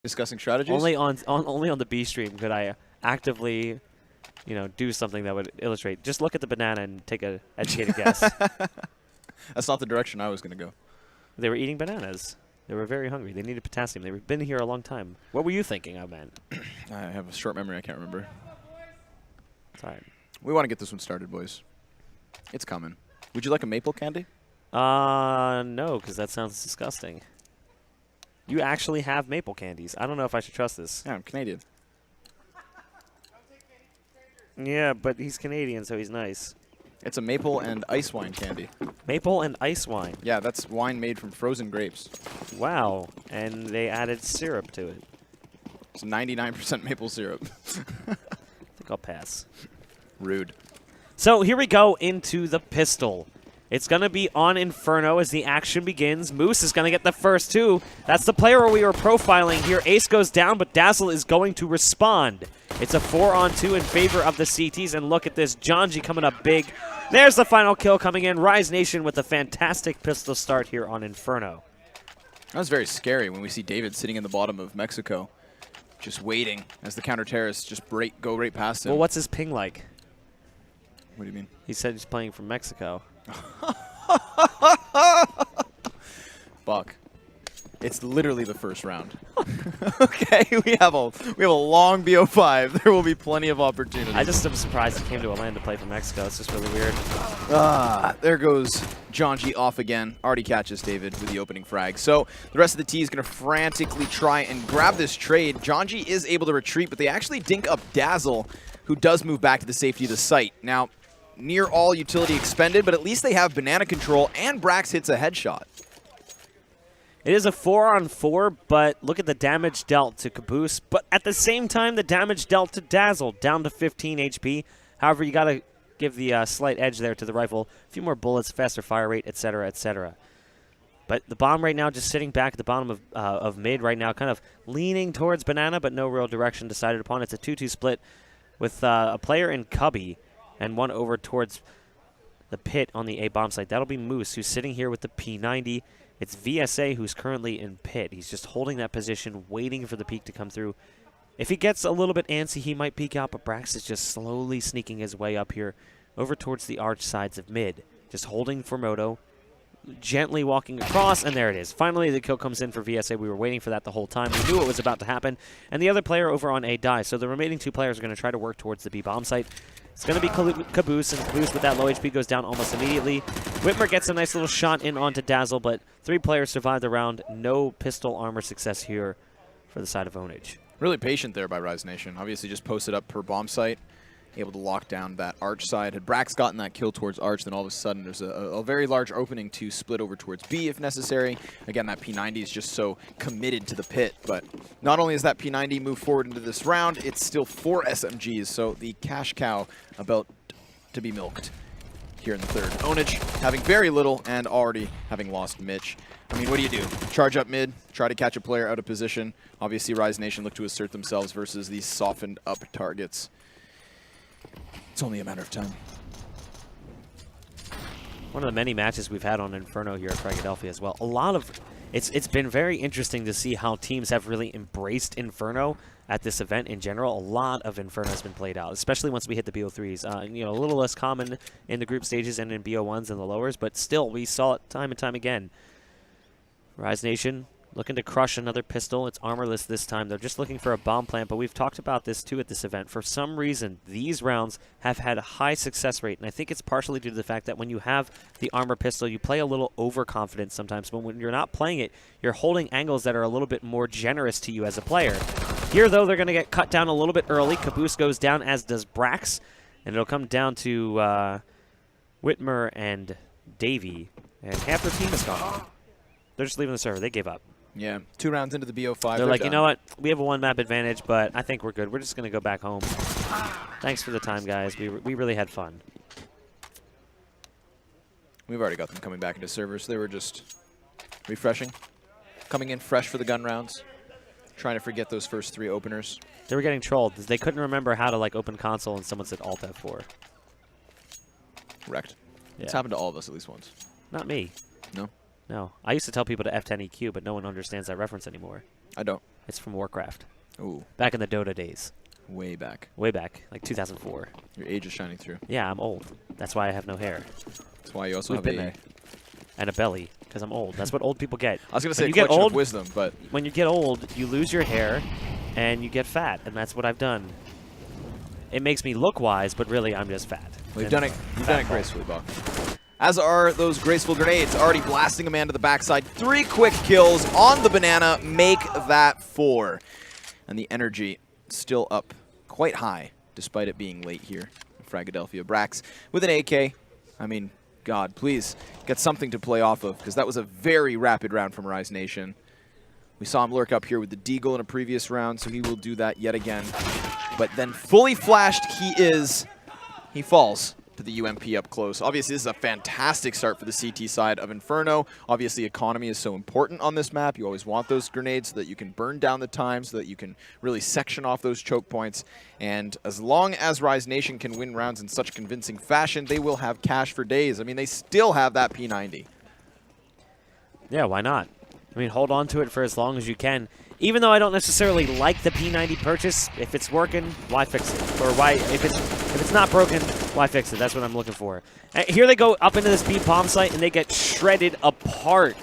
Discussing strategies? Only on the B stream could I actively, do something that would illustrate. Just look at the banana and take a educated guess. That's not the direction I was going to go. They were eating bananas. They were very hungry. They needed potassium. They've been here a long time. What were you thinking of, man? I have a short memory. I can't remember. It's all right. We want to get this one started, boys. It's coming. Would you like a maple candy? No, because that sounds disgusting. You actually have maple candies. I don't know if I should trust this. Yeah, I'm Canadian. Yeah, but he's Canadian, so he's nice. It's a maple and ice wine candy. Maple and ice wine. Yeah, that's wine made from frozen grapes. Wow. And they added syrup to it. It's 99% maple syrup. I think I'll pass. Rude. So here we go into the pistol. It's going to be on Inferno as the action begins. Moose is going to get the first two. That's the player we were profiling here. Ace goes down, but Dazzle is going to respond. It's a 4-on-2 in favor of the CTs, and look at this. Janji coming up big. There's the final kill coming in. Rise Nation with a fantastic pistol start here on Inferno. That was very scary when we see David sitting in the bottom of Mexico, just waiting as the counter-terrorists just go right past him. Well, what's his ping like? What do you mean? He said he's playing from Mexico. Buck. It's literally the first round. Okay, we have a long BO5. There will be plenty of opportunities. I just am surprised he came to Atlanta to play from Mexico. It's just really weird. There goes Janji off again. Already catches David with the opening frag. So the rest of the T is going to frantically try and grab this trade. Janji is able to retreat, but they actually dink up Dazzle, who does move back to the safety of the site. Now, near all utility expended, but at least they have banana control, and Brax hits a headshot. It is a 4-on-4, but look at the damage dealt to Caboose. But at the same time, the damage dealt to Dazzle, down to 15 HP. However, you got to give the slight edge there to the rifle. A few more bullets, faster fire rate, etc., etc. But the bomb right now just sitting back at the bottom of mid right now, kind of leaning towards banana, but no real direction decided upon. It's a 2-2 split with a player in cubby and one over towards the pit on the A bomb site. That'll be Moose, who's sitting here with the P90. It's VSA who's currently in pit. He's just holding that position, waiting for the peek to come through. If he gets a little bit antsy, he might peek out, but Brax is just slowly sneaking his way up here over towards the arch sides of mid. Just holding for Moto, gently walking across, and there it is. Finally, the kill comes in for VSA. We were waiting for that the whole time. We knew it was about to happen, and the other player over on A dies. So the remaining two players are going to try to work towards the B bomb site. It's going to be Caboose, and Caboose with that low HP goes down almost immediately. Whitmer gets a nice little shot in onto Dazzle, but three players survive the round. No pistol armor success here for the side of Onage. Really patient there by Rise Nation. Obviously just posted up per bomb site, able to lock down that arch side. Had Brax gotten that kill towards arch, then all of a sudden there's a very large opening to split over towards B if necessary. Again, that P90 is just so committed to the pit, but not only has that P90 moved forward into this round, it's still 4 SMGs, so the cash cow about to be milked here in the third. Onage having very little and already having lost Mitch. I mean, what do you do? Charge up mid, try to catch a player out of position. Obviously, Rise Nation look to assert themselves versus these softened up targets. It's only a matter of time. One of the many matches we've had on Inferno here at Fragadelphia as well. It's been very interesting to see how teams have really embraced Inferno at this event in general. A lot of Inferno has been played out, especially once we hit the BO3s. A little less common in the group stages and in BO1s and the lowers, but still, we saw it time and time again. Rise Nation looking to crush another pistol. It's armorless this time. They're just looking for a bomb plant, but we've talked about this too at this event. For some reason, these rounds have had a high success rate, and I think it's partially due to the fact that when you have the armor pistol, you play a little overconfident sometimes, but when you're not playing it, you're holding angles that are a little bit more generous to you as a player. Here, though, they're going to get cut down a little bit early. Caboose goes down, as does Brax, and it'll come down to Whitmer and Davey, and half their team is gone. They're just leaving the server. They gave up. Yeah, 2 rounds into the BO5. They're like, done. you know what? We have a one-map advantage, but I think we're good. We're just going to go back home. Thanks for the time, guys. We really had fun. We've already got them coming back into servers. They were just refreshing, coming in fresh for the gun rounds, trying to forget those first 3 openers. They were getting trolled. They couldn't remember how to open console, and someone said Alt F4. Correct. Yeah. It's happened to all of us at least once. Not me. No? No. I used to tell people to F10 EQ, but no one understands that reference anymore. I don't. It's from Warcraft. Ooh. Back in the Dota days. Way back. Way back, like 2004. Your age is shining through. Yeah, I'm old. That's why I have no hair. That's why you also We've have been there. And a belly, because I'm old. That's what old people get. I was going to say you a collection get old, of wisdom, but... When you get old, you lose your hair, and you get fat, and that's what I've done. It makes me look wise, but really I'm just fat. Well, you've done it gracefully, Buck. As are those graceful grenades, already blasting a man to the backside. 3 quick kills on the banana, make that 4. And the energy still up quite high, despite it being late here. Fragadelphia. Brax with an AK. I mean, God, please get something to play off of, because that was a very rapid round from Rise Nation. We saw him lurk up here with the Deagle in a previous round, so he will do that yet again. But then fully flashed he falls to the UMP up close. Obviously, this is a fantastic start for the CT side of Inferno. Obviously, economy is so important on this map. You always want those grenades so that you can burn down the time, so that you can really section off those choke points. And as long as Rise Nation can win rounds in such convincing fashion, they will have cash for days. I mean, they still have that P90. Yeah, why not? I mean, hold on to it for as long as you can. Even though I don't necessarily like the P90 purchase, if it's working, why fix it? Or why, if it's not broken, why fix it? That's what I'm looking for. Here they go up into this B bomb site, and they get shredded apart.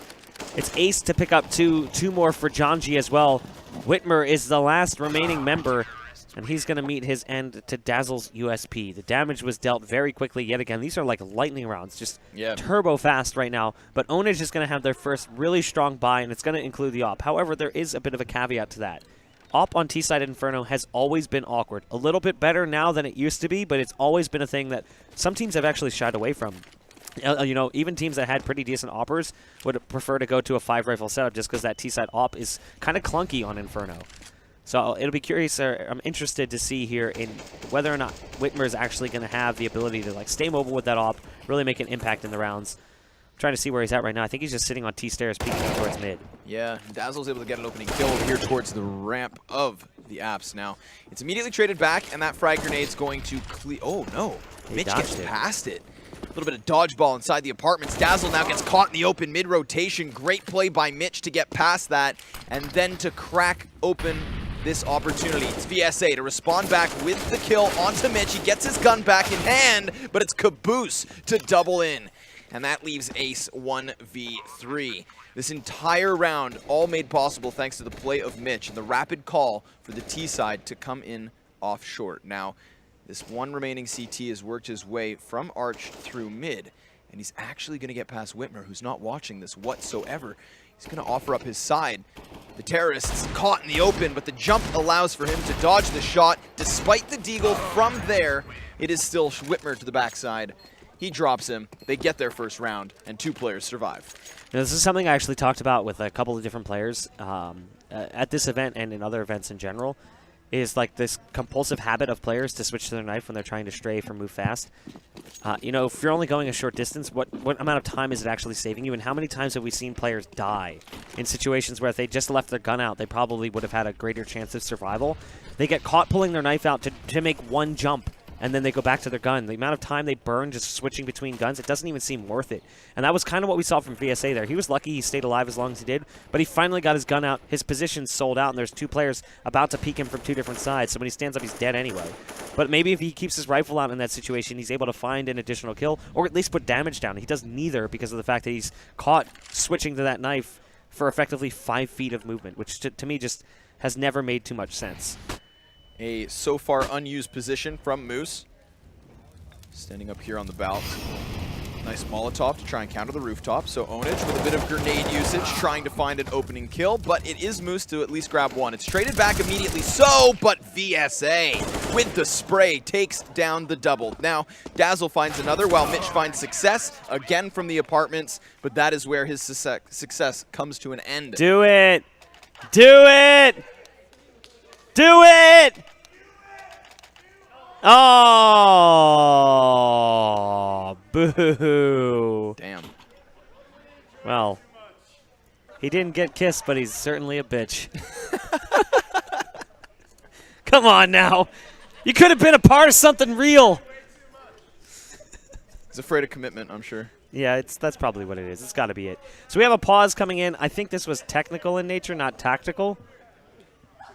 It's Ace to pick up two more for Janji as well. Whitmer is the last remaining member, and he's going to meet his end to Dazzle's USP. The damage was dealt very quickly yet again. These are like lightning rounds, just turbo fast right now. But Onage is going to have their first really strong buy, and it's going to include the AWP. However, there is a bit of a caveat to that. AWP on T-side Inferno has always been awkward. A little bit better now than it used to be, but it's always been a thing that some teams have actually shied away from. You know, even teams that had pretty decent AWPers would prefer to go to a 5-rifle setup just because that T-side AWP is kind of clunky on Inferno. So it'll be curious, I'm interested to see here in whether or not Whitmer is actually going to have the ability to like stay mobile with that AWP, really make an impact in the rounds. I'm trying to see where he's at right now. I think he's just sitting on T-stairs peeking towards mid. Yeah, Dazzle's able to get an opening kill over here towards the ramp of the apps. Now, it's immediately traded back, and that frag grenade's going to clear. Oh, no. Mitch gets past it. A little bit of dodgeball inside the apartments. Dazzle now gets caught in the open mid-rotation. Great play by Mitch to get past that, and then to crack open this opportunity. It's VSA to respond back with the kill onto Mitch. He gets his gun back in hand, but it's Caboose to double in. And that leaves Ace 1v3. This entire round all made possible thanks to the play of Mitch and the rapid call for the T side to come in off short. Now, this one remaining CT has worked his way from Arch through mid, and he's actually going to get past Whitmer, who's not watching this whatsoever. He's going to offer up his side. The terrorist's caught in the open, but the jump allows for him to dodge the shot. Despite the deagle from there, it is still Whitmer to the backside. He drops him. They get their first round, and 2 players survive. Now, this is something I actually talked about with a couple of different players at this event and in other events in general, is like this compulsive habit of players to switch to their knife when they're trying to strafe or move fast. You know, if you're only going a short distance, what amount of time is it actually saving you? And how many times have we seen players die in situations where if they just left their gun out, they probably would have had a greater chance of survival? They get caught pulling their knife out to make one jump, and then they go back to their gun. The amount of time they burn just switching between guns, it doesn't even seem worth it. And that was kind of what we saw from VSA there. He was lucky he stayed alive as long as he did, but he finally got his gun out. His position's sold out, and there's 2 players about to peek him from 2 different sides, so when he stands up, he's dead anyway. But maybe if he keeps his rifle out in that situation, he's able to find an additional kill, or at least put damage down. He does neither because of the fact that he's caught switching to that knife for effectively 5 feet of movement, which to me just has never made too much sense. A so far unused position from Moose. Standing up here on the belt. Nice Molotov to try and counter the rooftop. So Onage with a bit of grenade usage, trying to find an opening kill, but it is Moose to at least grab one. It's traded back immediately, but VSA with the spray takes down the double. Now, Dazzle finds another while Mitch finds success, again from the apartments, but that is where his success comes to an end. Do it! Do it! Do it! Oh, boo. Damn. Well, he didn't get kissed, but he's certainly a bitch. Come on now. You could have been a part of something real. He's afraid of commitment, I'm sure. Yeah, that's probably what it is. It's got to be it. So we have a pause coming in. I think this was technical in nature, not tactical.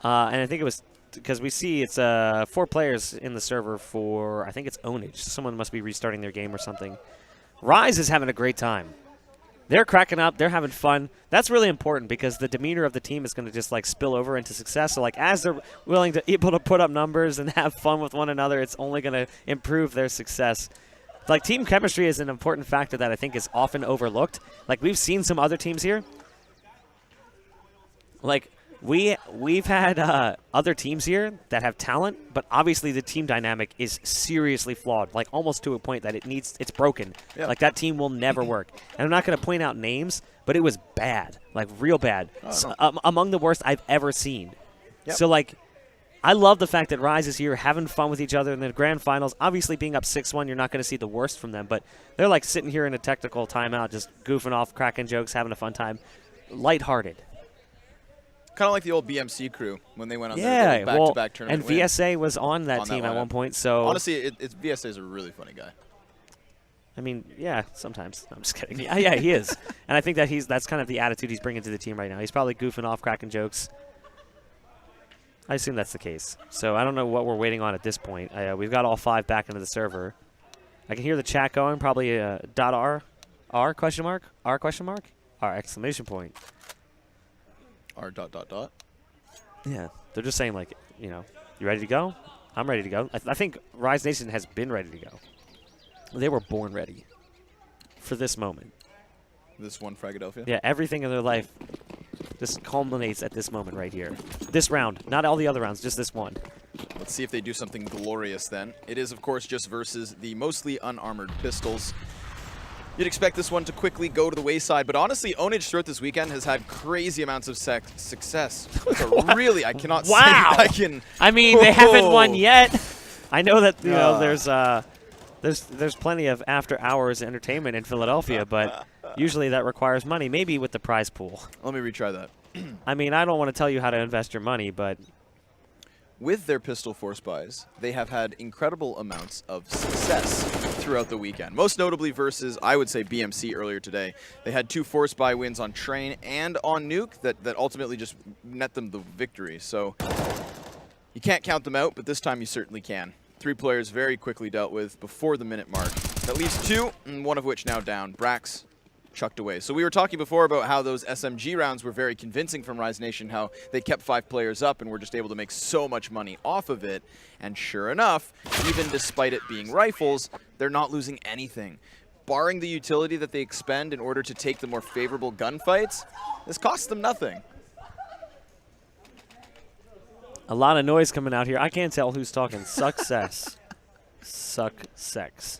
And I think it was because we see it's 4 players in the server for, I think it's Ownage. Someone must be restarting their game or something. Rise is having a great time. They're cracking up. They're having fun. That's really important because the demeanor of the team is going to just like spill over into success. So like as they're willing to able to put up numbers and have fun with one another, it's only going to improve their success. Like team chemistry is an important factor that I think is often overlooked. Like we've seen some other teams here. Like we've had other teams here that have talent, but obviously the team dynamic is seriously flawed, like almost to a point that it's broken. Yeah. Like that team will never work. And I'm not going to point out names, but it was bad, like real bad, among the worst I've ever seen. Yep. So like, I love the fact that Rise is here having fun with each other in the grand finals. Obviously, being up 6-1, you're not going to see the worst from them, but they're like sitting here in a technical timeout, just goofing off, cracking jokes, having a fun time, lighthearted. Kind of like the old BMC crew when they went on their back-to-back tournament and VSA was on that team at one point. So honestly, VSA is a really funny guy. I mean, yeah, sometimes. I'm just kidding. Yeah, he is. And I think that that's kind of the attitude he's bringing to the team right now. He's probably goofing off, cracking jokes. I assume that's the case. So I don't know what we're waiting on at this point. We've got all 5 back into the server. I can hear the chat going. Probably .r question mark, R question mark, R exclamation point. R ... Yeah, they're just saying like, you ready to go? I'm ready to go. I think Rise Nation has been ready to go. They were born ready for this moment. This one, Fragadelphia? Yeah, everything in their life just culminates at this moment right here. This round, not all the other rounds, just this one. Let's see if they do something glorious then. It is, of course, just versus the mostly unarmored pistols. You'd expect this one to quickly go to the wayside, but honestly, Ownage throughout this weekend has had crazy amounts of success. Really, I cannot say I can. I mean, they haven't won yet. I know that there's plenty of after-hours entertainment in Philadelphia, but usually that requires money. Maybe with the prize pool. Let me retry that. I mean, I don't want to tell you how to invest your money, but with their pistol force buys, they have had incredible amounts of success throughout the weekend. Most notably versus, I would say, BMC earlier today. They had 2 force buy wins on Train and on Nuke that ultimately just net them the victory. So you can't count them out, but this time you certainly can. 3 players very quickly dealt with before the minute mark. At least 2, and one of which now down. Brax chucked away. So we were talking before about how those SMG rounds were very convincing from Rise Nation, how they kept 5 players up and were just able to make so much money off of it. And sure enough, even despite it being rifles, they're not losing anything. Barring the utility that they expend in order to take the more favorable gunfights, this costs them nothing. A lot of noise coming out here. I can't tell who's talking. Success. Suck-sex.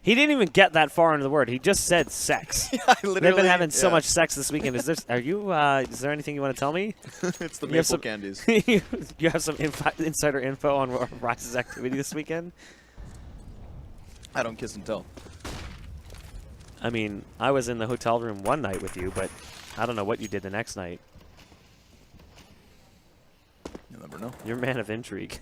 He didn't even get that far into the word. He just said sex. Yeah, they've been having so much sex this weekend. Is there anything you want to tell me? It's the maple candies. You have some insider info on Rise's activity this weekend? I don't kiss and tell. I mean, I was in the hotel room one night with you, but I don't know what you did the next night. You'll never know. You're a man of intrigue.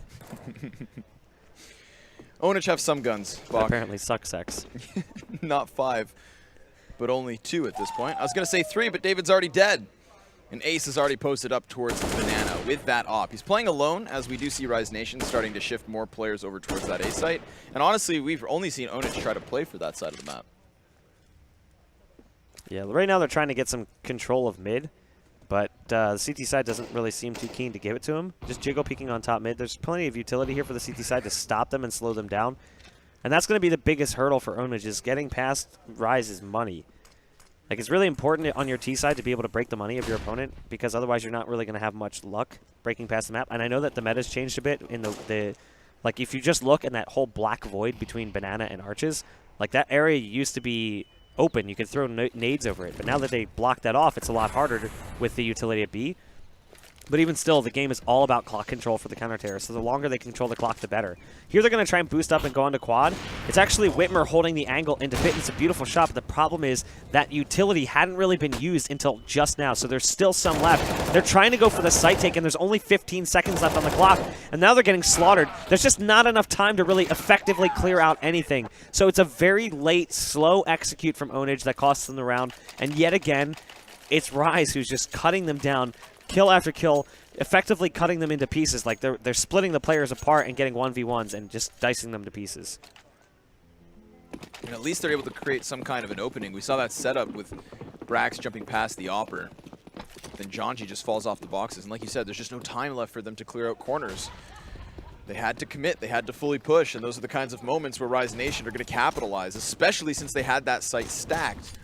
Ownage have some guns, Bach. Apparently suck sex. Not 5, but only 2 at this point. I was going to say 3, but David's already dead. And Ace is already posted up towards Banana with that op. He's playing alone, as we do see Rise Nation starting to shift more players over towards that A site. And honestly, we've only seen Ownage try to play for that side of the map. Yeah, right now they're trying to get some control of mid. But the CT side doesn't really seem too keen to give it to him. Just jiggle peeking on top mid. There's plenty of utility here for the CT side to stop them and slow them down. And that's going to be the biggest hurdle for Ownage, is getting past Rise's money. Like, it's really important on your T side to be able to break the money of your opponent, because otherwise you're not really going to have much luck breaking past the map. And I know that the meta's changed a bit in like, if you just look in that whole black void between Banana and Arches, like, that area used to be open. You could throw nades over it. But now that they blocked that off, it's a lot harder with the utility at B. But even still, the game is all about clock control for the counter-terror, so the longer they control the clock, the better. Here they're going to try and boost up and go onto quad. It's actually Whitmer holding the angle into pit. It's a beautiful shot, but the problem is that utility hadn't really been used until just now, so there's still some left. They're trying to go for the site take, and there's only 15 seconds left on the clock, and now they're getting slaughtered. There's just not enough time to really effectively clear out anything. So it's a very late, slow execute from Ownage that costs them the round, and yet again, it's Rise who's just cutting them down. Kill after kill. effectively cutting them into pieces. Like they're splitting the players apart and getting 1v1s and just dicing them to pieces. And at least they're able to create some kind of an opening. We saw that setup with Brax jumping past the Opper. Then Janji just falls off the boxes. And like you said, there's just no time left for them to clear out corners. They had to commit. They had to fully push. And those are the kinds of moments where Rise Nation are going to capitalize, especially since they had that site stacked.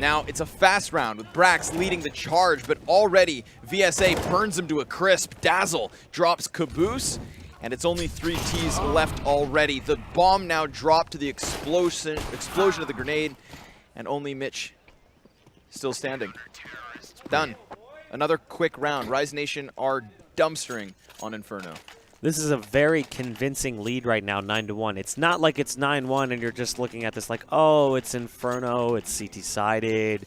Now, it's a fast round with Brax leading the charge, but already VSA burns him to a crisp. Dazzle drops Caboose, and it's only 3 Ts left already. The bomb now dropped to the explosion of the grenade, and only Mitch still standing. Done. Another quick round. Rise Nation are dumpstering on Inferno. This is a very convincing lead right now, 9-1. It's not like it's 9-1 and you're just looking at this like, oh, it's Inferno, it's CT-sided.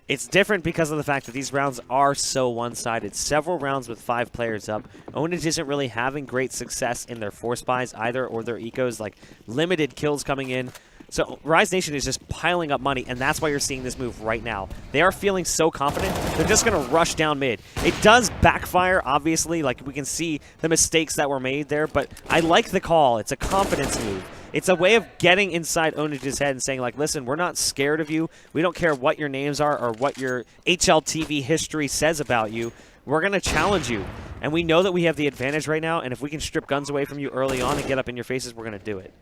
It's different because of the fact that these rounds are so one-sided. Several rounds with 5 players up. Onage isn't really having great success in their force buys either, or their ecos, like limited kills coming in. So Rise Nation is just piling up money, and that's why you're seeing this move right now. They are feeling so confident, they're just going to rush down mid. It does backfire, obviously, like we can see the mistakes that were made there, but I like the call. It's a confidence move. It's a way of getting inside Onage's head and saying, like, listen, we're not scared of you. We don't care what your names are or what your HLTV history says about you. We're going to challenge you. And we know that we have the advantage right now, and if we can strip guns away from you early on and get up in your faces, we're going to do it.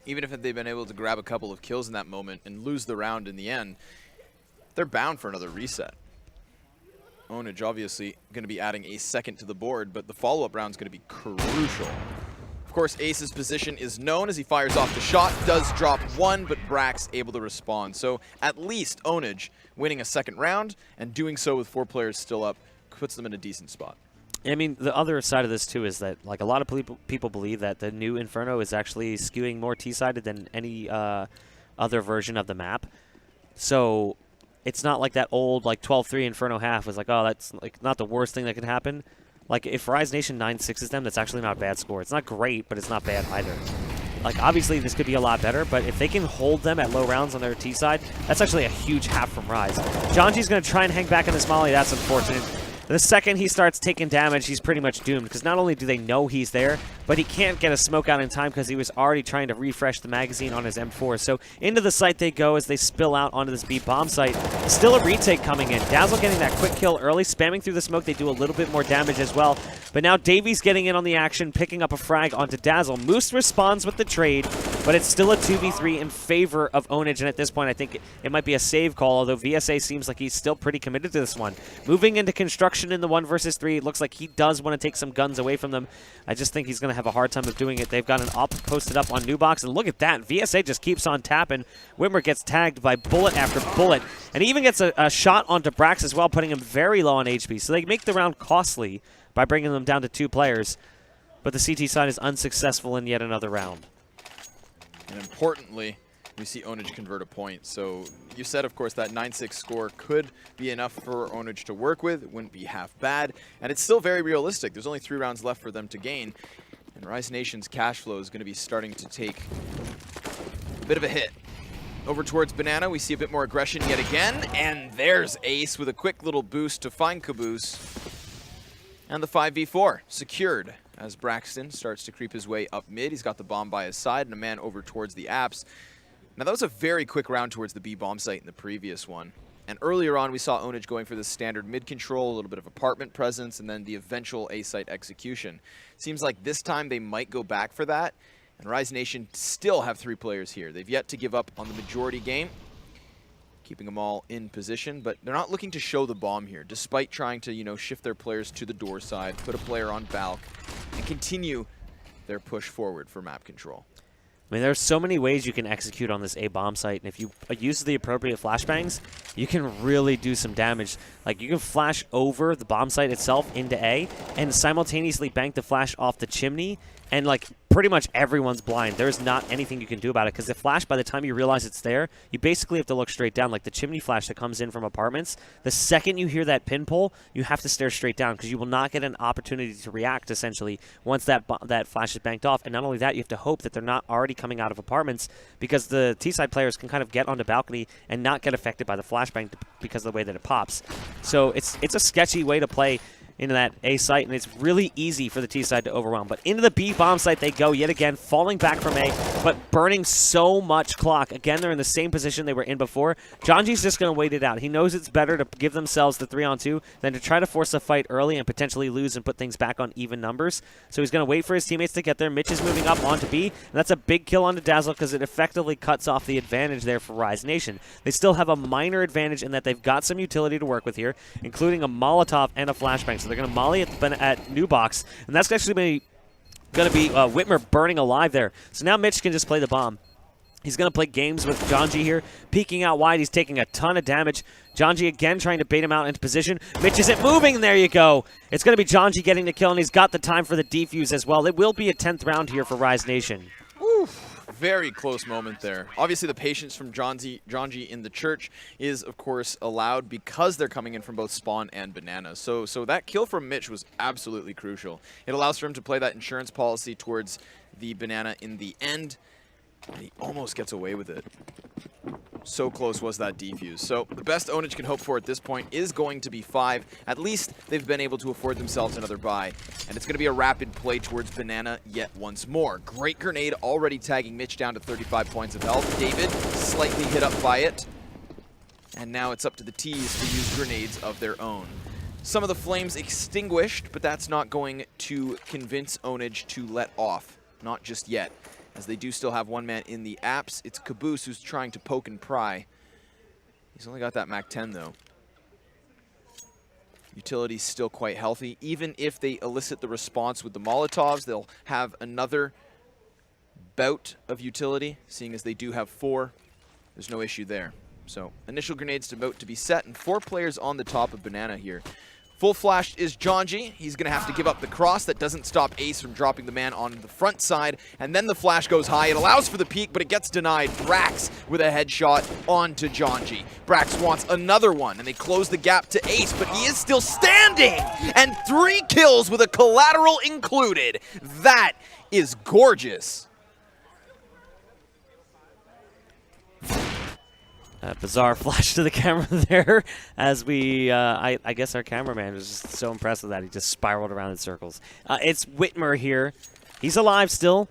Even if they've been able to grab a couple of kills in that moment and lose the round in the end, they're bound for another reset. Onage obviously going to be adding a second to the board, but the follow-up round is going to be crucial. Of course, Ace's position is known as he fires off the shot, does drop 1, but Brax able to respond. So at least Onage winning a second round and doing so with 4 players still up puts them in a decent spot. I mean, the other side of this, too, is that like a lot of people believe that the new Inferno is actually skewing more T-sided than any other version of the map. So it's not like that old like 12-3 Inferno half was like, oh, that's like not the worst thing that could happen. Like if Rise Nation 9-6s them, that's actually not a bad score. It's not great, but it's not bad either. Like obviously this could be a lot better, but if they can hold them at low rounds on their T side, that's actually a huge half from Rise. Janji's going to try and hang back in this molly. That's unfortunate. The second he starts taking damage, he's pretty much doomed, because not only do they know he's there, but he can't get a smoke out in time because he was already trying to refresh the magazine on his M4. So into the site they go as they spill out onto this B bomb site. Still a retake coming in. Dazzle getting that quick kill early, spamming through the smoke. They do a little bit more damage as well. But now Davies getting in on the action, picking up a frag onto Dazzle. Moose responds with the trade, but it's still a 2v3 in favor of Onage, and at this point I think it might be a save call, although VSA seems like he's still pretty committed to this one. Moving into construction in the 1 versus 3, it looks like he does want to take some guns away from them. I just think he's going to have a hard time of doing it. They've got an op posted up on Nubox, and look at that. VSA just keeps on tapping. Wimmer gets tagged by bullet after bullet, and he even gets a shot onto Brax as well, putting him very low on HP. So they make the round costly by bringing them down to 2 players, but the CT side is unsuccessful in yet another round. And importantly, we see Onage convert a point. So you said, of course, that 9-6 score could be enough for Onage to work with. It wouldn't be half bad. And it's still very realistic. There's only 3 rounds left for them to gain. And Rise Nation's cash flow is going to be starting to take a bit of a hit. Over towards Banana, we see a bit more aggression yet again. And there's Ace with a quick little boost to find Caboose. And the 5v4 secured as Braxton starts to creep his way up mid. He's got the bomb by his side and a man over towards the apps. Now, that was a very quick round towards the B bomb site in the previous one. And earlier on, we saw Onage going for the standard mid control, a little bit of apartment presence, and then the eventual A site execution. Seems like this time they might go back for that. And Rise Nation still have 3 players here. They've yet to give up on the majority game, keeping them all in position, but they're not looking to show the bomb here, despite trying to, you know, shift their players to the door side, put a player on Balk, and continue their push forward for map control. I mean, there's so many ways you can execute on this A bomb site, and if you use the appropriate flashbangs, you can really do some damage. Like, you can flash over the bomb site itself into A, and simultaneously bank the flash off the chimney, and like pretty much everyone's blind. There's not anything you can do about it, because the flash, by the time you realize it's there, you basically have to look straight down. Like the chimney flash that comes in from apartments, the second you hear that pin pull, you have to stare straight down, because you will not get an opportunity to react, essentially, once that flash is banked off. And not only that, you have to hope that they're not already coming out of apartments, because the T-side players can kind of get on the balcony and not get affected by the flashbang because of the way that it pops. So it's a sketchy way to play. into that A site, and it's really easy for the T side to overwhelm. But into the B bomb site they go yet again, falling back from A, but burning so much clock. Again, they're in the same position they were in before. Janji's just going to wait it out. He knows it's better to give themselves the 3-on-2 than to try to force a fight early and potentially lose and put things back on even numbers. So he's going to wait for his teammates to get there. Mitch is moving up onto B, and that's a big kill onto Dazzle because it effectively cuts off the advantage there for Rise Nation. They still have a minor advantage in that they've got some utility to work with here, including a Molotov and a flashbang. So they're going to molly at New Box, and that's actually going to be Whitmer burning alive there. So now Mitch can just play the bomb. He's going to play games with Janji here, peeking out wide. He's taking a ton of damage. Janji again trying to bait him out into position. Mitch isn't moving, and there you go. It's going to be Janji getting the kill, and he's got the time for the defuse as well. It will be a 10th round here for Rise Nation. Oof. Very close moment there. Obviously, the patience from Janji in the church is, of course, allowed because they're coming in from both spawn and banana. So that kill from Mitch was absolutely crucial. It allows for him to play that insurance policy towards the banana in the end, and he almost gets away with it. So close was that defuse. So the best Onage can hope for at this point is going to be 5. At least they've been able to afford themselves another buy. And it's going to be a rapid play towards banana yet once more. Great grenade already tagging Mitch down to 35 points of health. David slightly hit up by it. And now it's up to the T's to use grenades of their own. Some of the flames extinguished, but that's not going to convince Onage to let off. Not just yet, as they do still have one man in the apps. It's Caboose who's trying to poke and pry. He's only got that Mac 10 though. Utility's still quite healthy. Even if they elicit the response with the Molotovs, they'll have another bout of utility, seeing as they do have 4. There's no issue there. So initial grenades to be set, and 4 players on the top of banana here. Full flash is Janji. He's going to have to give up the cross. That doesn't stop Ace from dropping the man on the front side. And then the flash goes high. It allows for the peek, but it gets denied. Brax with a headshot onto Janji. Brax wants another one, and they close the gap to Ace, but he is still standing! And 3 kills with a collateral included. That is gorgeous. Bizarre flash to the camera there as we, I guess our cameraman was just so impressed with that. He just spiraled around in circles. It's Whitmer here. He's alive still.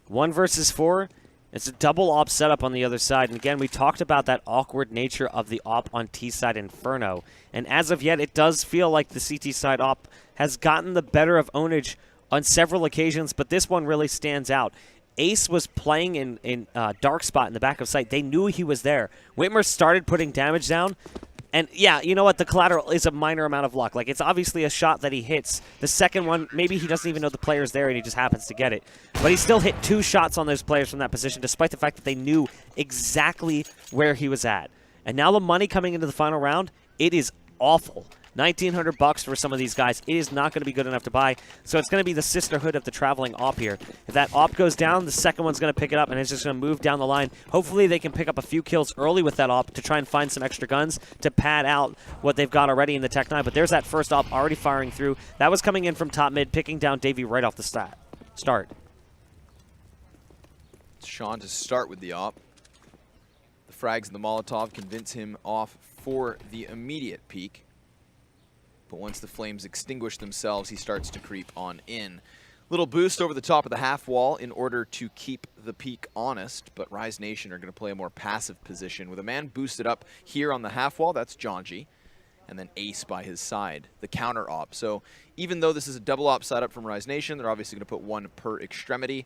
1 versus 4. It's a double op setup on the other side. And again, we talked about that awkward nature of the op on T-side Inferno. And as of yet, it does feel like the CT side op has gotten the better of Onage on several occasions, but this one really stands out. Ace was playing in dark spot in the back of sight. They knew he was there. Whitmer started putting damage down. And yeah, you know what? The collateral is a minor amount of luck. Like, it's obviously a shot that he hits. The second one, maybe he doesn't even know the player's there and he just happens to get it. But he still hit 2 shots on those players from that position, despite the fact that they knew exactly where he was at. And now the money coming into the final round, it is awful. $1,900 for some of these guys. It is not going to be good enough to buy. So it's going to be the sisterhood of the traveling op here. If that op goes down, the second one's going to pick it up, and it's just going to move down the line. Hopefully they can pick up a few kills early with that op to try and find some extra guns to pad out what they've got already in the Tech 9. But there's that first op already firing through. That was coming in from top mid, picking down Davey right off the start. Sean to start with the op. The frags and the Molotov convince him off for the immediate peak. But once the flames extinguish themselves, he starts to creep on in. Little boost over the top of the half wall in order to keep the peak honest, but Rise Nation are going to play a more passive position with a man boosted up here on the half wall. That's Janji. And then Ace by his side, the counter op. So even though this is a double op setup from Rise Nation, they're obviously going to put 1 per extremity.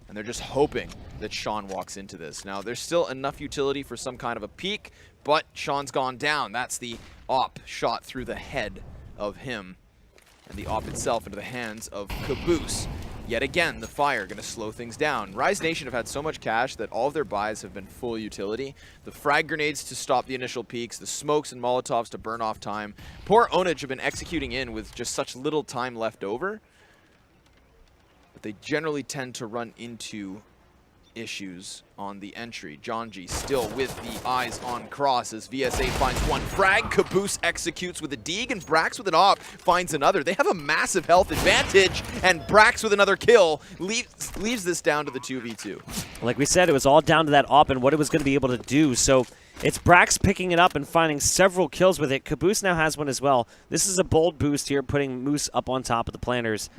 And they're just hoping that Sean walks into this. Now, there's still enough utility for some kind of a peek, but Sean's gone down. That's the op shot through the head of him. And the op itself into the hands of Caboose. Yet again, the fire going to slow things down. Rise Nation have had so much cash that all of their buys have been full utility. The frag grenades to stop the initial peaks, the smokes and Molotovs to burn off time. Poor Onage have been executing in with just such little time left over. But they generally tend to run into issues on the entry. Janji still with the eyes on cross as VSA finds 1 frag. Caboose executes with a dig, and Brax with an op finds another. They have a massive health advantage, and Brax with another kill leaves this down to the 2v2. Like we said, it was all down to that op and what it was going to be able to do. So It's Brax picking it up and finding several kills with it. Caboose now has one as well. This is a bold boost here, putting Moose up on top of the planters,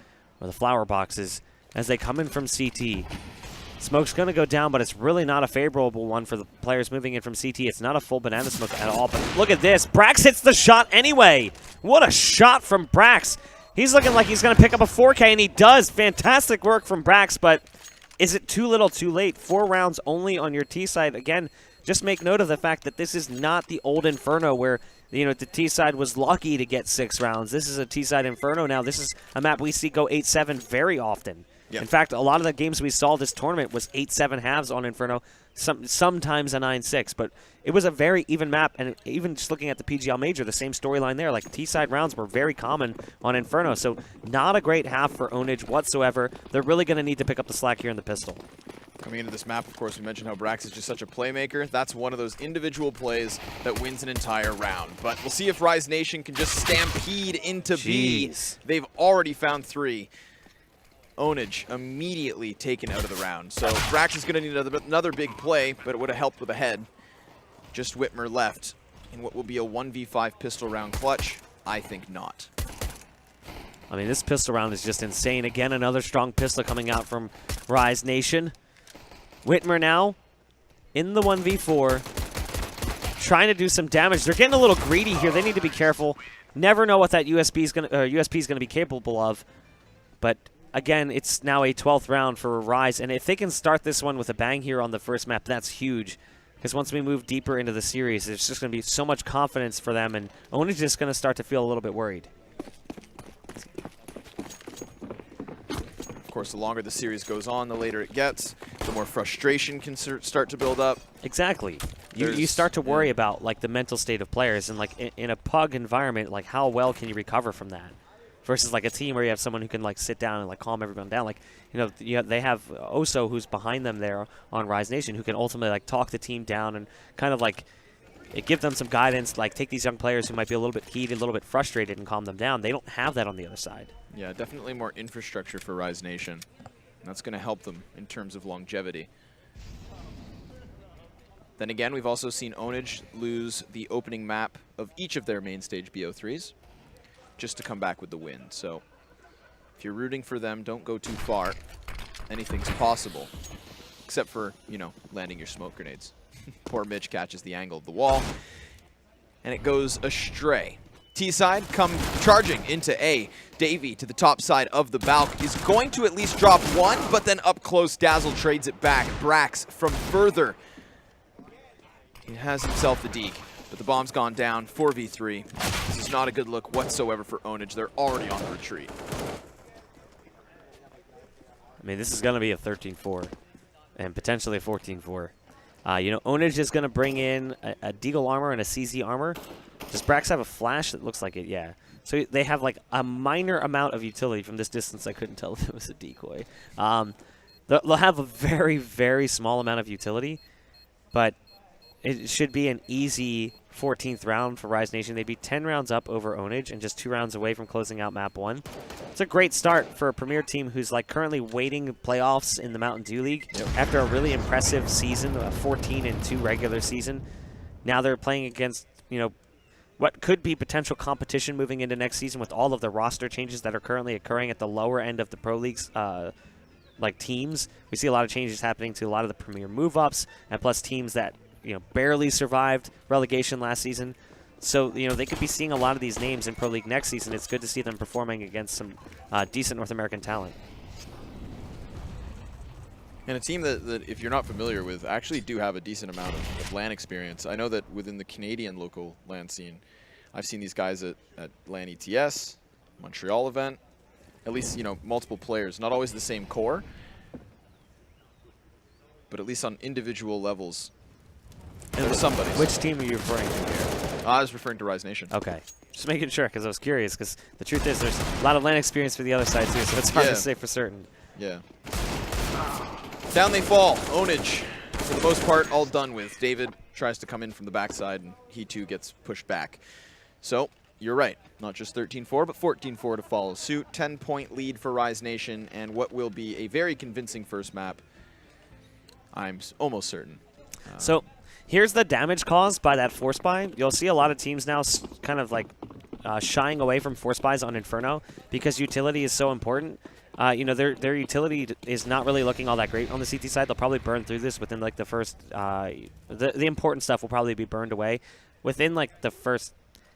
or the flower boxes, as they come in from CT. Smoke's going to go down, but it's really not a favorable one for the players moving in from CT. It's not a full banana smoke at all, but look at this. Brax hits the shot anyway. What a shot from Brax. He's looking like he's going to pick up a 4K, and he does. Fantastic work from Brax, but is it too little too late? 4 rounds only on your T side. Again, just make note of the fact that this is not the old Inferno where, you know, the T side was lucky to get 6 rounds. This is a T side Inferno now. This is a map we see go 8-7 very often. Yep. In fact, a lot of the games we saw this tournament was 8-7 halves on Inferno, sometimes a 9-6. But it was a very even map, and even just looking at the PGL Major, the same storyline there. Like, T-side rounds were very common on Inferno, so not a great half for Onage whatsoever. They're really going to need to pick up the slack here in the pistol. Coming into this map, of course, we mentioned how Brax is just such a playmaker. That's one of those individual plays that wins an entire round. But we'll see if Rise Nation can just stampede into B. They've already found 3. Onage immediately taken out of the round. So Brax is going to need another big play, but it would have helped with a head. Just Whitmer left in what will be a 1v5 pistol round clutch. I think not. I mean, this pistol round is just insane. Again, another strong pistol coming out from Rise Nation. Whitmer now in the 1v4, trying to do some damage. They're getting a little greedy here. They need to be careful. Never know what that USP is going to be capable of. But again, it's now a 12th round for Rise, and if they can start this one with a bang here on the first map, that's huge. Because once we move deeper into the series, there's just going to be so much confidence for them, and Onage is just going to start to feel a little bit worried. Of course, the longer the series goes on, the later it gets, the more frustration can start to build up. Exactly. You start to worry about like the mental state of players, and like in a pug environment, like how well can you recover from that? Versus like a team where you have someone who can like sit down and like calm everyone down. Like, you know, they have Oso who's behind them there on Rise Nation, who can ultimately like talk the team down and kind of like give them some guidance, like take these young players who might be a little bit heated, a little bit frustrated, and calm them down. They don't have that on the other side. Yeah, definitely more infrastructure for Rise Nation. That's going to help them in terms of longevity. Then again, we've also seen Onage lose the opening map of each of their main stage BO3s just to come back with the win. So if you're rooting for them, don't go too far. Anything's possible, except for, you know, landing your smoke grenades. Poor Mitch catches the angle of the wall, and it goes astray. T-side come charging into A. Davey to the top side of the Balk is going to at least drop one, but then up close, Dazzle trades it back. Brax from further. He has himself the deke, but the bomb's gone down. 4v3. This is not a good look whatsoever for Onage. They're already on the retreat. I mean, this is going to be a 13-4 and potentially a 14-4. You know, Onage is going to bring in a Deagle armor and a CZ armor. Does Brax have a flash? That looks like it, yeah. So they have like a minor amount of utility from this distance. I couldn't tell if it was a decoy. They'll have a very, very small amount of utility, but it should be an easy 14th round for Rise Nation. They'd be 10 rounds up over Onage and just 2 rounds away from closing out map 1. It's a great start for a Premier team who's like currently waiting playoffs in the Mountain Dew League after a really impressive season, a 14-2 regular season. Now they're playing against, you know, what could be potential competition moving into next season with all of the roster changes that are currently occurring at the lower end of the Pro League's like teams. We see a lot of changes happening to a lot of the Premier move-ups, and plus teams that, you know, barely survived relegation last season. So, you know, they could be seeing a lot of these names in Pro League next season. It's good to see them performing against some decent North American talent. And a team that, if you're not familiar with, actually do have a decent amount of LAN experience. I know that within the Canadian local LAN scene, I've seen these guys at LAN ETS, Montreal event, at least, you know, multiple players. Not always the same core, but at least on individual levels, there's somebody. Which team are you referring to here? I was referring to Rise Nation. Okay. Just making sure, because I was curious, because the truth is there's a lot of LAN experience for the other side, too, so it's hard to say for certain. Yeah. Down they fall. Onage, for the most part, all done with. David tries to come in from the backside, and he, too, gets pushed back. So, you're right. Not just 13-4, but 14-4 to follow suit. 10-point lead for Rise Nation, and what will be a very convincing first map, I'm almost certain. So, Here's the damage caused by that force buy. You'll see a lot of teams now kind of like shying away from force buys on Inferno because utility is so important. You know, their utility is not really looking all that great on the CT side. They'll probably burn through this within like the first, the important stuff will probably be burned away within like the first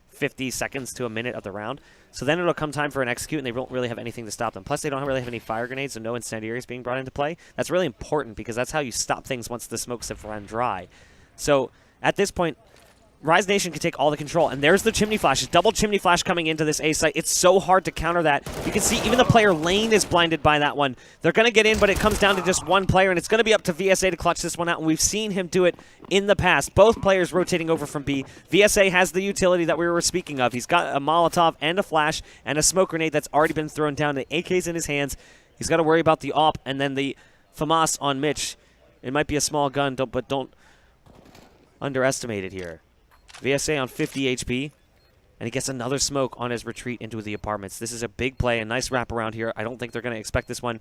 50 seconds to a minute of the round. So then it'll come time for an execute, and they won't really have anything to stop them. Plus, they don't really have any fire grenades, so no incendiaries being brought into play. That's really important because that's how you stop things once the smokes have run dry. So at this point, Rise Nation can take all the control. And there's the Chimney Flash. Double Chimney Flash coming into this A site. It's so hard to counter that. You can see even the player lane is blinded by that one. They're going to get in, but it comes down to just one player, and it's going to be up to VSA to clutch this one out. And we've seen him do it in the past. Both players rotating over from B. VSA has the utility that we were speaking of. He's got a Molotov and a Flash and a smoke grenade that's already been thrown down. The AK's in his hands. He's got to worry about the AWP and then the FAMAS on Mitch. It might be a small gun, but don't underestimate it here. VSA on 50 HP, and he gets another smoke on his retreat into the apartments. This is a big play, a nice wrap around here. I don't think they're going to expect this one.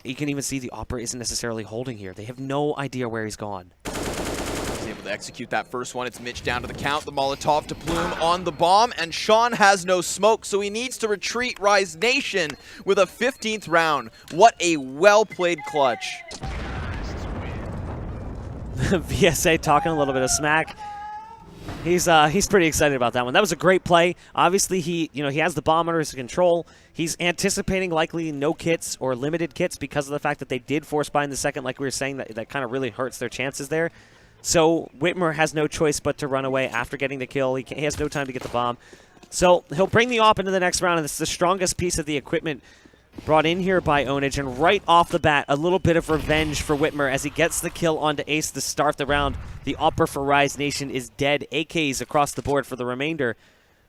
You can even see the Opera isn't necessarily holding here. They have no idea where he's gone. He's able to execute that first one. It's Mitch down to the count. The Molotov to Plume on the bomb, and Sean has no smoke, so he needs to retreat. Rise Nation with a 15th round. What a well-played clutch. VSA talking a little bit of smack. He's pretty excited about that one. That was a great play. Obviously, he has the bomb under his control. He's anticipating likely no kits or limited kits because of the fact that they did force buy in the second, like we were saying, that kind of really hurts their chances there. So Whitmer has no choice but to run away after getting the kill. He has no time to get the bomb. So he'll bring the AWP into the next round, and it's the strongest piece of the equipment brought in here by Onage, and right off the bat, a little bit of revenge for Whitmer as he gets the kill onto Ace to start the round. The Opera for Rise Nation is dead. AKs across the board for the remainder,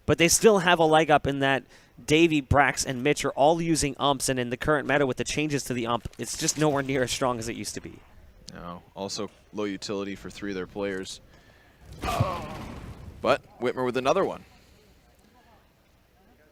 but they still have a leg up in that Davey, Brax, and Mitch are all using umps, and in the current meta with the changes to the ump, it's just nowhere near as strong as it used to be. No, also low utility for 3 of their players. But Whitmer with another one.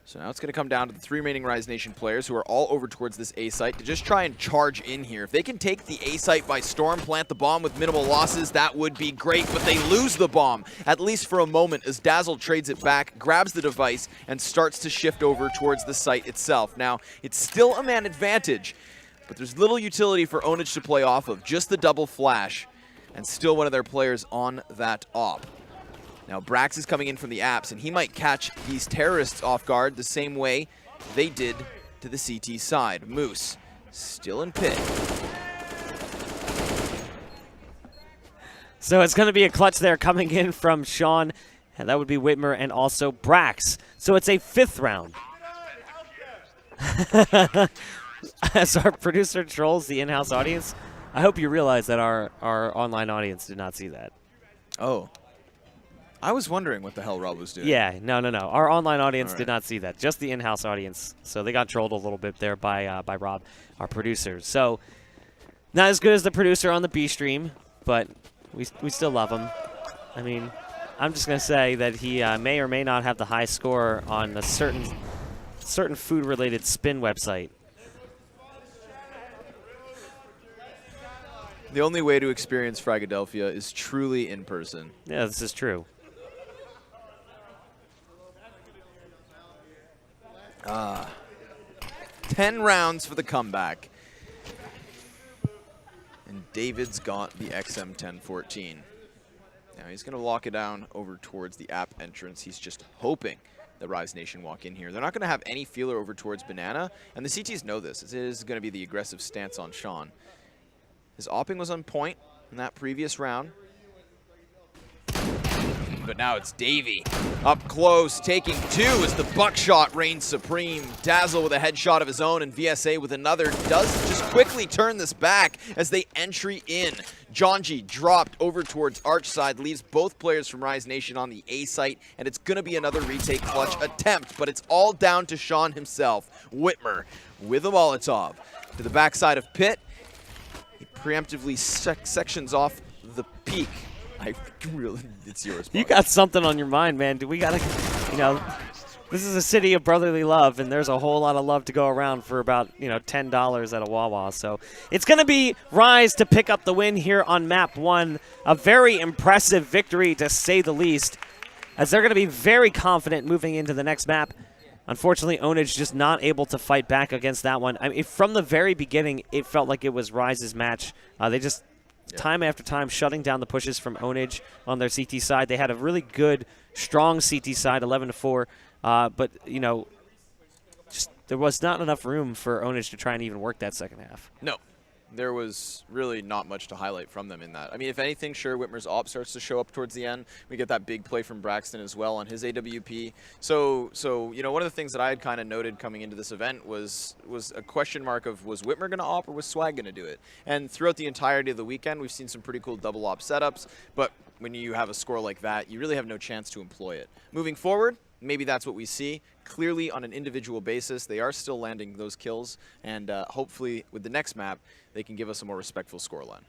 So now it's going to come down to the 3 remaining Rise Nation players who are all over towards this A site to just try and charge in here. If they can take the A site by storm, plant the bomb with minimal losses, that would be great, but they lose the bomb, at least for a moment, as Dazzle trades it back, grabs the device, and starts to shift over towards the site itself. Now, it's still a man advantage, but there's little utility for Onage to play off of, just the double flash, and still one of their players on that AWP. Now, Brax is coming in from the apps, and he might catch these terrorists off guard the same way they did to the CT side. Moose still in pit. So it's going to be a clutch there coming in from Sean, and that would be Whitmer and also Brax. So it's a 5th round. As our producer trolls the in-house audience, I hope you realize that our online audience did not see that. Oh. I was wondering what the hell Rob was doing. Yeah, no. Our online audience did not see that. Just the in-house audience. So they got trolled a little bit there by Rob, our producer. So not as good as the producer on the B stream, but we still love him. I mean, I'm just going to say that he may or may not have the high score on a certain food-related spin website. The only way to experience Fragadelphia is truly in person. Yeah, this is true. 10 rounds for the comeback. And David's got the XM1014. Now he's going to lock it down over towards the app entrance. He's just hoping that Rise Nation walk in here. They're not going to have any feeler over towards Banana, and the CTs know this. It is going to be the aggressive stance on Sean. His opping was on point in that previous round. But now it's Davey up close, taking 2 as the buckshot reigns supreme. Dazzle with a headshot of his own, and VSA with another does just quickly turn this back as they entry in. Jonji dropped over towards Arch side, leaves both players from Rise Nation on the A site, and it's going to be another retake clutch attempt, but it's all down to Sean himself. Whitmer with a Molotov to the backside of Pit. He preemptively sections off the peak. It's yours. You got something on your mind, man. We got to, This is a city of brotherly love, and there's a whole lot of love to go around for about, $10 at a Wawa. So it's going to be Rise to pick up the win here on map 1. A very impressive victory, to say the least, as they're going to be very confident moving into the next map. Unfortunately, Onage just not able to fight back against that one. I mean, from the very beginning, it felt like it was Rise's match. They just, time after time, shutting down the pushes from Onage on their CT side. They had a really good, strong CT side, 11-4. But, just there was not enough room for Onage to try and even work that second half. No. There was really not much to highlight from them in that. I mean, if anything, sure, Whitmer's op starts to show up towards the end. We get that big play from Braxton as well on his AWP. So one of the things that I had kind of noted coming into this event was a question mark of, was Whitmer going to op or was Swag going to do it? And throughout the entirety of the weekend, we've seen some pretty cool double op setups, but when you have a score like that, you really have no chance to employ it. Moving forward, maybe that's what we see. Clearly, on an individual basis, they are still landing those kills, and hopefully with the next map, they can give us a more respectful scoreline.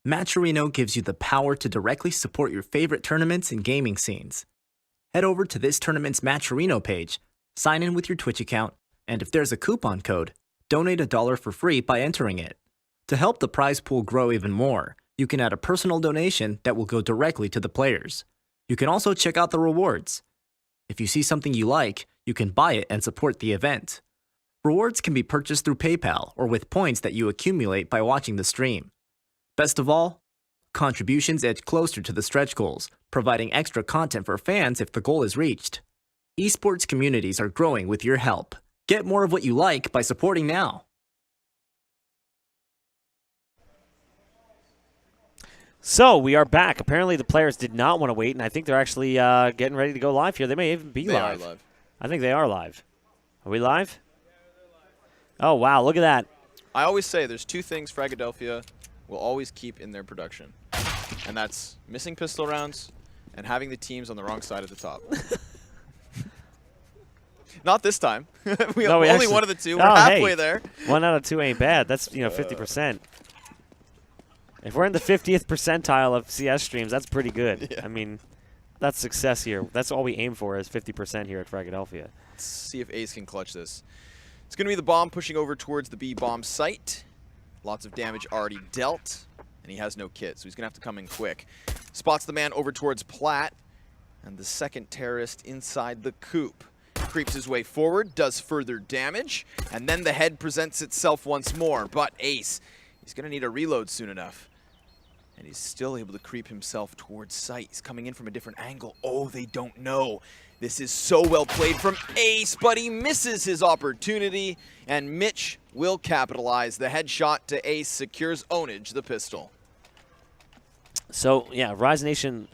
Matcherino gives you the power to directly support your favorite tournaments and gaming scenes. Head over to this tournament's Matcherino page, sign in with your Twitch account, and if there's a coupon code, donate $1 for free by entering it. To help the prize pool grow even more, you can add a personal donation that will go directly to the players. You can also check out the rewards. If you see something you like, you can buy it and support the event. Rewards can be purchased through PayPal or with points that you accumulate by watching the stream. Best of all, contributions edge closer to the stretch goals, providing extra content for fans if the goal is reached. Esports communities are growing with your help. Get more of what you like by supporting now. So we are back. Apparently the players did not want to wait, and I think they're actually getting ready to go live here. They may even be live. They are live. I think they are live. Are we live? Oh, wow. Look at that. I always say there's two things Fragadelphia will always keep in their production, and that's missing pistol rounds and having the teams on the wrong side of the top. Not this time. we No, we only actually, one of the two. We're halfway there. 1 out of 2 ain't bad. That's 50%. If we're in the 50th percentile of CS streams, that's pretty good. Yeah. I mean, that's success here. That's all we aim for is 50% here at Fragadelphia. Let's see if Ace can clutch this. It's going to be the bomb pushing over towards the B bomb site. Lots of damage already dealt, and he has no kit, so he's going to have to come in quick. Spots the man over towards Plat, and the second terrorist inside the coop. creeps his way forward, does further damage, and then the head presents itself once more. But Ace, he's going to need a reload soon enough. And he's still able to creep himself towards sight. He's coming in from a different angle. Oh, they don't know. This is so well played from Ace, but he misses his opportunity, and Mitch will capitalize. The headshot to Ace secures Ownage the pistol. So, yeah, Rise Nation,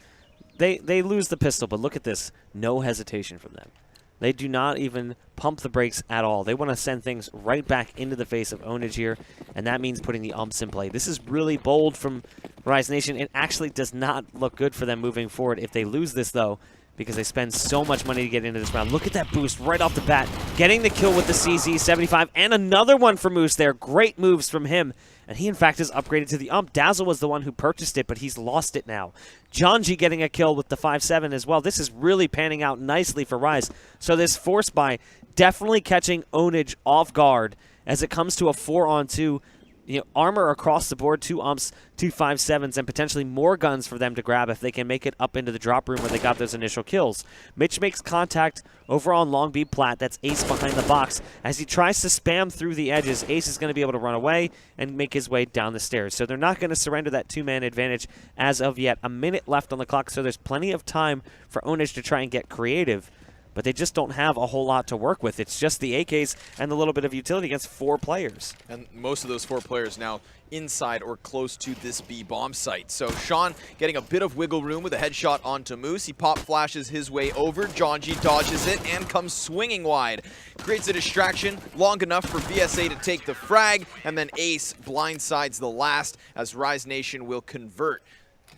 they lose the pistol, but look at this. No hesitation from them. They do not even pump the brakes at all. They want to send things right back into the face of Ownage here, and that means putting the umps in play. This is really bold from Rise Nation. It actually does not look good for them moving forward if they lose this, though, because they spend so much money to get into this round. Look at that boost right off the bat. Getting the kill with the CZ75, and another one for Moose there. Great moves from him. And he, in fact, is upgraded to the ump. Dazzle was the one who purchased it, but he's lost it now. Jonji getting a kill with the 5-7 as well. This is really panning out nicely for Rise. So this force buy definitely catching Ownage off guard as it comes to a 4-on-2. You know, armor across the board, 2 umps, 2 5-7s, and potentially more guns for them to grab if they can make it up into the drop room where they got those initial kills. Mitch makes contact over on Long B Plat. That's Ace behind the box. As he tries to spam through the edges, Ace is going to be able to run away and make his way down the stairs. So they're not going to surrender that 2-man advantage as of yet. A minute left on the clock, so there's plenty of time for Ownage to try and get creative. But they just don't have a whole lot to work with. It's just the AKs and a little bit of utility against 4 players. And most of those 4 players now inside or close to this B bomb site. So Sean getting a bit of wiggle room with a headshot onto Moose. He pop flashes his way over. Jonji dodges it and comes swinging wide. Creates a distraction long enough for VSA to take the frag. And then Ace blindsides the last as Rise Nation will convert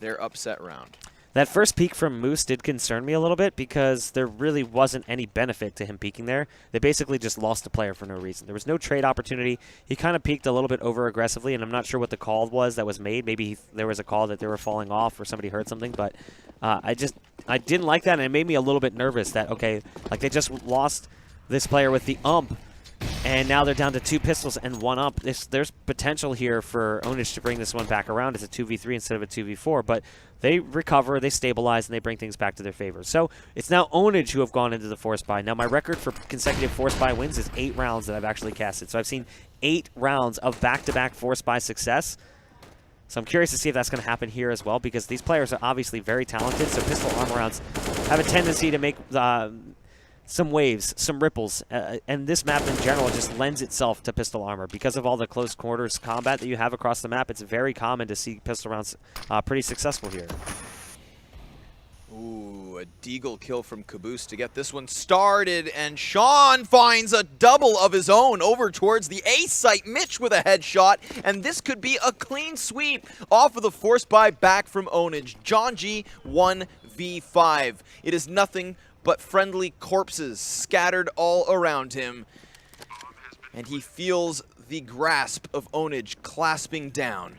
their upset round. That first peek from Moose did concern me a little bit because there really wasn't any benefit to him peeking there. They basically just lost a player for no reason. There was no trade opportunity. He kind of peeked a little bit over aggressively, and I'm not sure what the call was that was made. Maybe there was a call that they were falling off or somebody heard something, but I didn't like that, and it made me a little bit nervous that, okay, like they just lost this player with the ump, and now they're down to 2 pistols and 1 ump. There's potential here for Ownage to bring this one back around. It's a 2v3 instead of a 2v4, but they recover, they stabilize, and they bring things back to their favor. So it's now Ownage who have gone into the force buy. Now my record for consecutive force buy wins is 8 rounds that I've actually casted. So I've seen 8 rounds of back-to-back force buy success. So I'm curious to see if that's going to happen here as well, because these players are obviously very talented. So pistol armor rounds have a tendency to make some waves, some ripples, and this map in general just lends itself to pistol armor. Because of all the close quarters combat that you have across the map, it's very common to see pistol rounds pretty successful here. Ooh, a deagle kill from Caboose to get this one started, and Sean finds a double of his own over towards the Ace site. Mitch with a headshot, and this could be a clean sweep off of the force buy back from Ownage. Jonji 1v5. It is nothing but friendly corpses scattered all around him. And he feels the grasp of Ownage clasping down.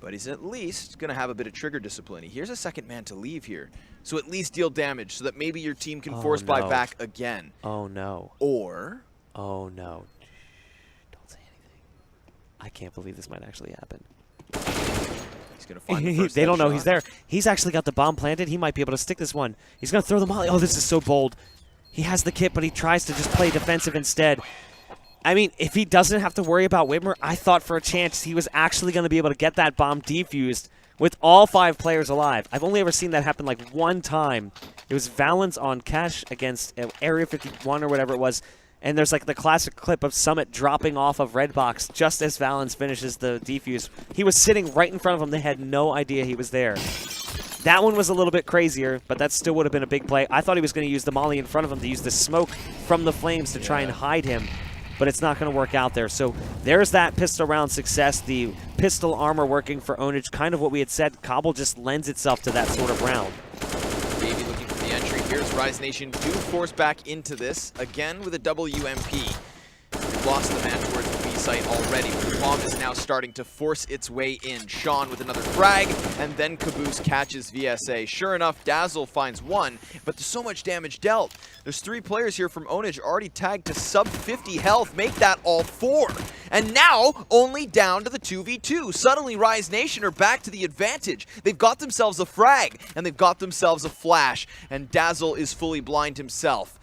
But he's at least going to have a bit of trigger discipline. Here's a second man to leave here. So at least deal damage so that maybe your team can force buy back again. Oh, no. Or... oh, no. Don't say anything. I can't believe this might actually happen. Gonna find the they don't know he's there. He's actually got the bomb planted. He might be able to stick this one. He's going to throw the molly. Oh, this is so bold. He has the kit, but he tries to just play defensive instead. I mean, if he doesn't have to worry about Whitmer, I thought for a chance he was actually going to be able to get that bomb defused with all 5 players alive. I've only ever seen that happen like one time. It was Valence on Cash against Area 51 or whatever it was. And there's like the classic clip of Summit dropping off of Redbox just as Valence finishes the defuse. He was sitting right in front of him. They had no idea he was there. That one was a little bit crazier, but that still would have been a big play. I thought he was going to use the molly in front of him to use the smoke from the flames to try and hide him, but it's not going to work out there. So there's that pistol round success, the pistol armor working for Ownage, kind of what we had said. Cobble just lends itself to that sort of round. Davey looking for the entry. Here's Rise Nation do force back into this, again with a WMP. We've lost the man towards the B site already. The bomb is now starting to force its way in. Sean with another frag, and then Caboose catches VSA. Sure enough, Dazzle finds one, but there's so much damage dealt. There's 3 players here from Ownage already tagged to sub 50 health. Make that all 4. And now, only down to the 2v2. Suddenly, Rise Nation are back to the advantage. They've got themselves a frag, and they've got themselves a flash, and Dazzle is fully blind himself.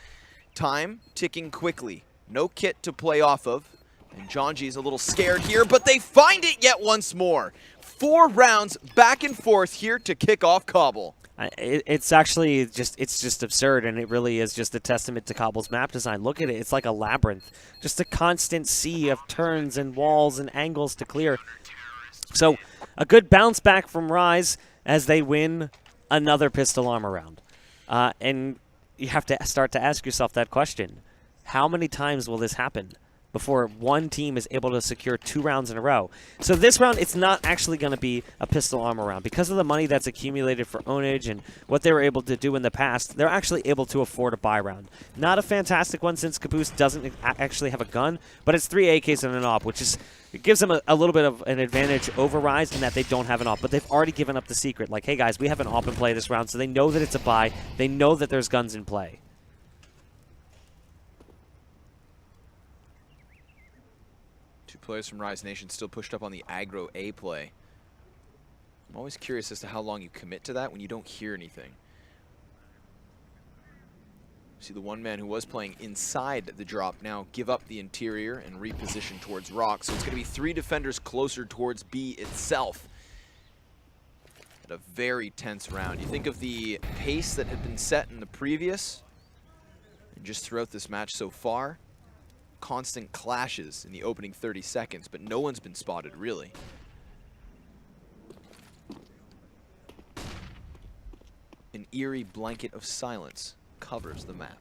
Time ticking quickly. No kit to play off of. And Jonji's a little scared here, but they find it yet once more. 4 rounds back and forth here to kick off Cobble. It's actually just absurd, and it really is just a testament to Cobble's map design. Look at it. It's like a labyrinth. Just a constant sea of turns and walls and angles to clear. So a good bounce back from Rise as they win another pistol armor round. And you have to start to ask yourself that question. How many times will this happen before one team is able to secure 2 rounds in a row? So this round, it's not actually going to be a pistol armor round. Because of the money that's accumulated for Ownage and what they were able to do in the past, they're actually able to afford a buy round. Not a fantastic one since Caboose doesn't actually have a gun, but it's 3 AKs and an AWP, which is, it gives them a little bit of an advantage over Rise in that they don't have an AWP, but they've already given up the secret. Like, hey guys, we have an AWP in play this round, so they know that it's a buy. They know that there's guns in play. Players from Rise Nation still pushed up on the aggro A play. I'm always curious as to how long you commit to that when you don't hear anything. See the one man who was playing inside the drop now give up the interior and reposition towards Rock. So it's going to be 3 defenders closer towards B itself. At a very tense round. You think of the pace that had been set in the previous and just throughout this match so far. Constant clashes in the opening 30 seconds, but no one's been spotted, really. An eerie blanket of silence covers the map.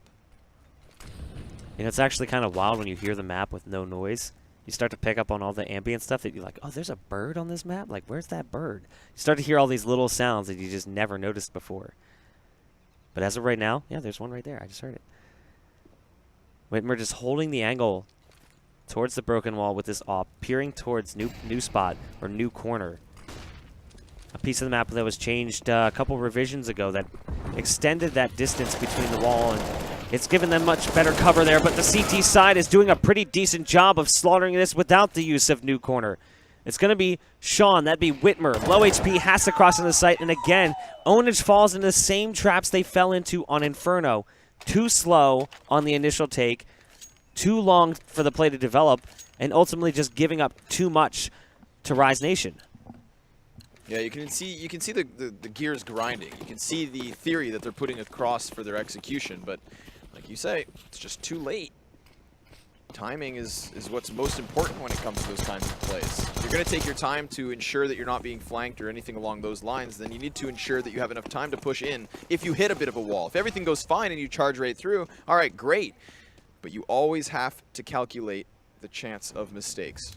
You know, it's actually kind of wild when you hear the map with no noise. You start to pick up on all the ambient stuff that you're like, oh, there's a bird on this map? Like, where's that bird? You start to hear all these little sounds that you just never noticed before. But as of right now, yeah, there's one right there. I just heard it. Whitmer just holding the angle towards the broken wall with this AWP, peering towards new spot or new corner. A piece of the map that was changed a couple revisions ago that extended that distance between the wall, and it's given them much better cover there, but the CT side is doing a pretty decent job of slaughtering this without the use of new corner. It's going to be Sean, that'd be Whitmer. Low HP has to cross in the site, and again, Ownage falls into the same traps they fell into on Inferno. Too slow on the initial take, too long for the play to develop, and ultimately just giving up too much to Rise Nation. Yeah, you can see the gears grinding. You can see the theory that they're putting across for their execution, but like you say, it's just too late. Timing is what's most important when it comes to those kinds of plays. If you're going to take your time to ensure that you're not being flanked or anything along those lines, then you need to ensure that you have enough time to push in if you hit a bit of a wall. If everything goes fine and you charge right through, all right, great. But you always have to calculate the chance of mistakes.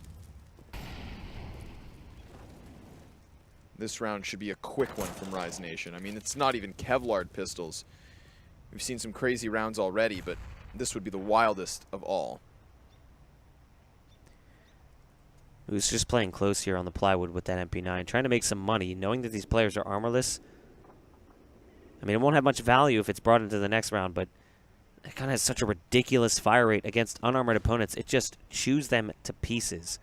This round should be a quick one from Rise Nation. I mean, it's not even Kevlar pistols. We've seen some crazy rounds already, but this would be the wildest of all. Who's just playing close here on the plywood with that MP9, trying to make some money, knowing that these players are armorless. I mean, it won't have much value if it's brought into the next round, but it kind of has such a ridiculous fire rate against unarmored opponents. It just chews them to pieces.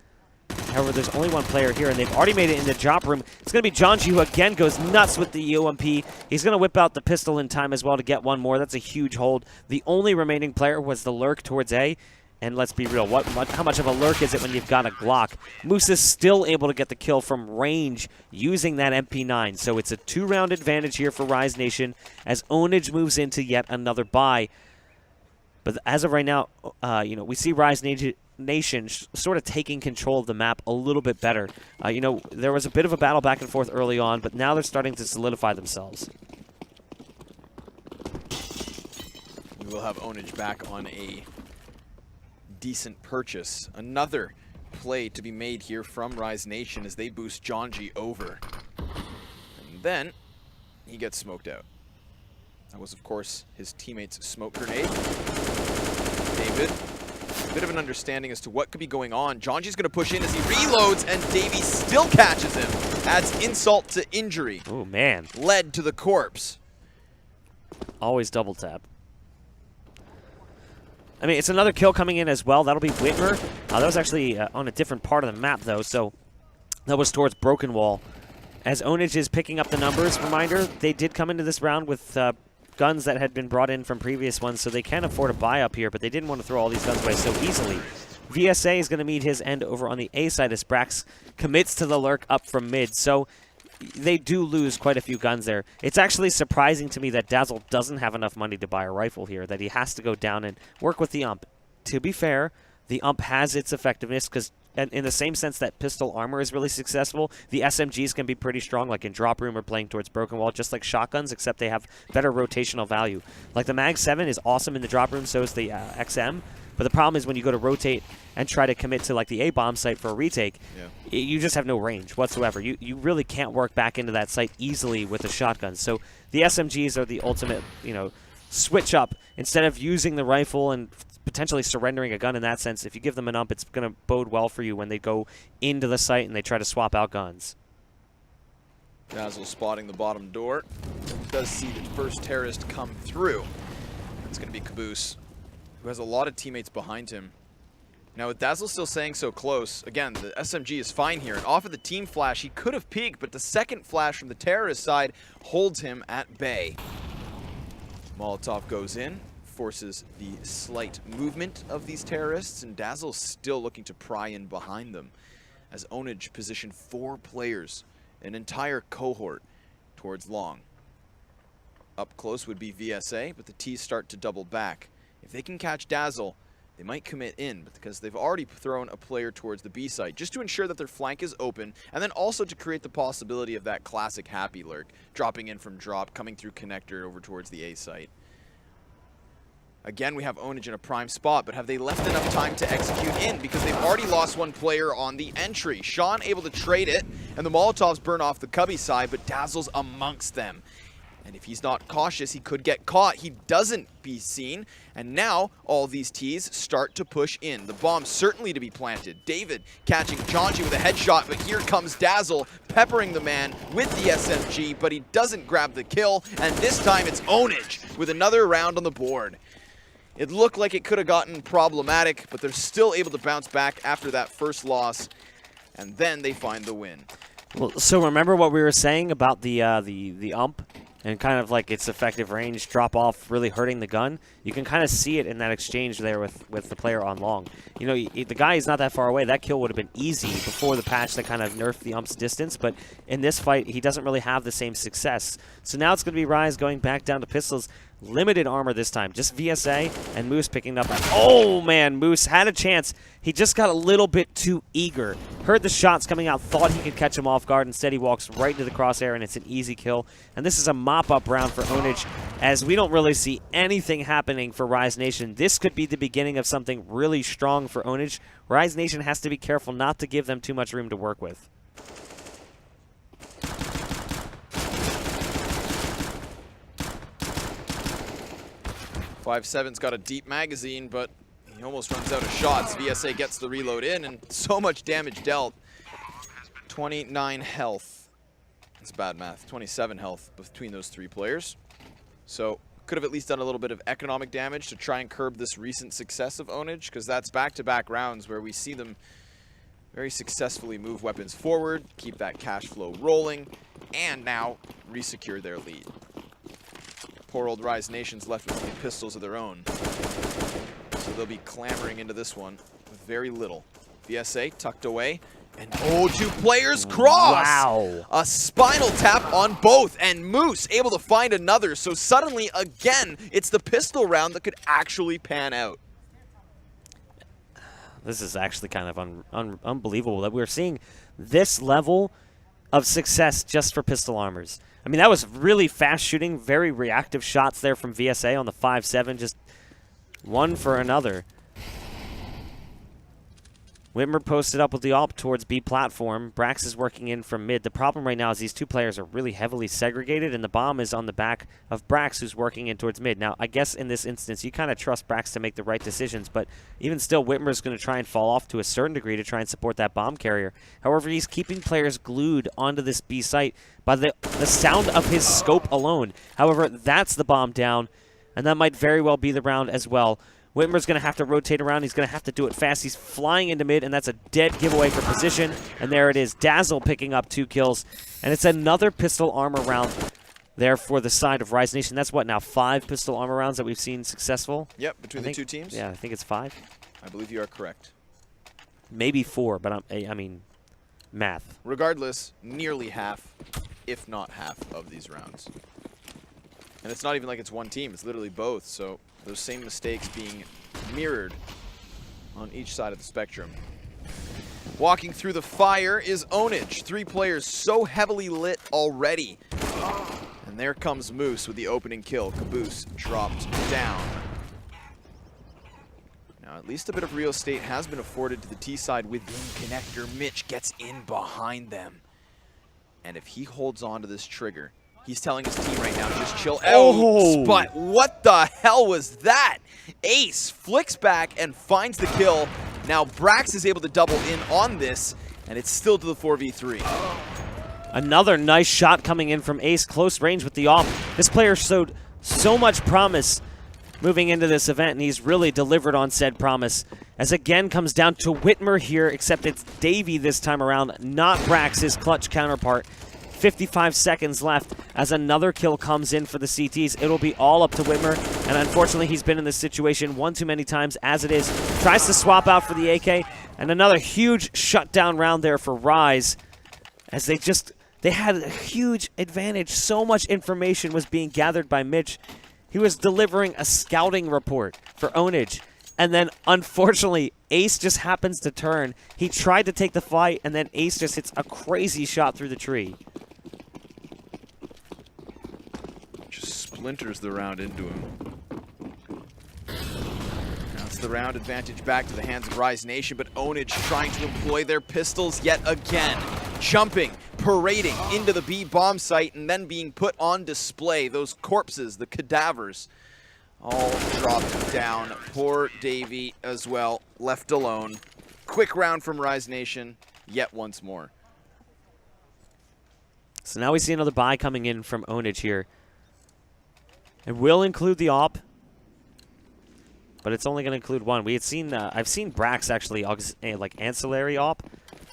However, there's only one player here, and they've already made it in the drop room. It's going to be Jonji, who again goes nuts with the UMP. He's going to whip out the pistol in time as well to get one more. That's a huge hold. The only remaining player was the lurk towards A. And let's be real, how much of a lurk is it when you've got a Glock? Moose is still able to get the kill from range using that MP9. So it's a 2-round advantage here for Rise Nation as Ownage moves into yet another bye. But as of right now, you know, we see Rise Nation sort of taking control of the map a little bit better. You know, there was a bit of a battle back and forth early on, but now they're starting to solidify themselves. We will have Ownage back on a decent purchase. Another play to be made here from Rise Nation as they boost Jonji over. And then he gets smoked out. That was, of course, his teammate's smoke grenade. David, a bit of an understanding as to what could be going on. Jonji's going to push in as he reloads, and Davey still catches him. Adds insult to injury. Oh, man. Led to the corpse. Always double tap. I mean, it's another kill coming in as well. That'll be Whitmer. That was actually on a different part of the map, though, so that was towards Broken Wall. As Ownage is picking up the numbers, reminder, they did come into this round with guns that had been brought in from previous ones, so they can afford a buy up here, but they didn't want to throw all these guns away so easily. VSA is going to meet his end over on the A side as Brax commits to the lurk up from mid, so they do lose quite a few guns there. It's actually surprising to me that Dazzle doesn't have enough money to buy a rifle here, that he has to go down and work with the ump. To be fair, the ump has its effectiveness because in the same sense that pistol armor is really successful, the SMGs can be pretty strong, like in drop room or playing towards broken wall, just like shotguns, except they have better rotational value. Like the Mag 7 is awesome in the drop room, so is the XM. But the problem is when you go to rotate and try to commit to like the A bomb site for a retake, you just have no range whatsoever. You really can't work back into that site easily with the shotguns. So the SMGs are the ultimate, switch up. Instead of using the rifle and potentially surrendering a gun in that sense, if you give them an ump, it's going to bode well for you when they go into the site and they try to swap out guns. Dazzle spotting the bottom door. Does see the first terrorist come through. It's going to be Caboose, who has a lot of teammates behind him. Now with Dazzle still staying so close, again, the SMG is fine here. And off of the team flash, he could have peeked, but the second flash from the terrorist side holds him at bay. Molotov goes in, forces the slight movement of these terrorists, and Dazzle's still looking to pry in behind them as Onage positioned 4 players, an entire cohort, towards long. Up close would be VSA, but the T's start to double back. If they can catch Dazzle, they might commit in, but because they've already thrown a player towards the B site, just to ensure that their flank is open, and then also to create the possibility of that classic happy lurk, dropping in from drop, coming through connector over towards the A site. Again, we have Onage in a prime spot, but have they left enough time to execute in? Because they've already lost 1 player on the entry. Sean able to trade it, and the Molotovs burn off the Cubby side, but Dazzle's amongst them. And if he's not cautious, he could get caught. He doesn't be seen, and now all these T's start to push in. The bomb certainly to be planted. David catching Jonji with a headshot, but here comes Dazzle, peppering the man with the SMG, but he doesn't grab the kill, and this time it's Onage with another round on the board. It looked like it could have gotten problematic, but they're still able to bounce back after that first loss, and then they find the win. Well, so remember what we were saying about the ump and kind of like its effective range drop off really hurting the gun? You can kind of see it in that exchange there with the player on long. The guy is not that far away. That kill would have been easy before the patch that kind of nerfed the ump's distance, but in this fight, he doesn't really have the same success. So now it's going to be Rise going back down to pistols. Limited armor this time. Just VSA and Moose picking up. Oh, man. Moose had a chance. He just got a little bit too eager. Heard the shots coming out. Thought he could catch him off guard. Instead, he walks right into the crosshair, and it's an easy kill. And this is a mop-up round for Onage, as we don't really see anything happening for Rise Nation. This could be the beginning of something really strong for Onage. Rise Nation has to be careful not to give them too much room to work with. 5-7's got a deep magazine, but he almost runs out of shots. VSA gets the reload in, and so much damage dealt. 29 health. That's bad math. 27 health between those 3 players. So could have at least done a little bit of economic damage to try and curb this recent success of Onage, because that's back-to-back rounds where we see them very successfully move weapons forward, keep that cash flow rolling, and now resecure their lead. Poor old Rise Nation's left with only pistols of their own. So they'll be clamoring into this one with very little. VSA tucked away. And 2 players cross! Wow. A spinal tap on both, and Moose able to find another. So suddenly, again, it's the pistol round that could actually pan out. This is actually kind of unbelievable that we're seeing this level of success just for pistol armors. I mean, that was really fast shooting, very reactive shots there from VSA on the 5-7, just one for another. Whitmer posted up with the AWP towards B platform. Brax is working in from mid. The problem right now is these 2 players are really heavily segregated, and the bomb is on the back of Brax, who's working in towards mid. Now, I guess in this instance, you kind of trust Brax to make the right decisions, but even still, Whitmer's going to try and fall off to a certain degree to try and support that bomb carrier. However, he's keeping players glued onto this B site by the sound of his scope alone. However, that's the bomb down, and that might very well be the round as well. Whitmer's going to have to rotate around. He's going to have to do it fast. He's flying into mid, and that's a dead giveaway for position. And there it is. Dazzle picking up 2 kills. And it's another pistol armor round there for the side of Rise Nation. That's what now, 5 pistol armor rounds that we've seen successful? Yep, between the two teams? Yeah, I think it's 5. I believe you are correct. Maybe 4, but I mean, math. Regardless, nearly half, if not half, of these rounds. And it's not even like it's one team, it's literally both, so those same mistakes being mirrored on each side of the spectrum. Walking through the fire is Onage. 3 players so heavily lit already. And there comes Moose with the opening kill. Caboose dropped down. Now, at least a bit of real estate has been afforded to the T side within connector. Mitch gets in behind them. And if he holds on to this trigger, he's telling his team right now, just chill. Oh, but what the hell was that? Ace flicks back and finds the kill. Now Brax is able to double in on this, and it's still to the 4v3. Another nice shot coming in from Ace, close range with the AWP. This player showed so much promise moving into this event, and he's really delivered on said promise. As again comes down to Whitmer here, except it's Davey this time around, not Brax, his clutch counterpart. 55 seconds left as another kill comes in for the CTs. It'll be all up to Whitmer, and unfortunately he's been in this situation one too many times as it is. Tries to swap out for the AK, and another huge shutdown round there for Rise, as they had a huge advantage. So much information was being gathered by Mitch. He was delivering a scouting report for Onage, and then unfortunately Ace just happens to turn. He tried to take the fight, and then Ace just hits a crazy shot through the tree. Splinters the round into him. Now it's the round advantage back to the hands of Rise Nation, but Onage trying to employ their pistols yet again. Jumping, parading into the B bomb site, and then being put on display. Those corpses, the cadavers, all dropped down. Poor Davey as well, left alone. Quick round from Rise Nation, yet once more. So now we see another buy coming in from Onage here. It will include the AWP, but it's only going to include one. We had seen, I've seen Brax actually like ancillary AWP,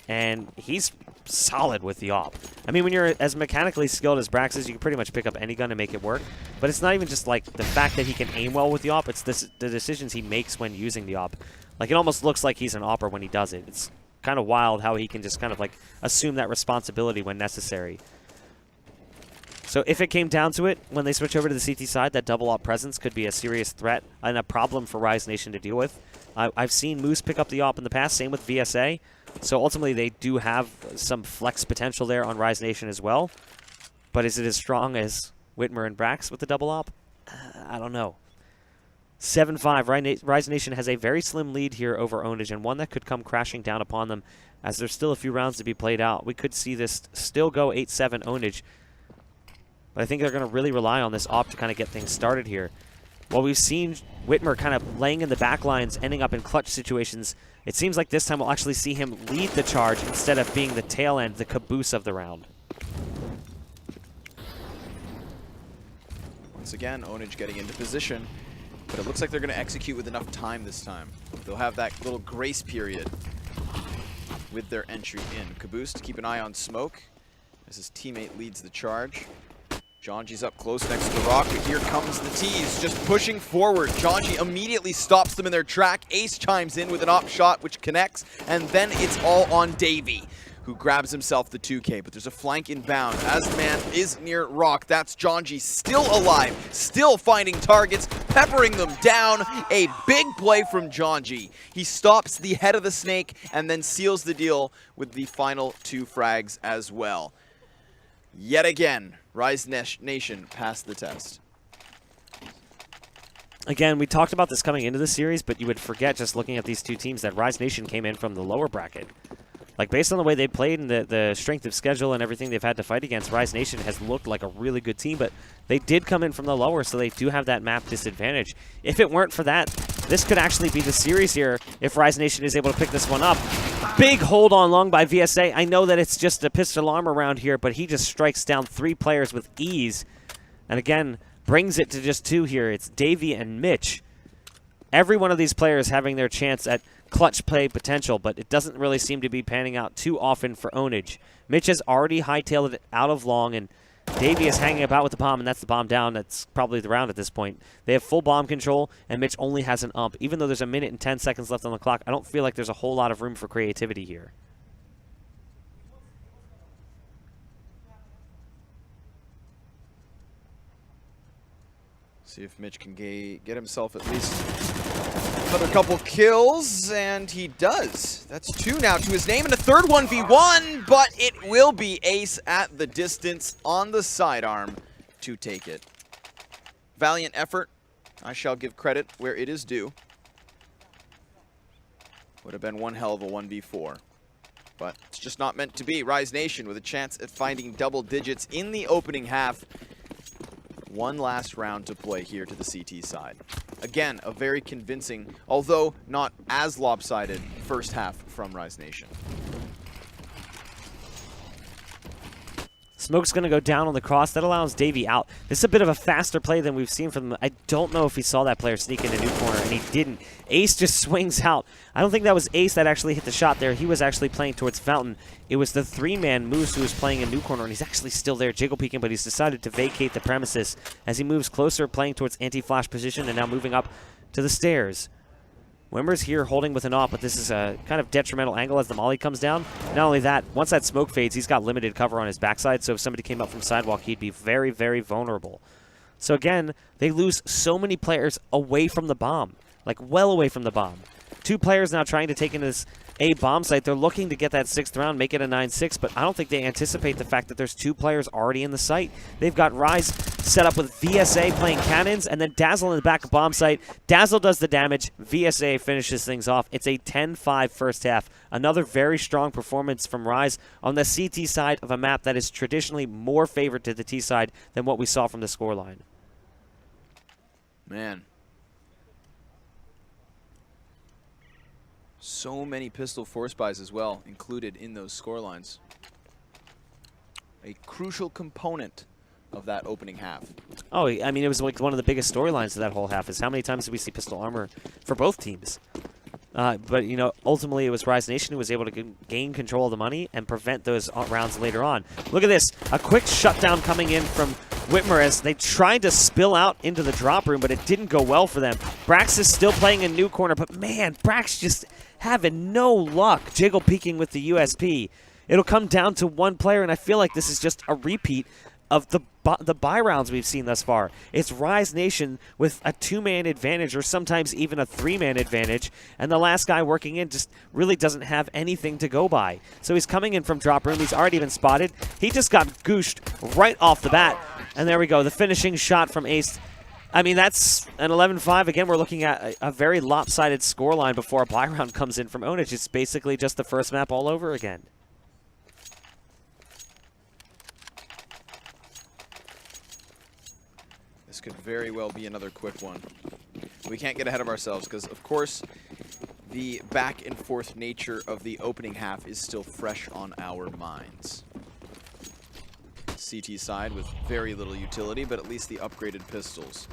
and he's solid with the AWP. I mean, when you're as mechanically skilled as Brax is, you can pretty much pick up any gun and make it work. But it's not even just like the fact that he can aim well with the AWP, it's the decisions he makes when using the AWP. Like, it almost looks like he's an AWPer when he does it. It's kind of wild how he can just kind of like assume that responsibility when necessary. So if it came down to it, when they switch over to the CT side, that double AWP presence could be a serious threat and a problem for Rise Nation to deal with. I've seen Moose pick up the AWP in the past, same with VSA. So ultimately they do have some flex potential there on Rise Nation as well. But is it as strong as Whitmer and Brax with the double AWP? I don't know. 7-5. Rise Nation has a very slim lead here over Onage, and one that could come crashing down upon them as there's still a few rounds to be played out. We could see this still go 8-7 Onage. But I think they're going to really rely on this AWP to kind of get things started here. While we've seen Whitmer kind of laying in the back lines, ending up in clutch situations, it seems like this time we'll actually see him lead the charge instead of being the tail end, the caboose of the round. Once again, Onage getting into position, but it looks like they're going to execute with enough time this time. They'll have that little grace period with their entry in. Caboose to keep an eye on Smoke as his teammate leads the charge. Jonji's up close next to the rock, but here comes the tease, just pushing forward. Jonji immediately stops them in their track. Ace chimes in with an AWP shot, which connects, and then it's all on Davey, who grabs himself the 2K, but there's a flank inbound. As the man is near rock, that's Jonji still alive, still finding targets, peppering them down. A big play from Jonji. He stops the head of the snake and then seals the deal with the final 2 frags as well. Yet again, Rise Nation passed the test. Again, we talked about this coming into the series, but you would forget just looking at these two teams that Rise Nation came in from the lower bracket. Like, based on the way they played and the strength of schedule and everything they've had to fight against, Rise Nation has looked like a really good team, but they did come in from the lower, so they do have that map disadvantage. If it weren't for that, this could actually be the series here if Rise Nation is able to pick this one up. Big hold on long by VSA. I know that it's just a pistol arm around here, but he just strikes down 3 players with ease. And again, brings it to just 2 here. It's Davey and Mitch. Every one of these players having their chance at clutch play potential, but it doesn't really seem to be panning out too often for Onage. Mitch has already hightailed it out of long, and Davey is hanging about with the bomb, and that's the bomb down. That's probably the round at this point. They have full bomb control, and Mitch only has an ump. Even though there's a minute and 10 seconds left on the clock, I don't feel like there's a whole lot of room for creativity here. See if Mitch can get himself at least another couple kills, and he does. That's 2 now to his name, and a third 1v1, but it will be Ace at the distance on the sidearm to take it. Valiant effort. I shall give credit where it is due. Would have been one hell of a 1v4, but it's just not meant to be. Rise Nation with a chance at finding double digits in the opening half. One last round to play here to the CT side. Again, a very convincing, although not as lopsided, first half from Rise Nation. Smoke's going to go down on the cross. That allows Davey out. This is a bit of a faster play than we've seen from them. I don't know if he saw that player sneak in a new corner, and he didn't. Ace just swings out. I don't think that was Ace that actually hit the shot there. He was actually playing towards Fountain. It was the 3-man Moose who was playing a new corner, and he's actually still there jiggle peeking, but he's decided to vacate the premises as he moves closer, playing towards anti-flash position, and now moving up to the stairs. Wimmer's here holding with an op, but this is a kind of detrimental angle as the molly comes down. Not only that, once that smoke fades, he's got limited cover on his backside, so if somebody came up from sidewalk, he'd be very, very vulnerable. So again, they lose so many players away from the bomb, like well away from the bomb. 2 players now trying to take in this A bomb site. They're looking to get that 6th round, make it a 9-6, but I don't think they anticipate the fact that there's 2 players already in the site. They've got Rise set up with VSA playing cannons, and then Dazzle in the back of bomb site. Dazzle does the damage. VSA finishes things off. It's a 10-5 first half. Another very strong performance from Rise on the CT side of a map that is traditionally more favored to the T side than what we saw from the scoreline. Man. So many pistol force buys as well included in those scorelines. A crucial component of that opening half. Oh, I mean, it was like one of the biggest storylines of that whole half is how many times did we see pistol armor for both teams? But, you know, ultimately it was Rise Nation who was able to gain control of the money and prevent those rounds later on. Look at this. A quick shutdown coming in from Whitmer as they tried to spill out into the drop room, but it didn't go well for them. Brax is still playing a new corner, but man, Brax just having no luck jiggle peeking with the USP. It'll come down to one player, and I feel like this is just a repeat of the buy rounds we've seen thus far. It's Rise Nation with a 2-man advantage or sometimes even a 3-man advantage, and the last guy working in just really doesn't have anything to go by. So he's coming in from drop room. He's already been spotted. He just got gooshed right off the bat, and there we go. The finishing shot from Ace. I mean, that's an 11-5. Again, we're looking at a very lopsided scoreline before a buy round comes in from Onage. It's basically just the first map all over again. This could very well be another quick one. We can't get ahead of ourselves because, of course, the back and forth nature of the opening half is still fresh on our minds. CT side with very little utility, but at least the upgraded pistols.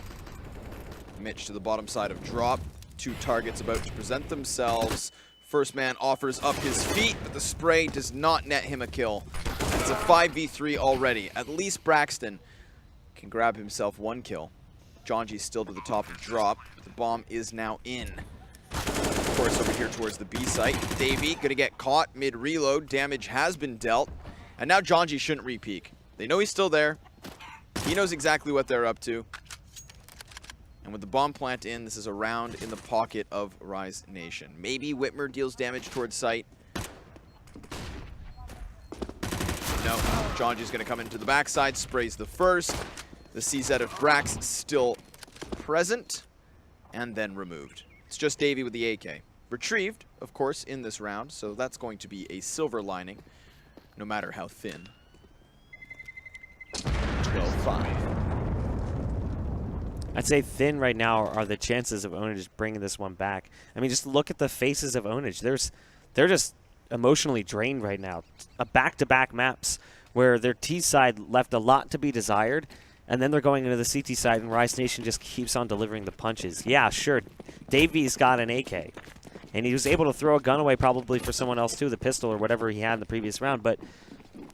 Mitch to the bottom side of drop. 2 targets about to present themselves. First man offers up his feet, but the spray does not net him a kill. It's a 5v3 already. At least Braxton can grab himself 1 kill. Jonji's still to the top of drop. The bomb is now in. Of course, over here towards the B site. Davey gonna get caught mid-reload. Damage has been dealt. And now Jonji shouldn't re-peek. They know he's still there. He knows exactly what they're up to. And with the bomb plant in, this is a round in the pocket of Rise Nation. Maybe Whitmer deals damage towards site. No, Jonji's gonna come into the backside, sprays the first. The CZ of Brax still present, and then removed. It's just Davey with the AK. Retrieved, of course, in this round, so that's going to be a silver lining, no matter how thin. 12-5. I'd say thin right now are the chances of Onage bringing this one back. I mean, just look at the faces of Onage. They're just emotionally drained right now. A back-to-back maps where their T side left a lot to be desired, and then they're going into the CT side, and Rise Nation just keeps on delivering the punches. Yeah, sure, Davey's got an AK, and he was able to throw a gun away probably for someone else too, the pistol or whatever he had in the previous round, but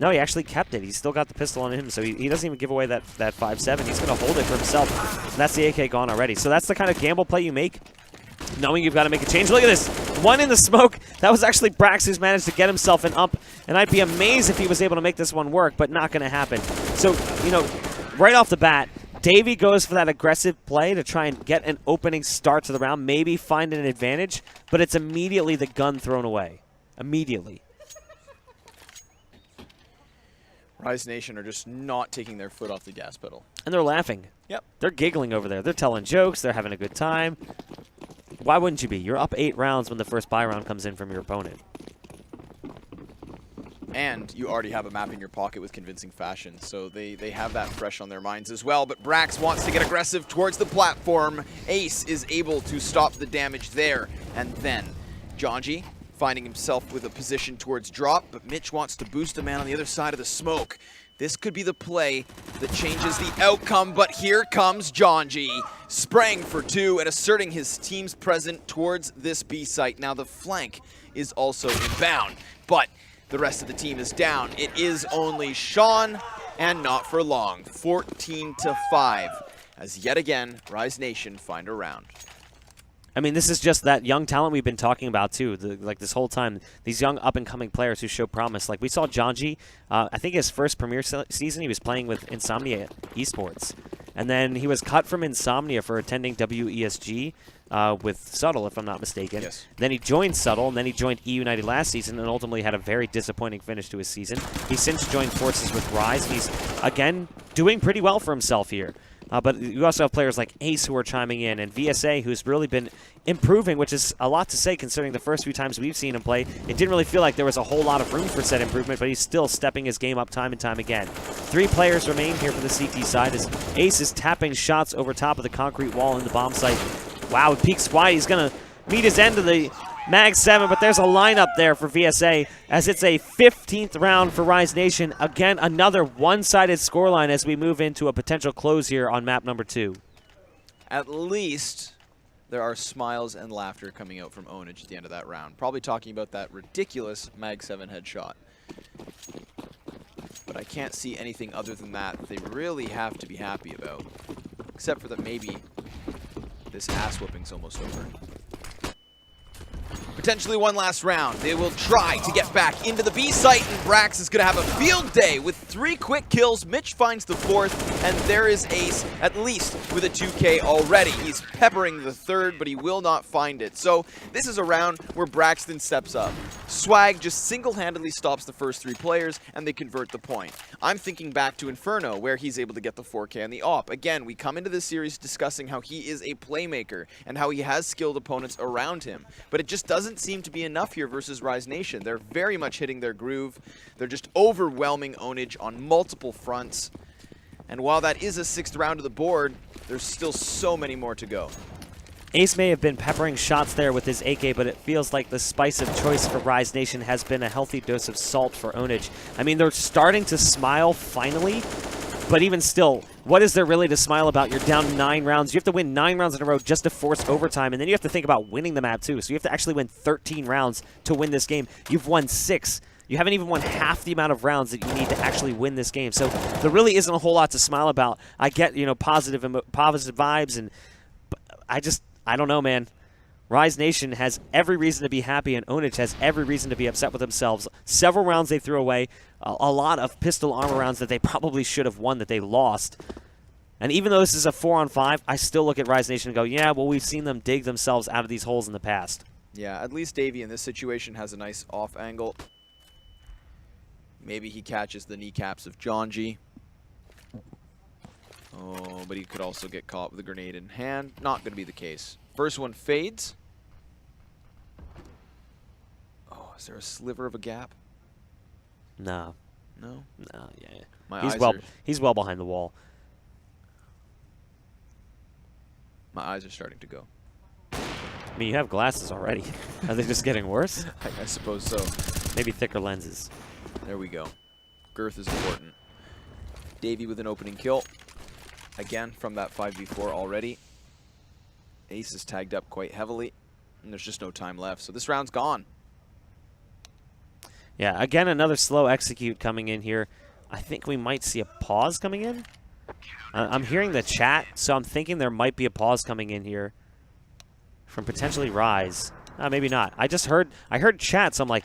No, he actually kept it. He's still got the pistol on him, so he doesn't even give away that 5-7. He's going to hold it for himself. And that's the AK gone already. So that's the kind of gamble play you make, knowing you've got to make a change. Look at this. One in the smoke. That was actually Brax who's managed to get himself an up. And I'd be amazed if he was able to make this one work, but not going to happen. So, you know, right off the bat, Davey goes for that aggressive play to try and get an opening start to the round, maybe find an advantage, but it's immediately the gun thrown away. Immediately. Rise Nation are just not taking their foot off the gas pedal. And they're laughing. Yep. They're giggling over there. They're telling jokes. They're having a good time. Why wouldn't you be? You're up 8 rounds when the first buy round comes in from your opponent. And you already have a map in your pocket with convincing fashion, so they have that fresh on their minds as well. But Brax wants to get aggressive towards the platform. Ace is able to stop the damage there. And then Jonji finding himself with a position towards drop, but Mitch wants to boost a man on the other side of the smoke. This could be the play that changes the outcome, but here comes Jonji, spraying for 2 and asserting his team's presence towards this B site. Now the flank is also inbound, but the rest of the team is down. It is only Sean, and not for long. 14-5, as yet again, Rise Nation find a round. I mean, this is just that young talent we've been talking about, too. Like, this whole time, these young up-and-coming players who show promise. Like, we saw Jonji, I think his first Premier season, he was playing with Insomnia Esports. And then he was cut from Insomnia for attending WESG with Subtle, if I'm not mistaken. Yes. Then he joined Subtle, and then he joined E United last season, and ultimately had a very disappointing finish to his season. He's since joined forces with Rise. He's, again, doing pretty well for himself here. But you also have players like Ace who are chiming in, and VSA who's really been improving, which is a lot to say considering the first few times we've seen him play. It didn't really feel like there was a whole lot of room for said improvement, but he's still stepping his game up time and time again. 3 players remain here for the CT side as Ace is tapping shots over top of the concrete wall in the bomb site. Wow, with Peak Squad, he's going to meet his end of the Mag 7, but there's a lineup there for VSA as it's a 15th round for Rise Nation. Again, another one-sided scoreline as we move into a potential close here on map number 2. At least there are smiles and laughter coming out from Onage at the end of that round. Probably talking about that ridiculous Mag 7 headshot. But I can't see anything other than that they really have to be happy about. Except for that maybe this ass whooping's almost over. Potentially one last round. They will try to get back into the B site, and Brax is going to have a field day with 3 quick kills. Mitch finds the 4th, and there is Ace, at least with a 2K already. He's peppering the 3rd, but he will not find it. So this is a round where Braxton steps up. Swag just single-handedly stops the first 3 players, and they convert the point. I'm thinking back to Inferno, where he's able to get the 4K on the AWP. Again, we come into this series discussing how he is a playmaker, and how he has skilled opponents around him. But it just doesn't seem to be enough here versus Rise Nation. They're very much hitting their groove. They're just overwhelming Onage on multiple fronts. And while that is a 6th round of the board, there's still so many more to go. Ace may have been peppering shots there with his AK, but it feels like the spice of choice for Rise Nation has been a healthy dose of salt for Onage. I mean, they're starting to smile finally, but even still, what is there really to smile about? You're down 9 rounds. You have to win 9 rounds in a row just to force overtime, and then you have to think about winning the map too. So you have to actually win 13 rounds to win this game. You've won 6. You haven't even won half the amount of rounds that you need to actually win this game. So there really isn't a whole lot to smile about. I get, you know, positive vibes, and I don't know, man. Rise Nation has every reason to be happy, and Onage has every reason to be upset with themselves. Several rounds they threw away, a lot of pistol armor rounds that they probably should have won that they lost. And even though this is a 4-on-5, I still look at Rise Nation and go, yeah, well, we've seen them dig themselves out of these holes in the past. Yeah, at least Davey in this situation has a nice off angle. Maybe he catches the kneecaps of Jonji. Oh, but he could also get caught with a grenade in hand. Not going to be the case. First one fades. Oh, is there a sliver of a gap? No. No? No, yeah. He's well behind the wall. My eyes are starting to go. I mean, you have glasses already. Are they just getting worse? I suppose so. Maybe thicker lenses. There we go. Girth is important. Davey with an opening kill. Again, from that 5v4 already. Ace is tagged up quite heavily, and there's just no time left. So this round's gone. Yeah, again, another slow execute coming in here. I think we might see a pause coming in. I'm hearing the chat, so I'm thinking there might be a pause coming in here from potentially Rise. Maybe not. I heard chat, so I'm like,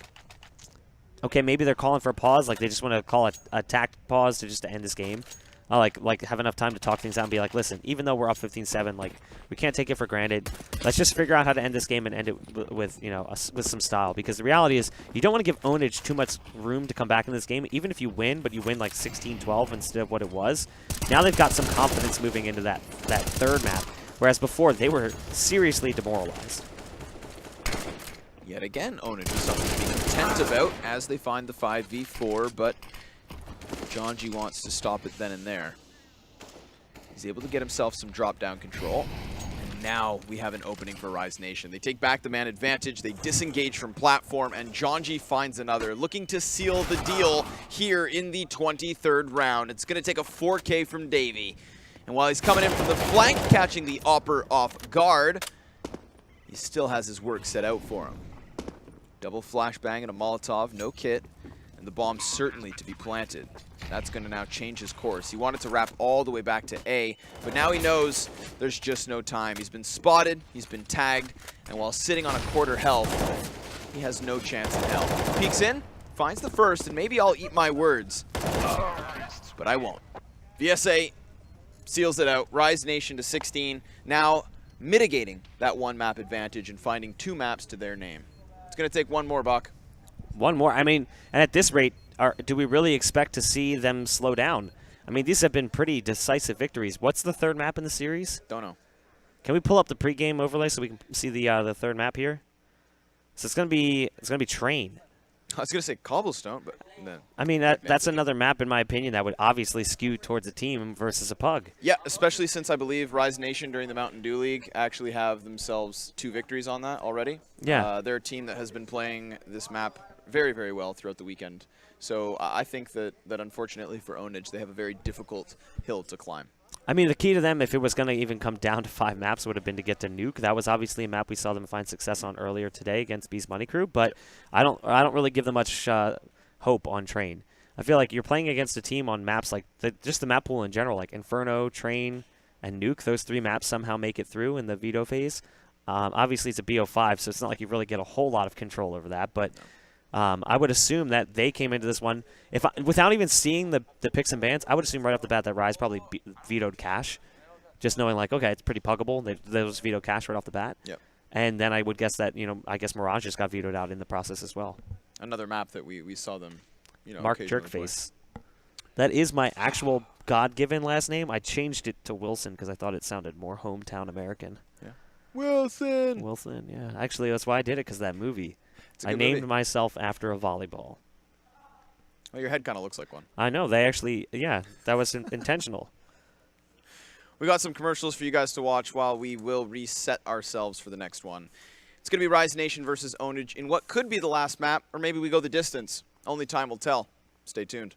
okay, maybe they're calling for a pause. Like, they just want to call a tact pause to end this game. Like have enough time to talk things out and be like, listen, even though we're up 15-7, like, we can't take it for granted. Let's just figure out how to end this game and end it with, you know, with some style. Because the reality is, you don't want to give Onage too much room to come back in this game. Even if you win, but you win like 16-12 instead of what it was. Now they've got some confidence moving into that third map. Whereas before, they were seriously demoralized. Yet again, Onage is something to be content about as they find the 5v4, but Jonji wants to stop it then and there. He's able to get himself some drop-down control. And now we have an opening for Rise Nation. They take back the man advantage, they disengage from platform, and Jonji finds another, looking to seal the deal here in the 23rd round. It's going to take a 4K from Davey. And while he's coming in from the flank, catching the Opper off guard, he still has his work set out for him. Double flashbang and a Molotov, no kit, and the bomb certainly to be planted. That's going to now change his course. He wanted to wrap all the way back to A, but now he knows there's just no time. He's been spotted, he's been tagged, and while sitting on a quarter health, he has no chance in hell. Peeks in, finds the first, and maybe I'll eat my words, but I won't. VSA seals it out. Rise Nation to 16, now mitigating that one map advantage and finding 2 maps to their name. It's going to take one more, Buck. One more. I mean, and at this rate, do we really expect to see them slow down? I mean, these have been pretty decisive victories. What's the third map in the series? Don't know. Can we pull up the pregame overlay so we can see the third map here? So it's gonna be Train. I was going to say Cobblestone, but then. I mean, that's another map, in my opinion, that would obviously skew towards a team versus a pug. Yeah, especially since I believe Rise Nation during the Mountain Dew League actually have themselves 2 victories on that already. Yeah. They're a team that has been playing this map very, very well throughout the weekend. So I think that unfortunately for Onage, they have a very difficult hill to climb. I mean, the key to them, if it was going to even come down to 5 maps, would have been to get to Nuke. That was obviously a map we saw them find success on earlier today against Beast Money Crew, but I don't really give them much hope on Train. I feel like you're playing against a team on maps like just the map pool in general, like Inferno, Train, and Nuke. Those 3 maps somehow make it through in the veto phase. Obviously, it's a BO5, so it's not like you really get a whole lot of control over that, but I would assume that they came into this one, without even seeing the picks and bans, I would assume right off the bat that Rise probably vetoed Cash, just knowing like, okay, it's pretty puggable. They just vetoed Cash right off the bat. Yep. And then I would guess that, I guess Mirage just got vetoed out in the process as well. Another map that we saw them, Mark Jerkface. That is my actual God-given last name. I changed it to Wilson because I thought it sounded more hometown American. Yeah. Wilson, yeah. Actually, that's why I did it, because of that movie. I named myself after a volleyball. Well, your head kind of looks like one. I know. They actually, yeah, that was intentional. We got some commercials for you guys to watch while we will reset ourselves for the next one. It's going to be Rise Nation versus Onage in what could be the last map, or maybe we go the distance. Only time will tell. Stay tuned.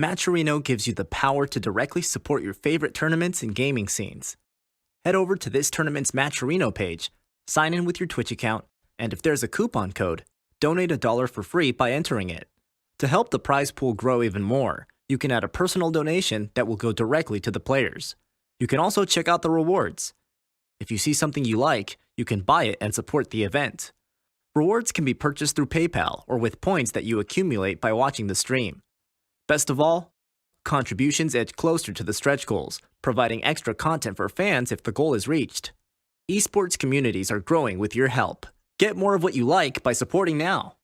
Matcherino gives you the power to directly support your favorite tournaments and gaming scenes. Head over to this tournament's Matcherino page, sign in with your Twitch account, and if there's a coupon code, donate $1 for free by entering it. To help the prize pool grow even more, you can add a personal donation that will go directly to the players. You can also check out the rewards. If you see something you like, you can buy it and support the event. Rewards can be purchased through PayPal or with points that you accumulate by watching the stream. Best of all, contributions edge closer to the stretch goals, providing extra content for fans if the goal is reached. Esports communities are growing with your help. Get more of what you like by supporting now.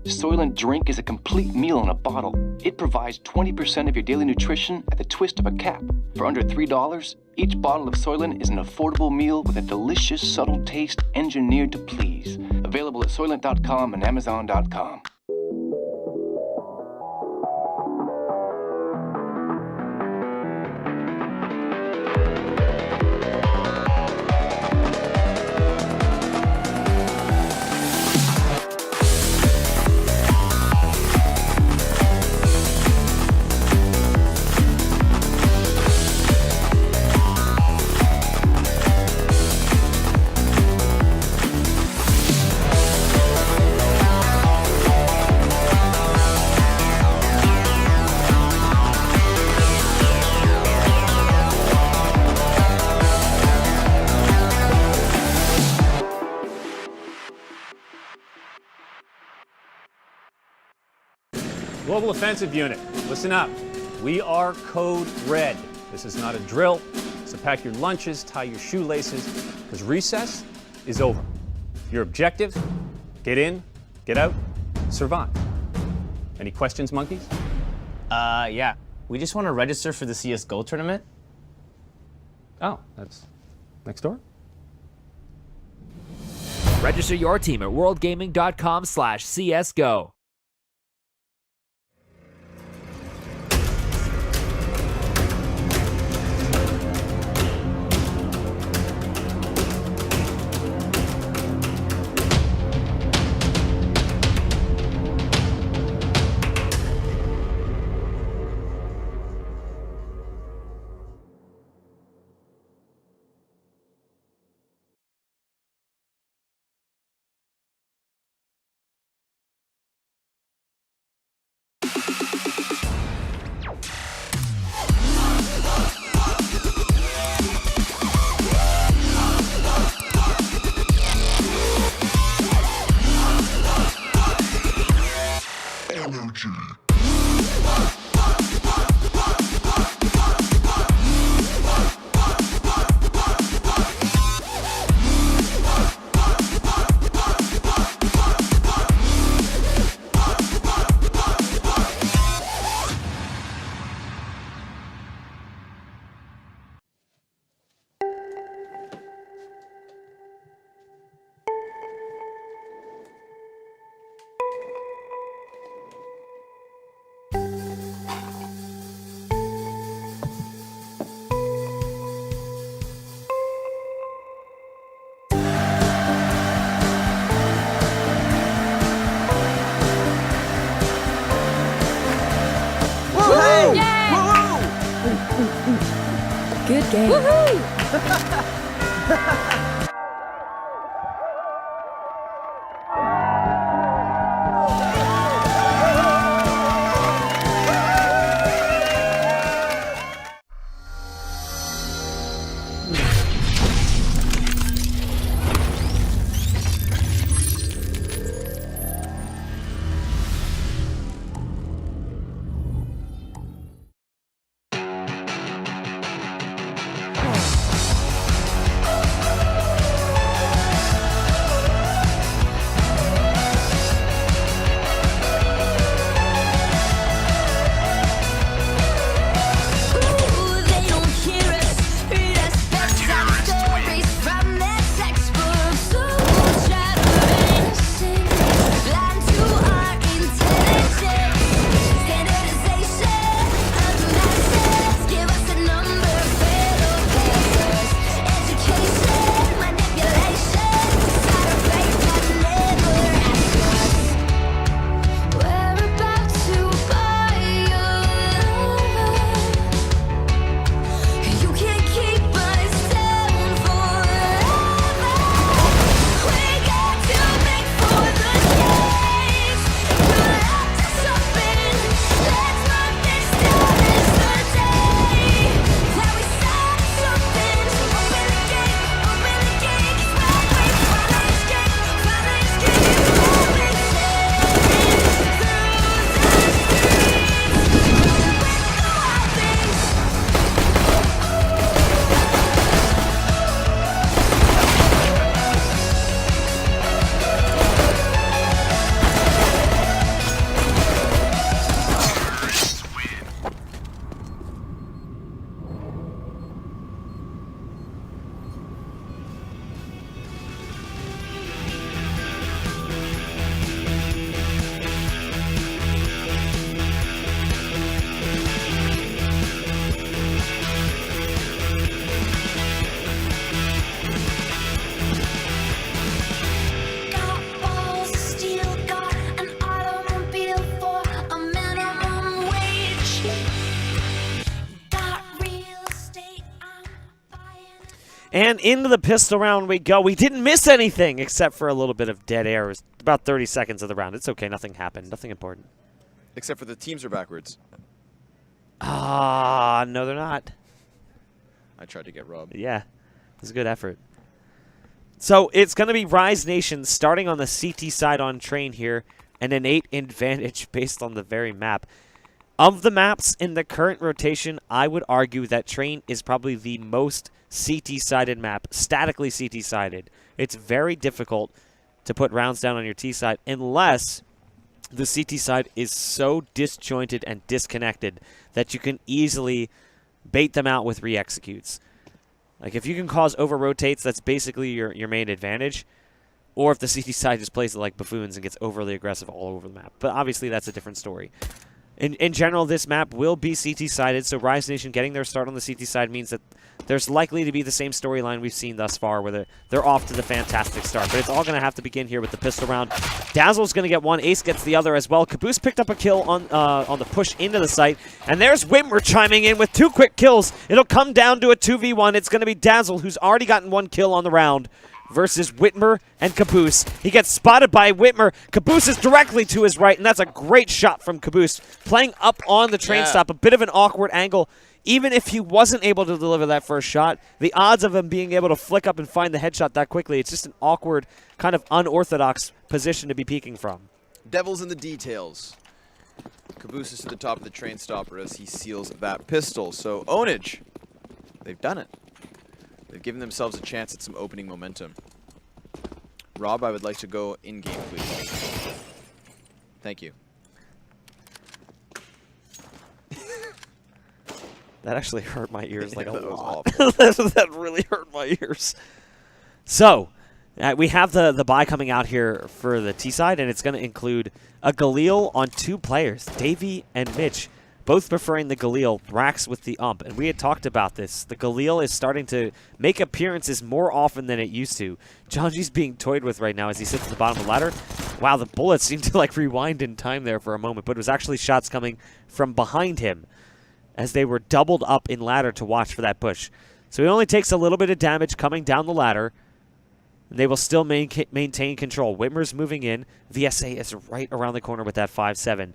Soylent Drink is a complete meal in a bottle. It provides 20% of your daily nutrition at the twist of a cap. For under $3, each bottle of Soylent is an affordable meal with a delicious, subtle taste engineered to please. Available at Soylent.com and Amazon.com. Global Offensive Unit, listen up. We are Code Red. This is not a drill. So pack your lunches, tie your shoelaces, because recess is over. Your objective, get in, get out, survive. Any questions, monkeys? Yeah. We just want to register for the CSGO tournament. Oh, that's next door? Register your team at worldgaming.com/CSGO. Good game. And into the pistol round we go. We didn't miss anything except for a little bit of dead air. It was about 30 seconds of the round. It's okay. Nothing happened. Nothing important. Except for the teams are backwards. Ah, no, they're not. I tried to get robbed. Yeah, it was a good effort. So it's going to be Rise Nation starting on the CT side on Train here. An innate advantage based on the very map. Of the maps in the current rotation, I would argue that Train is probably the most CT-sided map, statically CT-sided. It's very difficult to put rounds down on your T side unless the CT side is so disjointed and disconnected that you can easily bait them out with re-executes. Like if you can cause over-rotates, that's basically your main advantage. Or if the CT side just plays it like buffoons and gets overly aggressive all over the map. But obviously that's a different story. In general, this map will be CT-sided, so Rise Nation getting their start on the CT side means that there's likely to be the same storyline we've seen thus far, where they're off to the fantastic start. But it's all going to have to begin here with the pistol round. Dazzle's going to get one, Ace gets the other as well. Caboose picked up a kill on the push into the site, and there's Whitmer chiming in with 2 quick kills. It'll come down to a 2v1. It's going to be Dazzle, who's already gotten 1 kill on the round, versus Whitmer and Caboose. He gets spotted by Whitmer. Caboose is directly to his right, and that's a great shot from Caboose. Playing up on the train stop, a bit of an awkward angle. Even if he wasn't able to deliver that first shot, the odds of him being able to flick up and find the headshot that quickly, it's just an awkward, kind of unorthodox position to be peeking from. Devil's in the details. Caboose is to the top of the train stopper as he seals that pistol. So, Ownage, they've done it. They've given themselves a chance at some opening momentum. Rob, I would like to go in-game, please. Thank you. That actually hurt my ears like a That was lot. awful. That really hurt my ears. So, we have the buy coming out here for the T side, and it's going to include a Galil on 2 players, Davey and Mitch. Both preferring the Galil, Brax with the ump. And we had talked about this. The Galil is starting to make appearances more often than it used to. Janji's being toyed with right now as he sits at the bottom of the ladder. Wow, the bullets seemed to like rewind in time there for a moment, but it was actually shots coming from behind him as they were doubled up in ladder to watch for that push. So he only takes a little bit of damage coming down the ladder. They will still maintain control. Whitmer's moving in. VSA is right around the corner with that 5-7.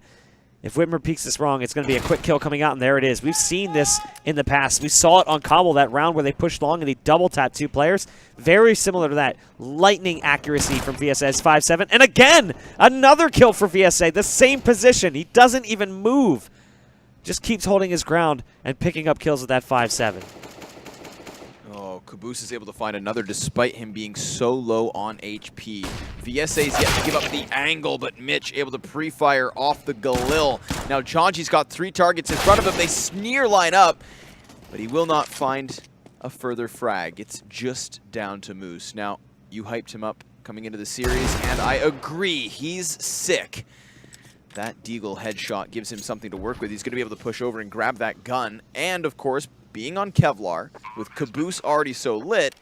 If Whitmer peeks this wrong, it's going to be a quick kill coming out, and there it is. We've seen this in the past. We saw it on Cobble, that round where they pushed long and he double-tapped 2 players. Very similar to that. Lightning accuracy from VSA's 5-7. And again, another kill for VSA. The same position. He doesn't even move. Just keeps holding his ground and picking up kills with that 5-7. Oh, Caboose is able to find another despite him being so low on HP. VSA's yet to give up the angle, but Mitch able to pre-fire off the Galil. Now Janji's got 3 targets in front of him. They sneer line up, but he will not find a further frag. It's just down to Moose. Now, you hyped him up coming into the series, and I agree, he's sick. That Deagle headshot gives him something to work with. He's going to be able to push over and grab that gun, and of course, being on Kevlar, with Caboose already so lit,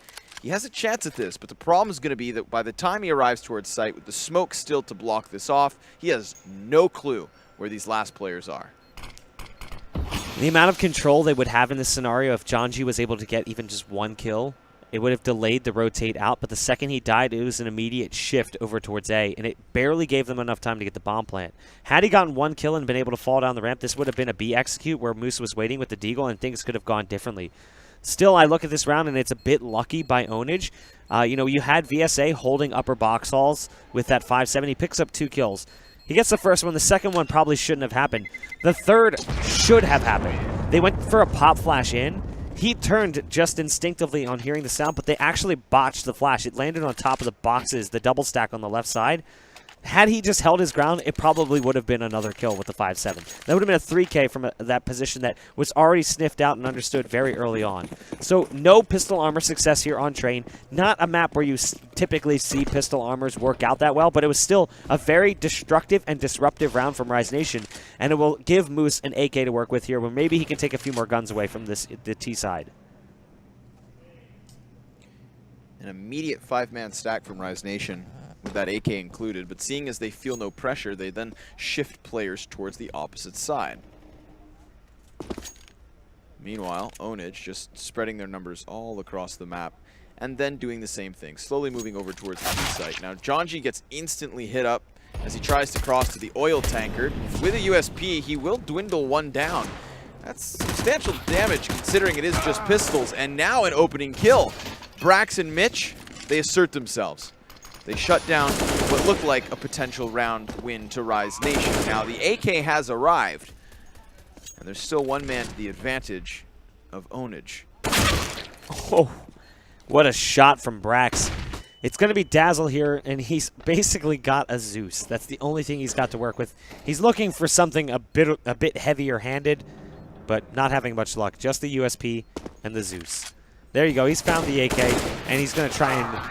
he has a chance at this, but the problem is going to be that by the time he arrives towards site, with the smoke still to block this off, he has no clue where these last players are. The amount of control they would have in this scenario if Janji was able to get even just 1 kill, it would have delayed the rotate out, but the second he died, it was an immediate shift over towards A, and it barely gave them enough time to get the bomb plant. Had he gotten 1 kill and been able to fall down the ramp, this would have been a B execute where Moose was waiting with the Deagle, and things could have gone differently. Still, I look at this round, and it's a bit lucky by Ownage. You know, you had VSA holding upper box halls with that 5-7. He picks up 2 kills. He gets the first one. The second one probably shouldn't have happened. The third should have happened. They went for a pop flash in. He turned just instinctively on hearing the sound, but they actually botched the flash. It landed on top of the boxes, the double stack on the left side. Had he just held his ground, it probably would have been another kill with the 5-7. That would have been a 3K from that position that was already sniffed out and understood very early on. So no pistol armor success here on Train. Not a map where you typically see pistol armors work out that well, but it was still a very destructive and disruptive round from Rise Nation, and it will give Moose an AK to work with here, where maybe he can take a few more guns away from the T side. An immediate 5-man stack from Rise Nation, with that AK included, but seeing as they feel no pressure, they then shift players towards the opposite side. Meanwhile, Ownage just spreading their numbers all across the map. and then doing the same thing, slowly moving over towards the B site. Now, Jonji gets instantly hit up as he tries to cross to the oil tanker. With a USP, he will dwindle one down. That's substantial damage considering it is just pistols, and now an opening kill. Brax and Mitch, they assert themselves. They shut down what looked like a potential round win to Rise Nation. Now, the AK has arrived, and there's still one man to the advantage of Onage. Oh, what a shot from Brax. It's going to be Dazzle here, and he's basically got a Zeus. That's the only thing he's got to work with. He's looking for something a bit heavier-handed, but not having much luck. Just the USP and the Zeus. There you go. He's found the AK, and he's going to try and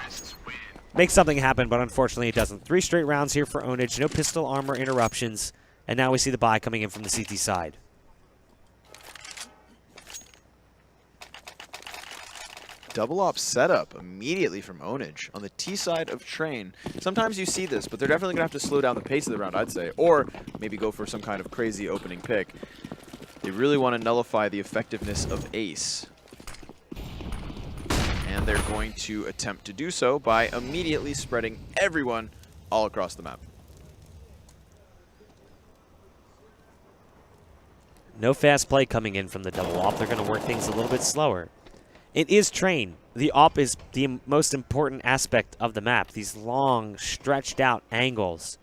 make something happen, but unfortunately it doesn't. 3 straight rounds here for Onage. No pistol armor interruptions, and now we see the buy coming in from the CT side. Double op setup immediately from Onage on the T side of Train. Sometimes you see this, but they're definitely going to have to slow down the pace of the round, I'd say, or maybe go for some kind of crazy opening pick. They really want to nullify the effectiveness of Ace. And they're going to attempt to do so by immediately spreading everyone all across the map. No fast play coming in from the double op. They're going to work things a little bit slower. It is Train. The op is the most important aspect of the map. These long, stretched out angles.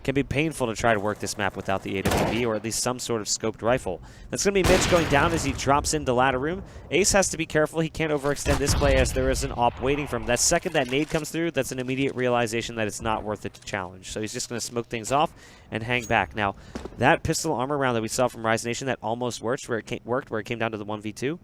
Can be painful to try to work this map without the AWP or at least some sort of scoped rifle. That's going to be Mitch going down as he drops into ladder room. Ace has to be careful. He can't overextend this play as there is an op waiting for him. That second that nade comes through, that's an immediate realization that it's not worth it to challenge. So he's just going to smoke things off and hang back. Now, that pistol armor round that we saw from Rise Nation that almost worked where it came down to the 1v2,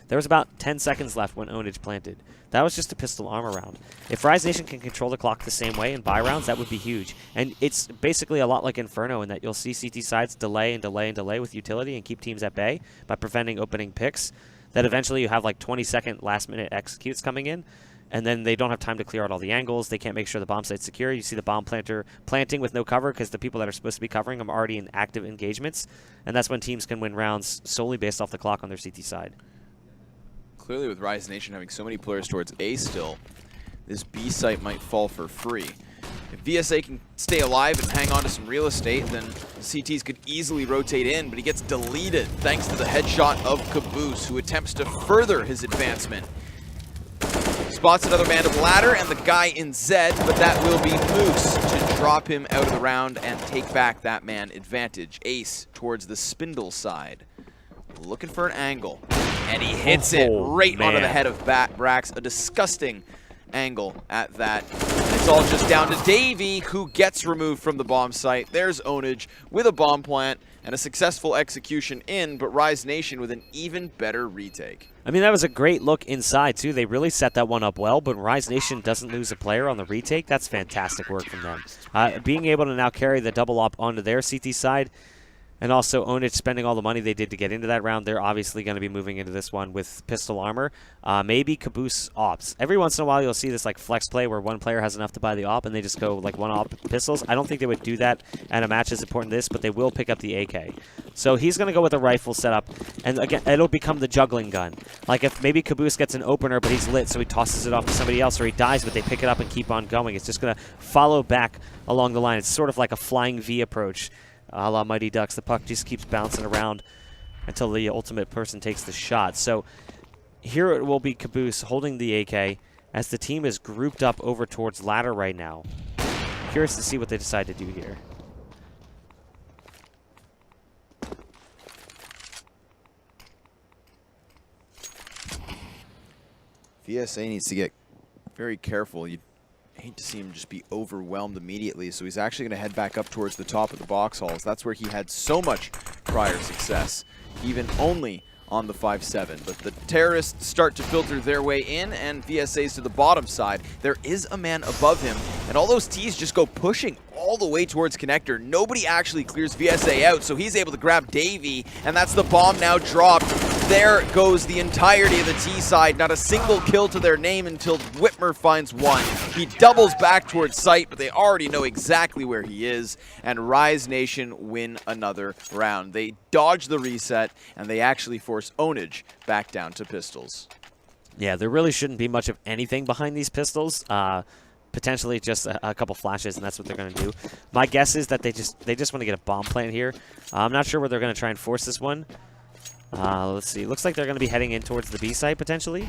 there was about 10 seconds left when Onage planted. That was just a pistol armor round. If Rise Nation can control the clock the same way and buy rounds, that would be huge. And it's basically a lot like Inferno in that you'll see CT sides delay and delay and delay with utility and keep teams at bay by preventing opening picks. That eventually you have like 20-second last-minute executes coming in, and then they don't have time to clear out all the angles. They can't make sure the bomb site's secure. You see the bomb planter planting with no cover because the people that are supposed to be covering them are already in active engagements. And that's when teams can win rounds solely based off the clock on their CT side. Clearly with Rise Nation having so many players towards A still, this B site might fall for free. If VSA can stay alive and hang on to some real estate, then the CTs could easily rotate in, but he gets deleted thanks to the headshot of Caboose, who attempts to further his advancement. Spots another man of ladder and the guy in Zed, but that will be Moose to drop him out of the round and take back that man advantage. Ace towards the Spindle side, looking for an angle, and he hits it right onto the head of Brax. A disgusting angle at that. It's all just down to Davey, who gets removed from the bomb site. There's Onage with a bomb plant and a successful execution in, but Rise Nation with an even better retake. I mean, that was a great look inside, too. They really set that one up well, but Rise Nation doesn't lose a player on the retake. That's fantastic work from them. Being able to now carry the double op onto their CT side, and also Onage spending all the money they did to get into that round, they're obviously going to be moving into this one with pistol armor. Maybe Caboose ops. Every once in a while you'll see this like flex play where one player has enough to buy the op and they just go like one op pistols. I don't think they would do that at a match as important as this, but they will pick up the AK. So he's going to go with a rifle setup, and again, it'll become the juggling gun. Like if maybe Caboose gets an opener but he's lit, so he tosses it off to somebody else, or he dies but they pick it up and keep on going. It's just going to follow back along the line. It's sort of like a flying V approach. A la Mighty Ducks, the puck just keeps bouncing around until the ultimate person takes the shot. So here it will be Caboose holding the AK as the team is grouped up over towards ladder right now. Curious to see what they decide to do here. VSA needs to get very careful. You hate to see him just be overwhelmed immediately, so he's actually going to head back up towards the top of the box halls. That's where he had so much prior success, even only on the 5-7. But the terrorists start to filter their way in, and VSA's to the bottom side. There is a man above him, and all those T's just go pushing all the way towards connector. Nobody actually clears VSA out, so he's able to grab Davey, and that's the bomb now dropped. There goes the entirety of the T side. Not a single kill to their name until Whitmer finds one. He doubles back towards site, but they already know exactly where he is, and Rise Nation win another round. They dodge the reset, and they actually force Onage back down to pistols. Yeah, there really shouldn't be much of anything behind these pistols. Potentially just a couple flashes, and that's what they're going to do. My guess is that they just want to get a bomb plant here. I'm not sure where they're going to try and force this one. Let's see. Looks like they're going to be heading in towards the B site, potentially.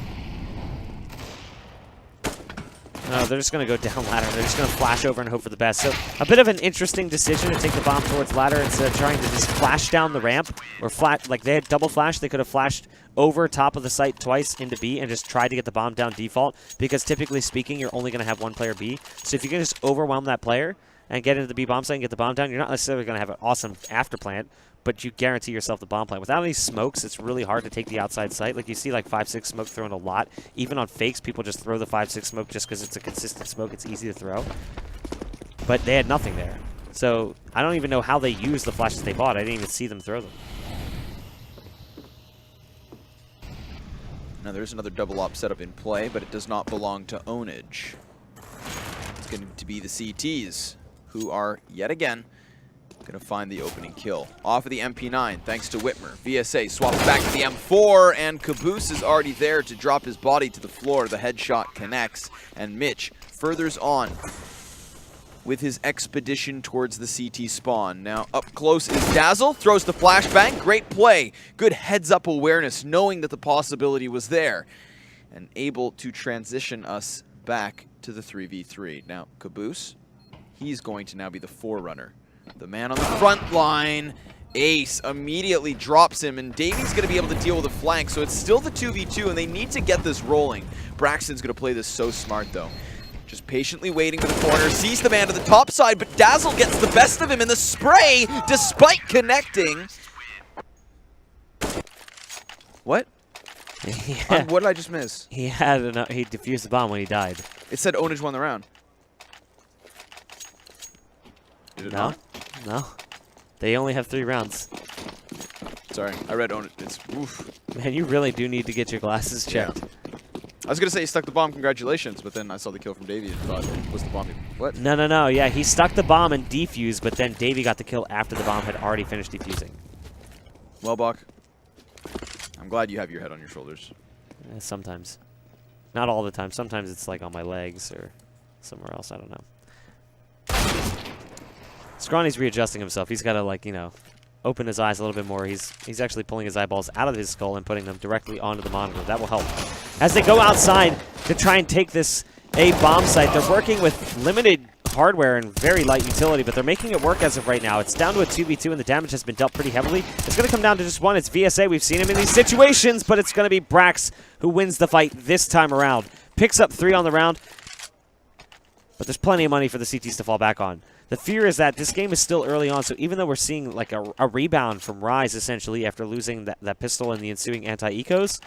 No, they're just going to go down ladder. They're just going to flash over and hope for the best. So a bit of an interesting decision to take the bomb towards ladder instead of trying to just flash down the ramp. Or like they had double flash. They could have flashed over top of the site twice into B and just tried to get the bomb down default. Because typically speaking, you're only going to have one player B. So if you can just overwhelm that player and get into the B bomb site and get the bomb down, you're not necessarily going to have an awesome after plant, but you guarantee yourself the bomb plant. Without any smokes, it's really hard to take the outside site. Like you see like 5-6 smoke thrown a lot. Even on fakes, people just throw the 5-6 smoke just because it's a consistent smoke. It's easy to throw. But they had nothing there. So I don't even know how they used the flashes they bought. I didn't even see them throw them. Now there's another double op setup in play, but it does not belong to Onage. It's going to be the CTs, who are, yet again, going to find the opening kill. Off of the MP9, thanks to Whitmer. VSA swaps back to the M4, and Caboose is already there to drop his body to the floor. The headshot connects, and Mitch furthers on with his expedition towards the CT spawn. Now up close is Dazzle, throws the flashbang. Great play. Good heads-up awareness, knowing that the possibility was there, and able to transition us back to the 3v3. Now Caboose, he's going to now be the forerunner. The man on the front line, Ace, immediately drops him, and Davy's going to be able to deal with the flank, so it's still the 2v2, and they need to get this rolling. Braxton's going to play this so smart, though. Just patiently waiting for the corner, sees the man to the top side, but Dazzle gets the best of him in the spray, despite connecting. What? Yeah. What did I just miss? He defused the bomb when he died. It said Onage won the round. Did it No? not? No. They only have 3 rounds. Sorry, I read Onage. It's oof. Man, you really do need to get your glasses checked. Yeah. I was going to say he stuck the bomb, congratulations, but then I saw the kill from Davey and thought, was the bomb? What? No. Yeah, he stuck the bomb and defused, but then Davey got the kill after the bomb had already finished defusing. Well, Bach, I'm glad you have your head on your shoulders. Sometimes. Not all the time. Sometimes it's like on my legs or somewhere else. I don't know. Scrawny's readjusting himself. He's got to, like, you know, open his eyes a little bit more. He's actually pulling his eyeballs out of his skull and putting them directly onto the monitor. That will help. As they go outside to try and take this A bomb site, they're working with limited hardware and very light utility, but they're making it work as of right now. It's down to a 2v2, and the damage has been dealt pretty heavily. It's going to come down to just one. It's VSA. We've seen him in these situations, but it's going to be Brax who wins the fight this time around. Picks up 3 on the round, but there's plenty of money for the CTs to fall back on. The fear is that this game is still early on, so even though we're seeing like a rebound from Rise, essentially, after losing that pistol and the ensuing anti-ecos,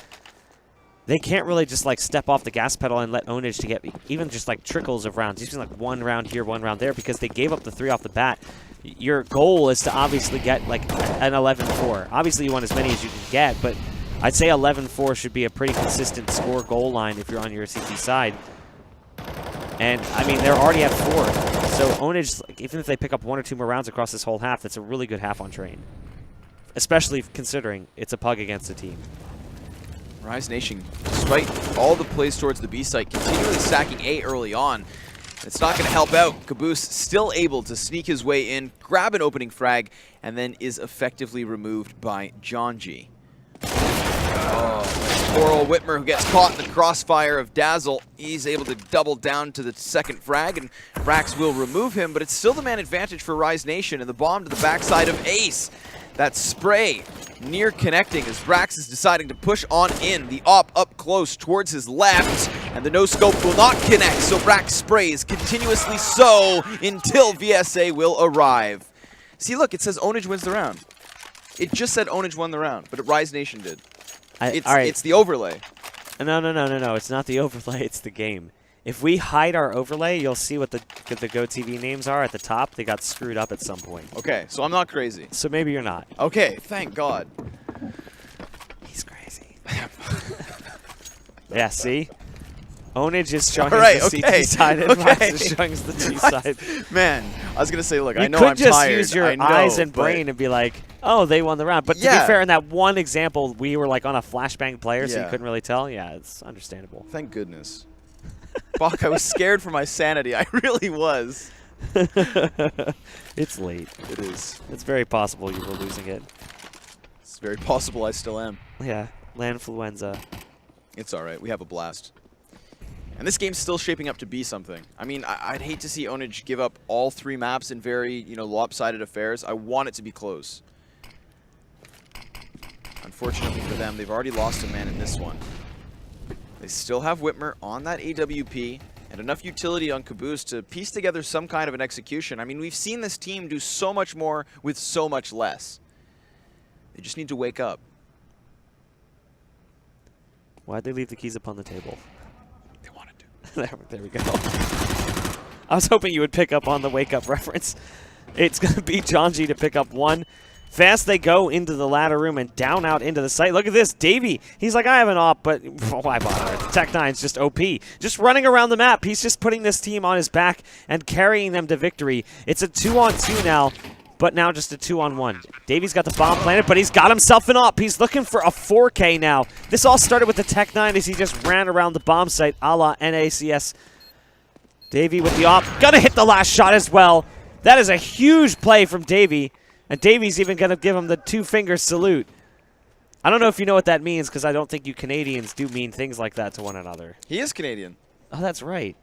they can't really just like step off the gas pedal and let Onage to get even just like trickles of rounds. You've seen like 1 round here, 1 round there, because they gave up the 3 off the bat. Your goal is to obviously get like an 11-4. Obviously you want as many as you can get, but I'd say 11-4 should be a pretty consistent score goal line if you're on your CT side. And, I mean, they're already at 4. So Onage, like, even if they pick up 1 or 2 more rounds across this whole half, that's a really good half on train. Especially considering it's a pug against a team. Rise Nation, despite all the plays towards the B site, continually stacking A early on. It's not going to help out. Caboose still able to sneak his way in, grab an opening frag, and then is effectively removed by John G. Poor old Whitmer, who gets caught in the crossfire of Dazzle. He's able to double down to the second frag, and Brax will remove him, but it's still the man advantage for Rise Nation, and the bomb to the backside of Ace. That spray near connecting as Brax is deciding to push on in. The op up close towards his left, and the no-scope will not connect, so Brax sprays continuously so until VSA will arrive. See, look, it says Onage wins the round. It just said Onage won the round, but Rise Nation did. It's the overlay. No. It's not the overlay. It's the game. If we hide our overlay, you'll see what the GoTV names are at the top. They got screwed up at some point. Okay, so I'm not crazy. So maybe you're not. Okay, thank God. He's crazy. Yeah, see? Onage is showing right, us the okay, CT side, and Max is showing us the T side. Man, I was going to say, look, You I know could I'm just tired. use your I know, eyes and but brain and be like, Oh, they won the round. But to Yeah. be fair, in that one example, we were like on a flashbang player, so you Yeah. couldn't really tell. Yeah, it's understandable. Thank goodness. Bach, I was scared for my sanity. I really was. It's late. It is. It's very possible you were losing it. It's very possible I still am. Yeah, Landfluenza. It's all right. We have a blast. And this game's still shaping up to be something. I mean, I'd hate to see Onage give up all 3 maps in very, lopsided affairs. I want it to be close. Unfortunately for them, they've already lost a man in this one. They still have Whitmer on that AWP and enough utility on Caboose to piece together some kind of an execution. I mean, we've seen this team do so much more with so much less. They just need to wake up. Why'd they leave the keys upon the table? They wanted to. There we go. I was hoping you would pick up on the wake-up reference. It's going to be Janji to pick up 1. Fast they go into the ladder room and down out into the site. Look at this. Davey, he's like, I have an op, but why bother? Tech9's just OP. Just running around the map. He's just putting this team on his back and carrying them to victory. It's a 2-on-2 now, but now just a 2-on-1. Davey's got the bomb planted, but he's got himself an op. He's looking for a 4K now. This all started with the Tech9 as he just ran around the bomb site a la NACS. Davey with the op. Gonna hit the last shot as well. That is a huge play from Davey. And Davey's even going to give him the 2-finger salute. I don't know if you know what that means, because I don't think you Canadians do mean things like that to one another. He is Canadian. Oh, that's right.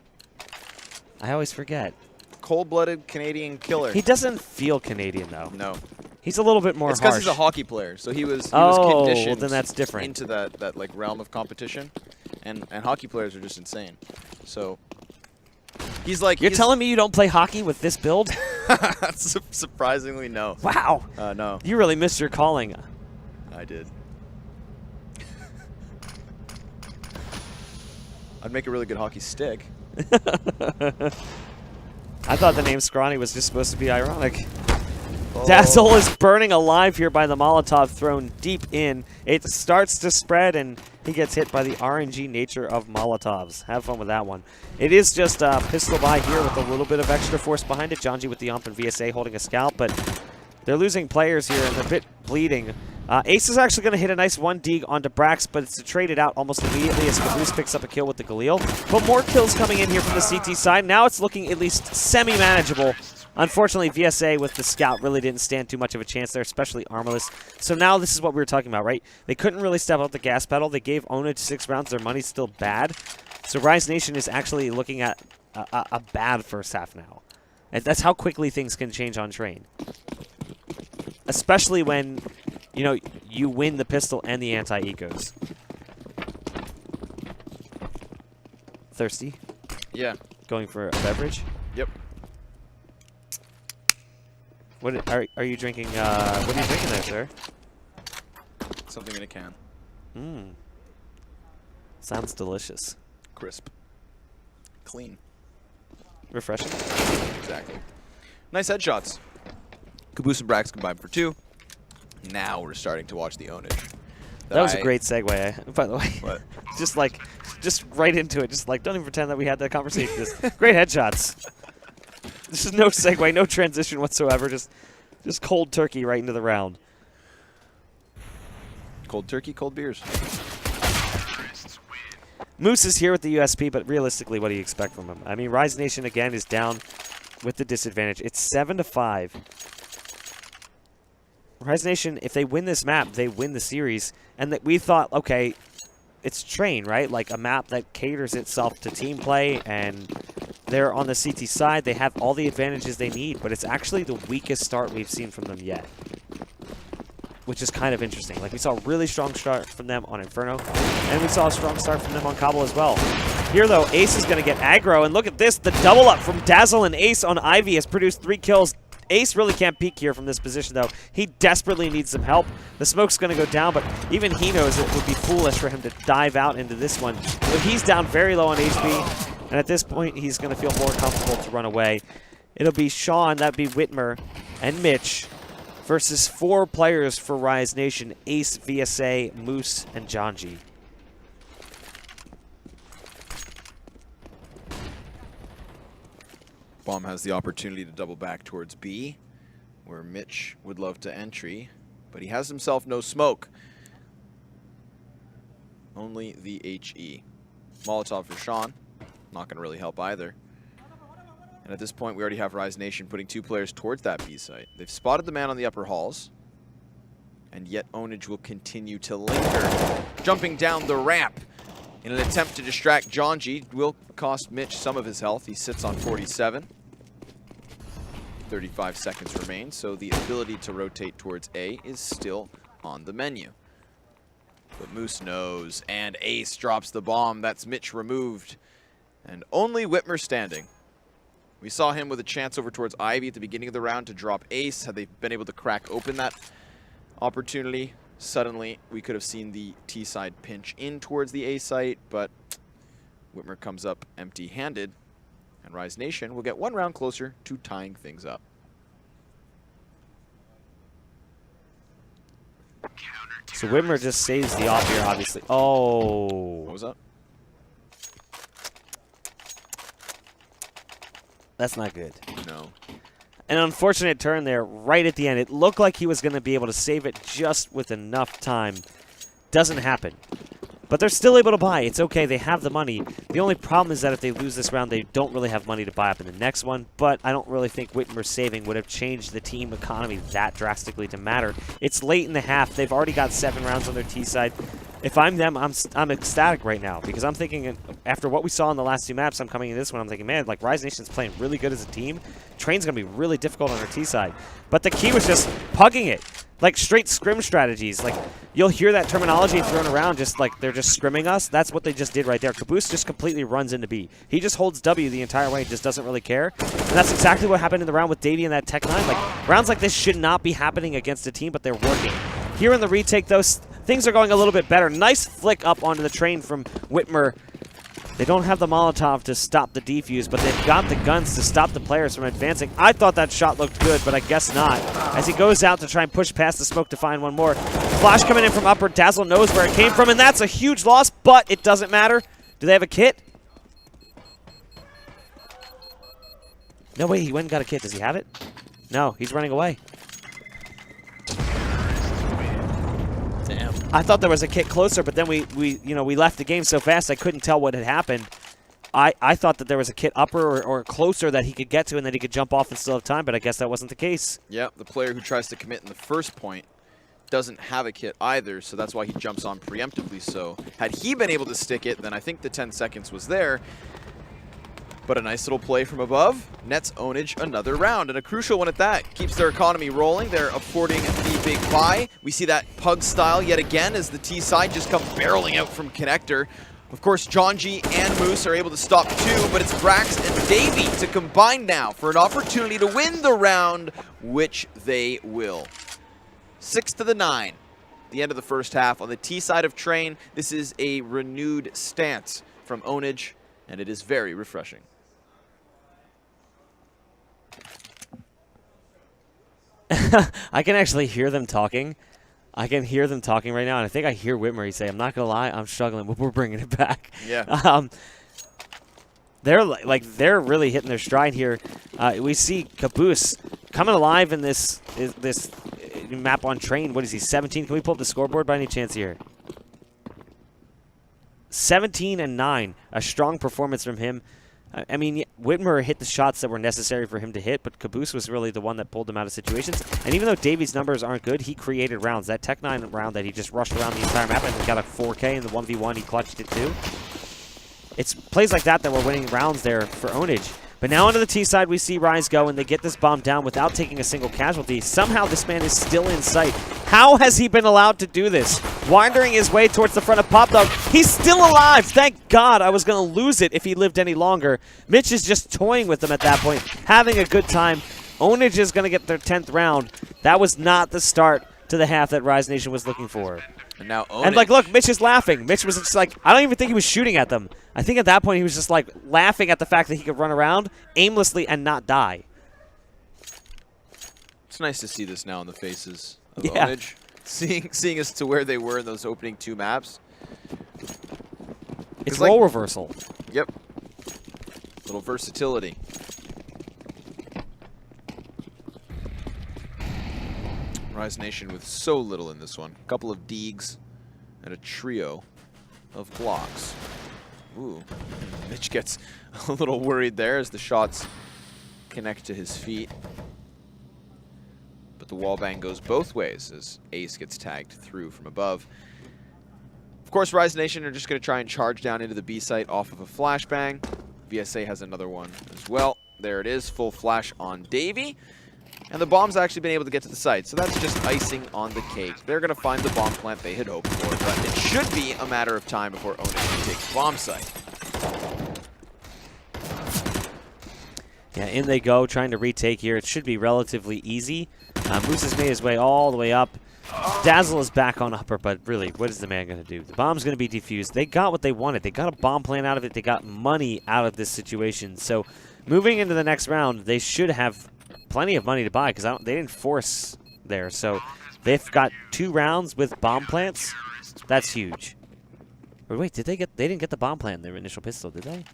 I always forget. Cold-blooded Canadian killer. He doesn't feel Canadian, though. No. He's a little bit more It's because harsh. he's a hockey player, so he was Oh, conditioned well, then that's different. into that like realm of competition, and hockey players are just insane. So he's like You're telling me you don't play hockey with this build? surprisingly no. Wow. No, You really missed your calling. I did. I'd make a really good hockey stick. I thought the name Scrawny was just supposed to be ironic. Dazzle is burning alive here by the Molotov thrown deep in. It starts to spread, and he gets hit by the RNG nature of Molotovs. Have fun with that one. It is just a pistol by here with a little bit of extra force behind it. Janji with the ump and VSA holding a scalp, but they're losing players here, and they're a bit bleeding. Ace is actually going to hit a nice 1 dig onto Brax, but it's traded out almost immediately as Caboose picks up a kill with the Galil. But more kills coming in here from the CT side. Now it's looking at least semi-manageable. Unfortunately, VSA with the scout really didn't stand too much of a chance there, especially Armorless. So now this is what we were talking about, right? They couldn't really step up the gas pedal. They gave Onage 6 rounds. Their money's still bad. So Rise Nation is actually looking at a bad first half now. And that's how quickly things can change on train. Especially when, you win the pistol and the anti-ecos. Thirsty? Yeah. Going for a beverage? Yep. What are you drinking? What are you drinking there, sir? Something in a can. Mmm. Sounds delicious. Crisp. Clean. Refreshing. Exactly. Nice headshots. Caboose and Brax combined for 2. Now we're starting to watch the Onage. That was a great segue, by the way. What? just right into it. Just like, don't even pretend that we had that conversation. Just great headshots. This is no segue, no transition whatsoever. Just cold turkey right into the round. Cold turkey, cold beers. Moose is here with the USP, but realistically, what do you expect from him? I mean, Rise Nation, again, is down with the disadvantage. It's 7-5. Rise Nation, if they win this map, they win the series. And that we thought, okay, it's Train, right? Like a map that caters itself to team play, and they're on the CT side. They have all the advantages they need, but it's actually the weakest start we've seen from them yet, which is kind of interesting. Like, we saw a really strong start from them on Inferno, and we saw a strong start from them on Cobble as well. Here, though, Ace is going to get aggro, and look at this. The double up from Dazzle and Ace on Ivy has produced 3 kills. Ace really can't peek here from this position, though. He desperately needs some help. The smoke's going to go down, but even he knows it would be foolish for him to dive out into this one. But he's down very low on HP, and at this point, he's going to feel more comfortable to run away. It'll be Sean, that'd be Whitmer, and Mitch versus 4 players for Rise Nation: Ace, VSA, Moose, and Janji. Bomb has the opportunity to double back towards B, where Mitch would love to entry. but he has himself no smoke. Only the HE. Molotov for Sean. Not going to really help either. And at this point, we already have Rise Nation putting 2 players towards that B site. They've spotted the man on the upper halls. And yet Onage will continue to linger. Jumping down the ramp in an attempt to distract Jonji. Will cost Mitch some of his health. He sits on 47. 35 seconds remain, so the ability to rotate towards A is still on the menu. But Moose knows, and Ace drops the bomb. That's Mitch removed. And only Whitmer standing. We saw him with a chance over towards Ivy at the beginning of the round to drop Ace. Had they been able to crack open that opportunity, suddenly we could have seen the T side pinch in towards the A site, but Whitmer comes up empty-handed, and Rise Nation will get 1 round closer to tying things up. So Whitmer just saves the off here, obviously. Oh. What was that? That's not good. No. An unfortunate turn there right at the end. It looked like he was going to be able to save it just with enough time. Doesn't happen. But they're still able to buy. It's okay. They have the money. The only problem is that if they lose this round, they don't really have money to buy up in the next one. But I don't really think Whitmer's saving would have changed the team economy that drastically to matter. It's late in the half. They've already got 7 rounds on their T side. If I'm them, I'm ecstatic right now because I'm thinking after what we saw in the last 2 maps, I'm coming in this one, I'm thinking, man, like Rise Nation's playing really good as a team. Train's going to be really difficult on their T side. But the key was just pugging it. Like straight scrim strategies. Like you'll hear that terminology thrown around just like they're just scrimming us. That's what they just did right there. Caboose just completely runs into B. He just holds W the entire way and just doesn't really care. And that's exactly what happened in the round with Davey and that Tech 9. Like rounds like this should not be happening against a team, but they're working. Here in the retake, though, things are going a little bit better. Nice flick up onto the train from Whitmer. They don't have the Molotov to stop the defuse, but they've got the guns to stop the players from advancing. I thought that shot looked good, but I guess not. As he goes out to try and push past the smoke to find one more. Flash coming in from upper. Dazzle knows where it came from, and that's a huge loss, but it doesn't matter. Do they have a kit? No, wait, he went and got a kit. Does he have it? No, he's running away. Damn. I thought there was a kit closer, but then we left the game so fast I couldn't tell what had happened. I thought that there was a kit upper or closer that he could get to and that he could jump off and still have time, but I guess that wasn't the case. Yeah, the player who tries to commit in the first point doesn't have a kit either, so that's why he jumps on preemptively. So had he been able to stick it, then I think the 10 seconds was there. But a nice little play from above nets Onage another round, and a crucial one at that. Keeps their economy rolling. They're affording the big buy. We see that pug style yet again as the T side just come barreling out from connector. Of course, Jonji and Moose are able to stop 2, but it's Brax and Davey to combine now for an opportunity to win the round, which they will. 6-9. The end of the first half on the T side of Train. This is a renewed stance from Onage, and it is very refreshing. I can actually hear them talking. I can hear them talking right now, and I think I hear Whitmer say, I'm not going to lie, I'm struggling, but we're bringing it back. Yeah. They're really hitting their stride here. We see Caboose coming alive in this map on Train. What is he, 17? Can we pull up the scoreboard by any chance here? 17-9, a strong performance from him. I mean, Whitmer hit the shots that were necessary for him to hit, but Caboose was really the one that pulled him out of situations. And even though Davey's numbers aren't good, he created rounds. That Tech 9 round that he just rushed around the entire map and got a 4K in the 1v1, he clutched it too. It's plays like that were winning rounds there for Onage. But now onto the T side, we see Rise go, and they get this bomb down without taking a single casualty. Somehow this man is still in sight. How has he been allowed to do this? Wandering his way towards the front of Pop Dog. He's still alive! Thank God! I was going to lose it if he lived any longer. Mitch is just toying with them at that point, having a good time. Onage is going to get their 10th round. That was not the start to the half that Rise Nation was looking for. And now Onage. And, look, Mitch is laughing. Mitch was just like, I don't even think he was shooting at them. I think at that point he was just, laughing at the fact that he could run around aimlessly and not die. It's nice to see this now in the faces of Onage. Seeing us to where they were in those opening 2 maps. It's role reversal. Yep. Little versatility. Rise Nation with so little in this one. A couple of Deegs and a trio of Glocks. Ooh, Mitch gets a little worried there as the shots connect to his feet. But the wall bang goes both ways as Ace gets tagged through from above. Of course, Rise Nation are just going to try and charge down into the B site off of a flashbang. VSA has another one as well. There it is, full flash on Davey. And the bomb's actually been able to get to the site, so that's just icing on the cake. They're going to find the bomb plant they had hoped for, but it should be a matter of time before Onyx can take the bomb site. Yeah, in they go, trying to retake here. It should be relatively easy. Moose has made his way all the way up. Dazzle is back on upper, but really, what is the man going to do? The bomb's going to be defused. They got what they wanted. They got a bomb plant out of it. They got money out of this situation. So moving into the next round, they should have plenty of money to buy because they didn't force there. So they've got 2 rounds with bomb plants. That's huge. But wait, they didn't get the bomb plant in their initial pistol, did they?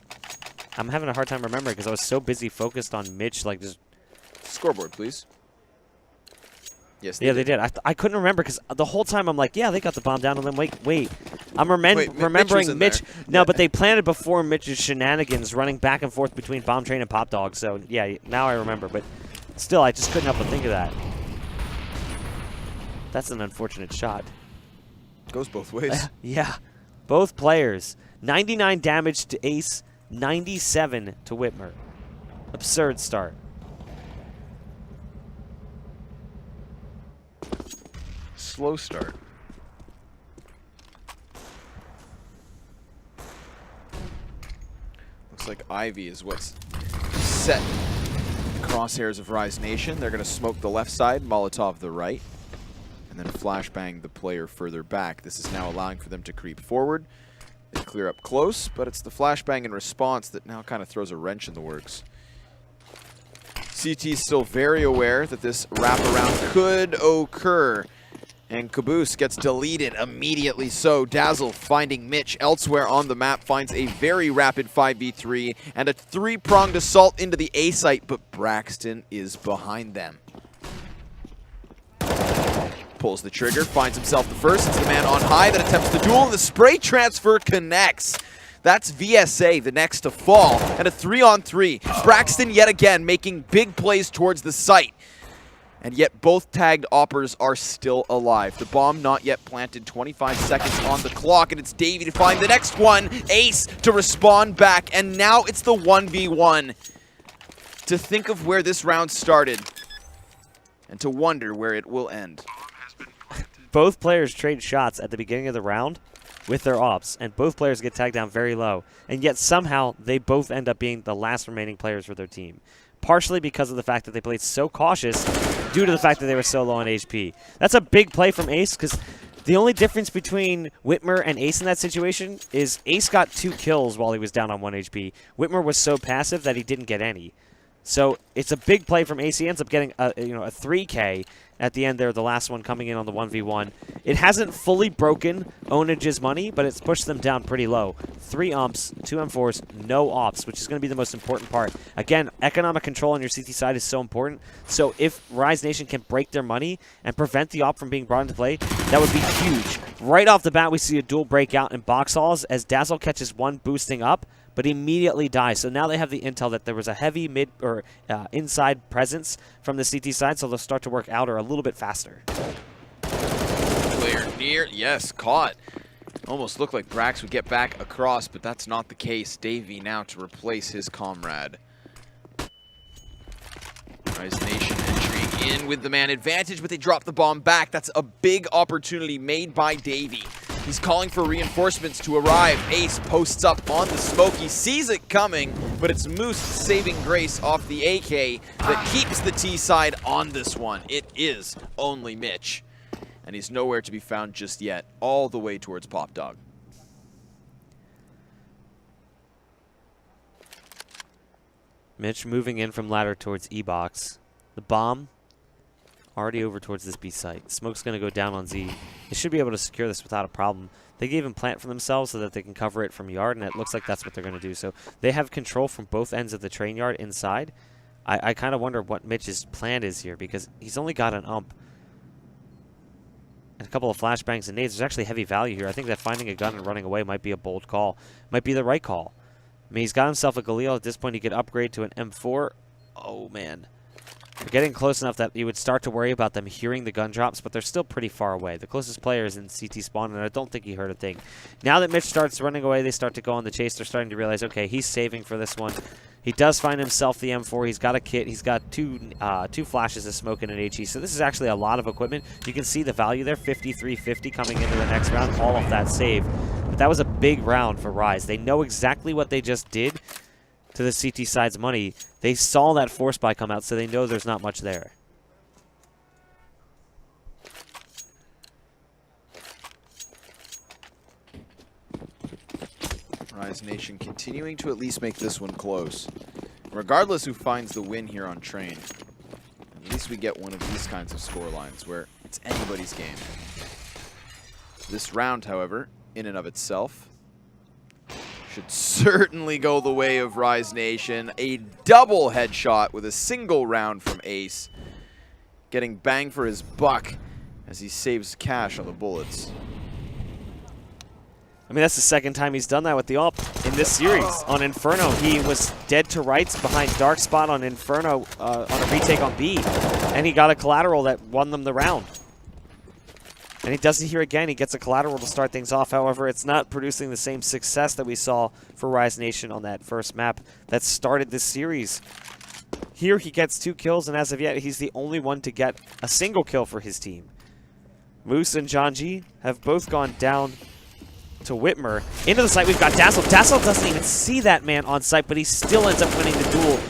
I'm having a hard time remembering because I was so busy focused on Mitch, like just... Scoreboard, please. Yes, they did. I couldn't remember because the whole time I'm like, yeah, they got the bomb down, and then wait. I'm remembering Mitch. No, but they planted before Mitch's shenanigans running back and forth between Bomb Train and Pop Dog. So, yeah, now I remember. But still, I just couldn't help but think of that. That's an unfortunate shot. Goes both ways. Yeah. Both players. 99 damage to Ace, 97 to Whitmer. Absurd start. Slow start. Looks like Ivy is what's set the crosshairs of Rise Nation. They're going to smoke the left side, Molotov the right, and then flashbang the player further back. This is now allowing for them to creep forward. They clear up close, but it's the flashbang in response that now kind of throws a wrench in the works. CT is still very aware that this wraparound could occur. And Caboose gets deleted immediately so. Dazzle finding Mitch elsewhere on the map finds a very rapid 5v3 and a 3-pronged assault into the A site, but Braxton is behind them. Pulls the trigger, finds himself the first. It's the man on high that attempts the duel, and the spray transfer connects. That's VSA, the next to fall, and a 3-on-3. Braxton yet again making big plays towards the site. And yet both tagged oppers are still alive. The bomb not yet planted, 25 seconds on the clock, and it's Davey to find the next one. Ace to respond back, and now it's the 1v1. To think of where this round started, and to wonder where it will end. Both players trade shots at the beginning of the round with their ops, and both players get tagged down very low. And yet somehow they both end up being the last remaining players for their team. Partially because of the fact that they played so cautious due to the fact that they were so low on HP. That's a big play from Ace because the only difference between Whitmer and Ace in that situation is Ace got 2 kills while he was down on 1 HP. Whitmer was so passive that he didn't get any. So it's a big play from Ace. He ends up getting a 3K at the end there, the last one coming in on the 1v1. It hasn't fully broken Onage's money, but it's pushed them down pretty low. 3 umps, 2 M4s, no ops, which is going to be the most important part. Again, economic control on your CT side is so important. So if Rise Nation can break their money and prevent the op from being brought into play, that would be huge. Right off the bat, we see a duel breakout in box halls as Dazzle catches one boosting up, but immediately dies. So now they have the intel that there was a heavy mid or inside presence from the CT side, so they'll start to work outer a little bit faster. Player near, yes, caught. Almost looked like Brax would get back across, but that's not the case. Davey now to replace his comrade. Rise Nation entering in with the man advantage, but they drop the bomb back. That's a big opportunity made by Davey. He's calling for reinforcements to arrive. Ace posts up on the smoke. He sees it coming, but it's Moose saving grace off the AK that keeps the T side on this one. It is only Mitch, and he's nowhere to be found just yet, all the way towards Pop Dog. Mitch moving in from ladder towards E-Box. The bomb already over towards this B site. Smoke's going to go down on Z. They should be able to secure this without a problem. They gave him plant for themselves so that they can cover it from yard, and it looks like that's what they're going to do. So they have control from both ends of the train yard inside. I kind of wonder what Mitch's plan is here because he's only got an ump. and a couple of flashbangs and nades. There's actually heavy value here. I think that finding a gun and running away might be a bold call. Might be the right call. I mean, he's got himself a Galil. At this point, he could upgrade to an M4. Oh, man. We're getting close enough that you would start to worry about them hearing the gun drops, but they're still pretty far away. The closest player is in CT spawn, and I don't think he heard a thing. Now that Mitch starts running away, they start to go on the chase. They're starting to realize, okay, he's saving for this one. He does find himself the M4. He's got a kit. He's got two flashes of smoke and an HE. So this is actually a lot of equipment. You can see the value there, 5350 coming into the next round. All of that save. But that was a big round for Rise. They know exactly what they just did to the CT side's money. They saw that force buy come out, so they know there's not much there. Rise Nation continuing to at least make this one close. Regardless who finds the win here on Train, at least we get one of these kinds of score lines where it's anybody's game. This round, however, in and of itself, should certainly go the way of Rise Nation. A double headshot with a single round from Ace, getting bang for his buck as he saves cash on the bullets. I mean, that's the second time he's done that with the AWP in this series. On Inferno, he was dead to rights behind Dark Spot on Inferno on a retake on B, and he got a collateral that won them the round. And he does it here again. He gets a collateral to start things off. However, it's not producing the same success that we saw for Rise Nation on that first map that started this series. Here he gets 2 kills, and as of yet, he's the only one to get a single kill for his team. Moose and Janji have both gone down to Whitmer. Into the site, we've got Dazzle. Dazzle doesn't even see that man on site, but he still ends up winning the duel.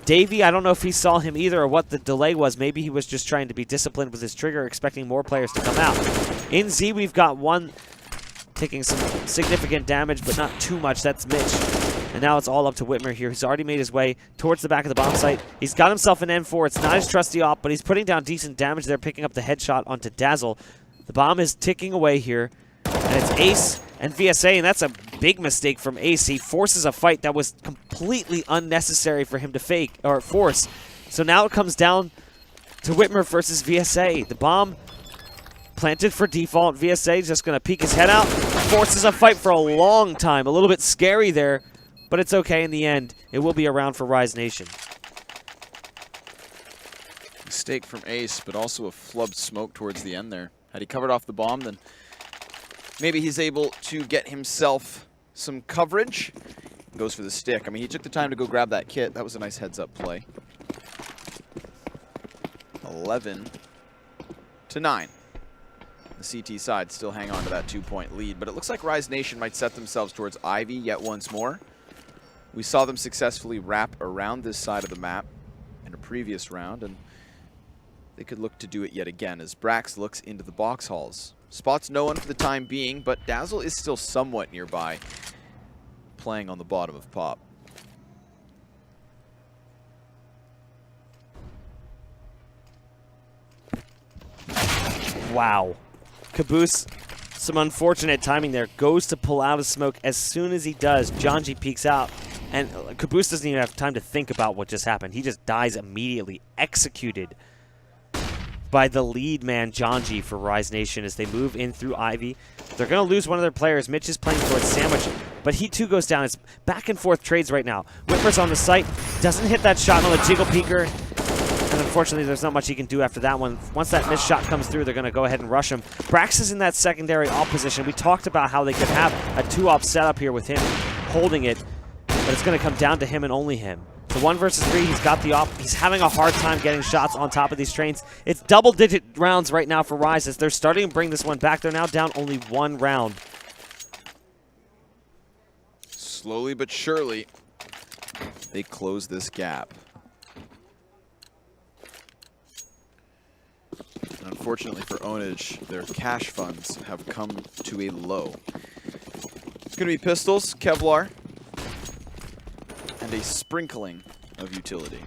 Davey, I don't know if he saw him either or what the delay was. Maybe he was just trying to be disciplined with his trigger, expecting more players to come out. In Z, we've got one taking some significant damage, but not too much. That's Mitch. And now it's all up to Whitmer here. He's already made his way towards the back of the bomb site. He's got himself an M4. It's not his trusty op, but he's putting down decent damage there, picking up the headshot onto Dazzle. The bomb is ticking away here, and it's Ace and VSA, and that's a big mistake from Ace. He forces a fight that was completely unnecessary for him to fake or force. So now it comes down to Whitmer versus VSA. The bomb planted for default. VSA is just going to peek his head out. Forces a fight for a long time. A little bit scary there, but it's okay in the end. It will be a round for Rise Nation. Mistake from Ace, but also a flubbed smoke towards the end there. Had he covered off the bomb, then maybe he's able to get himself some coverage. Goes for the stick. I mean, he took the time to go grab that kit. That was a nice heads-up play. 11-9. The CT side still hang on to that 2-point lead, but it looks like Rise Nation might set themselves towards Ivy yet once more. We saw them successfully wrap around this side of the map in a previous round, and they could look to do it yet again as Brax looks into the box halls. Spots no one for the time being, but Dazzle is still somewhat nearby, playing on the bottom of Pop. Wow. Caboose, some unfortunate timing there. Goes to pull out of smoke. As soon as he does, Janji peeks out. And Caboose doesn't even have time to think about what just happened. He just dies immediately. Executed by the lead man, Janji, for Rise Nation as they move in through Ivy. They're going to lose one of their players. Mitch is playing towards Sandwich, but he too goes down. It's back and forth trades right now. Whitmer's on the site. Doesn't hit that shot on the jiggle peeker. And unfortunately, there's not much he can do after that one. Once that missed shot comes through, they're going to go ahead and rush him. Brax is in that secondary op position. We talked about how they could have a 2-op setup here with him holding it, but it's going to come down to him and only him. So 1 versus 3, he's got the op. He's having a hard time getting shots on top of these trains. It's double-digit rounds right now for Rise as they're starting to bring this one back. They're now down only 1 round. Slowly but surely, they close this gap. And unfortunately for Onage, their cash funds have come to a low. It's going to be pistols, Kevlar, and a sprinkling of utility.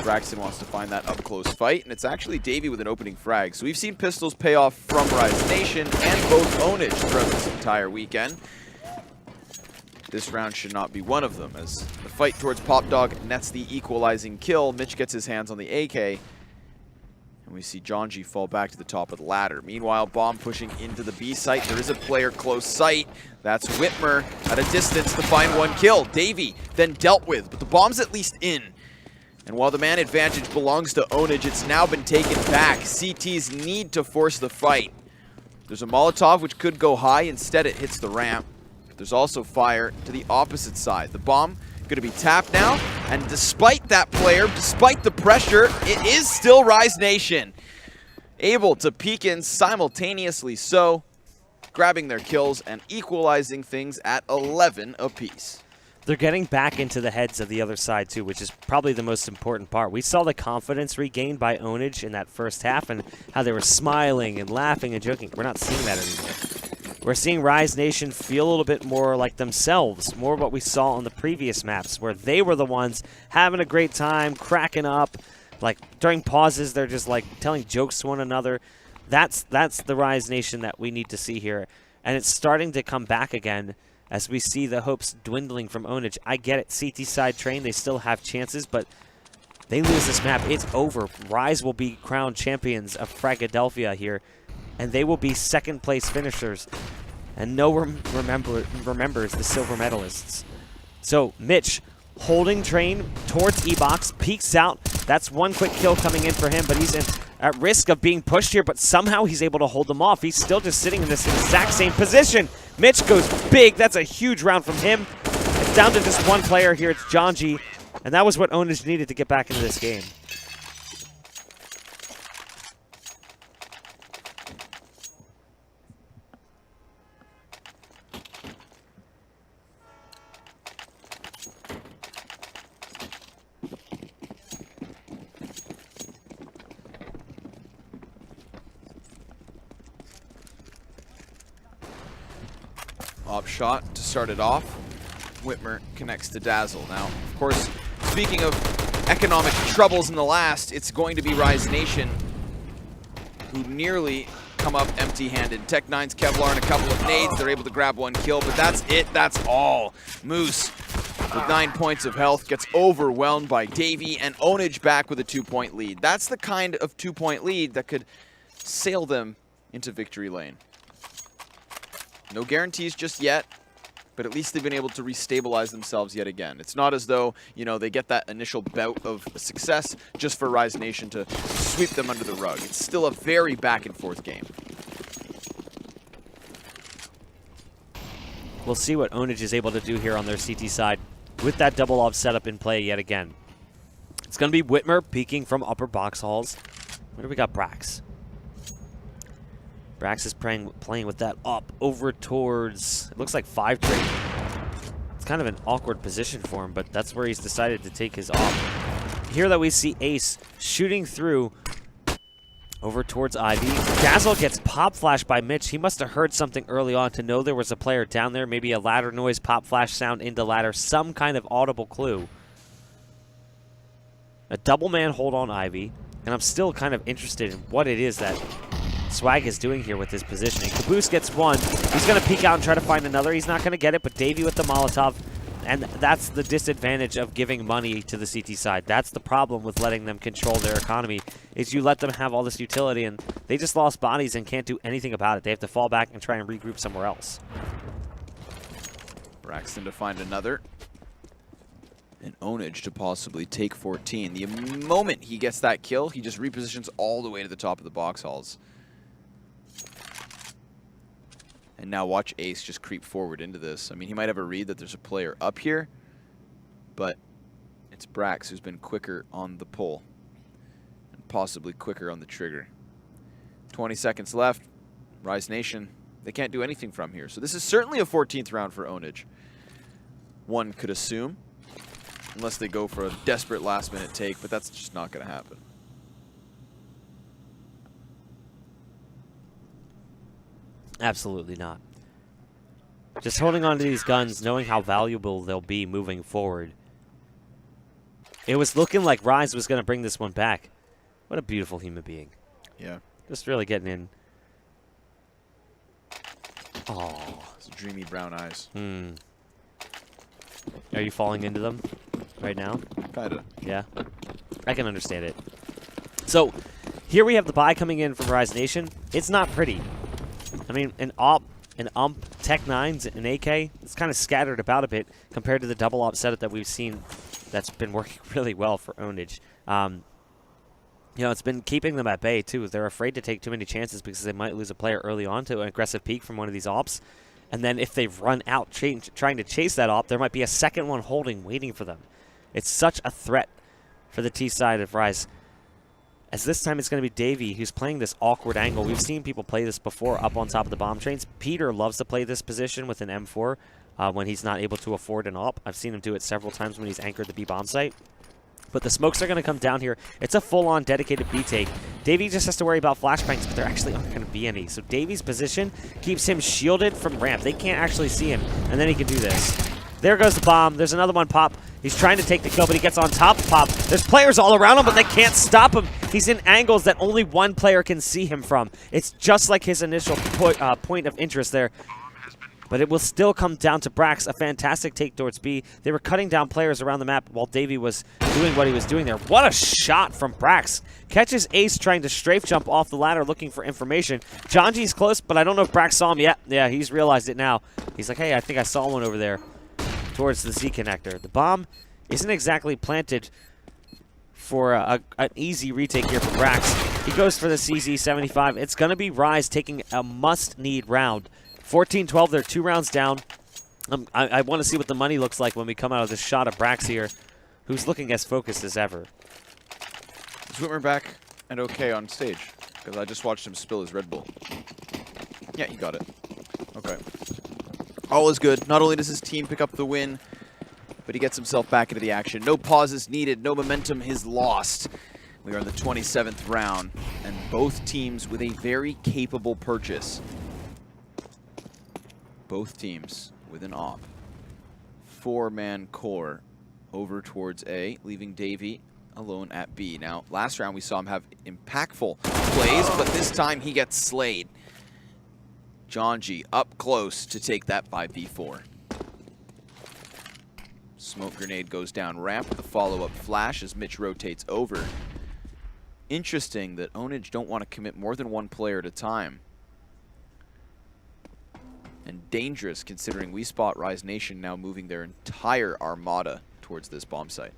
Braxton wants to find that up-close fight, and it's actually Davey with an opening frag. So we've seen pistols pay off from Rise Nation and both Onage throughout this entire weekend. This round should not be one of them, as the fight towards Pop Dog nets the equalizing kill. Mitch gets his hands on the AK. And And we see Jonji fall back to the top of the ladder. Meanwhile, Bomb pushing into the B site. There is a player close sight. That's Whitmer at a distance to find one kill. Davey then dealt with, but the Bomb's at least in. And while the man advantage belongs to Onage, it's now been taken back. CTs need to force the fight. There's a Molotov which could go high. Instead, it hits the ramp. There's also fire to the opposite side. The Bomb going to be tapped now, and despite that player, despite the pressure, it is still Rise Nation able to peek in simultaneously, so grabbing their kills and equalizing things at 11 apiece. They're getting back into the heads of the other side too, which is probably the most important part. We saw the confidence regained by Onage in that first half and how they were smiling and laughing and joking. We're not seeing that anymore. We're seeing Rise Nation feel a little bit more like themselves, more what we saw on the previous maps, where they were the ones having a great time, cracking up. Like, during pauses, they're just, like, telling jokes to one another. That's the Rise Nation that we need to see here. And it's starting to come back again as we see the hopes dwindling from Onage. I get it, CT side train, they still have chances, but they lose this map, it's over. Rise will be crowned champions of Fragadelphia here, and they will be second-place finishers. And no one remembers the silver medalists. So Mitch holding train towards E-Box, peeks out. That's one quick kill coming in for him, but he's at risk of being pushed here, but somehow he's able to hold them off. He's still just sitting in this exact same position. Mitch goes big. That's a huge round from him. It's down to just one player here. It's Jonji, and that was what Onage needed to get back into this game. Op shot to start it off. Whitmer connects to Dazzle. Now, of course, speaking of economic troubles in the last, it's going to be Rise Nation who nearly come up empty-handed. Tech9's Kevlar and a couple of nades. They're able to grab one kill, but that's it. That's all. Moose, with 9 points of health, gets overwhelmed by Davey, and Onage back with a 2-point lead. That's the kind of 2-point lead that could sail them into victory lane. No guarantees just yet, but at least they've been able to restabilize themselves yet again. It's not as though, you know, they get that initial bout of success just for Rise Nation to sweep them under the rug. It's still a very back-and-forth game. We'll see what Onage is able to do here on their CT side with that double op setup in play yet again. It's going to be Whitmer peeking from upper box halls. Where do we got Brax? Brax is playing with that up over towards, it looks like 5 trade. It's kind of an awkward position for him, but that's where he's decided to take his op. Here that we see Ace shooting through over towards Ivy. Dazzle gets pop flashed by Mitch. He must have heard something early on to know there was a player down there. Maybe a ladder noise, pop flash sound into ladder, some kind of audible clue. A double man hold on Ivy, and I'm still kind of interested in what it is that Swag is doing here with his positioning. Caboose gets one. He's going to peek out and try to find another. He's not going to get it, but Davey with the Molotov. And that's the disadvantage of giving money to the CT side. That's the problem with letting them control their economy, is you let them have all this utility, and they just lost bodies and can't do anything about it. They have to fall back and try and regroup somewhere else. Braxton to find another. And Onage to possibly take 14. The moment he gets that kill, he just repositions all the way to the top of the box halls. And now watch Ace just creep forward into this. I mean, he might have a read that there's a player up here, but it's Brax who's been quicker on the pull and possibly quicker on the trigger. 20 seconds left. Rise Nation, they can't do anything from here. So this is certainly a 14th round for Onage. One could assume, unless they go for a desperate last-minute take, but that's just not going to happen. Absolutely not. Just holding on to these guns, knowing how valuable they'll be moving forward. It was looking like Rise was going to bring this one back. What a beautiful human being. Yeah. Just really getting in. Oh, it's dreamy brown eyes. Are you falling into them right now? Kinda. Yeah. I can understand it. So Here we have the buy coming in from Rise Nation. It's not pretty. I mean, an UMP, Tech 9s, an AK, it's kind of scattered about a bit compared to the double op setup that we've seen that's been working really well for Ownage. You know, it's been keeping them at bay, too. They're afraid to take too many chances because they might lose a player early on to an aggressive peek from one of these ops. And then if they've run out trying to chase that op, there might be a second one holding, waiting for them. It's such a threat for the T side of Rise. As this time it's going to be Davey who's playing this awkward angle. We've seen people play this before up on top of the bomb trains. Peter loves to play this position with an M4 when he's not able to afford an op. I've seen him do it several times when he's anchored the B bomb site. But the smokes are going to come down here. It's a full-on dedicated B take. Davey just has to worry about flashbangs, but there actually aren't going to be any. So Davey's position keeps him shielded from ramp. They can't actually see him, and then he can do this. There goes the bomb. There's another one pop. He's trying to take the kill, but he gets on top of pop. There's players all around him, but they can't stop him. He's in angles that only one player can see him from. It's just like his initial point of interest there. But it will still come down to Brax. A fantastic take towards B. They were cutting down players around the map while Davey was doing what he was doing there. What a shot from Brax. Catches Ace trying to strafe jump off the ladder looking for information. Janji's close, but I don't know if Brax saw him yet. Yeah, he's realized it now. He's like, hey, I think I saw one over there towards the Z connector. The bomb isn't exactly planted for an easy retake here for Brax. He goes for the CZ-75. It's going to be Rise taking a must-need round. 14-12, they're 2 rounds down. I want to see what the money looks like when we come out of this shot of Brax here, who's looking as focused as ever. Is Whitmer back and okay on stage? Because I just watched him spill his Red Bull. Yeah, he got it. Okay. All is good. Not only does his team pick up the win, but he gets himself back into the action. No pauses needed. No momentum is lost. We are in the 27th round, and both teams with a very capable purchase. Both teams with an op. 4-man core over towards A, leaving Davey alone at B. Now, last round we saw him have impactful plays, but this time he gets slayed. Janji up close to take that 5v4. Smoke grenade goes down ramp with a follow-up flash as Mitch rotates over. Interesting that Ownage don't want to commit more than one player at a time. And dangerous considering we spot Rise Nation now moving their entire armada towards this bomb site.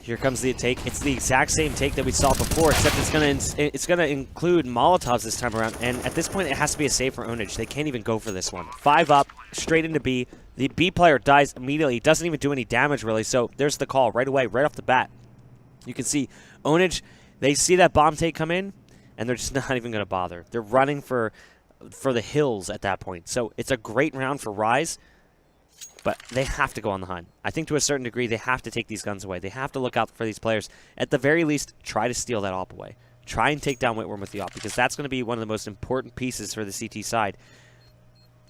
Here comes the take. It's the exact same take that we saw before, except it's gonna include Molotovs this time around. And at this point, it has to be a save for Ownage. They can't even go for this one. 5 up, straight into B. The B player dies immediately. Doesn't even do any damage really. So there's the call right away, right off the bat. You can see Ownage, they see that bomb take come in, and they're just not even going to bother. They're running for the hills at that point. So it's a great round for Rise, but they have to go on the hunt. I think to a certain degree, they have to take these guns away. They have to look out for these players. At the very least, try to steal that op away. Try and take down Whitworm with the op, because that's going to be one of the most important pieces for the CT side.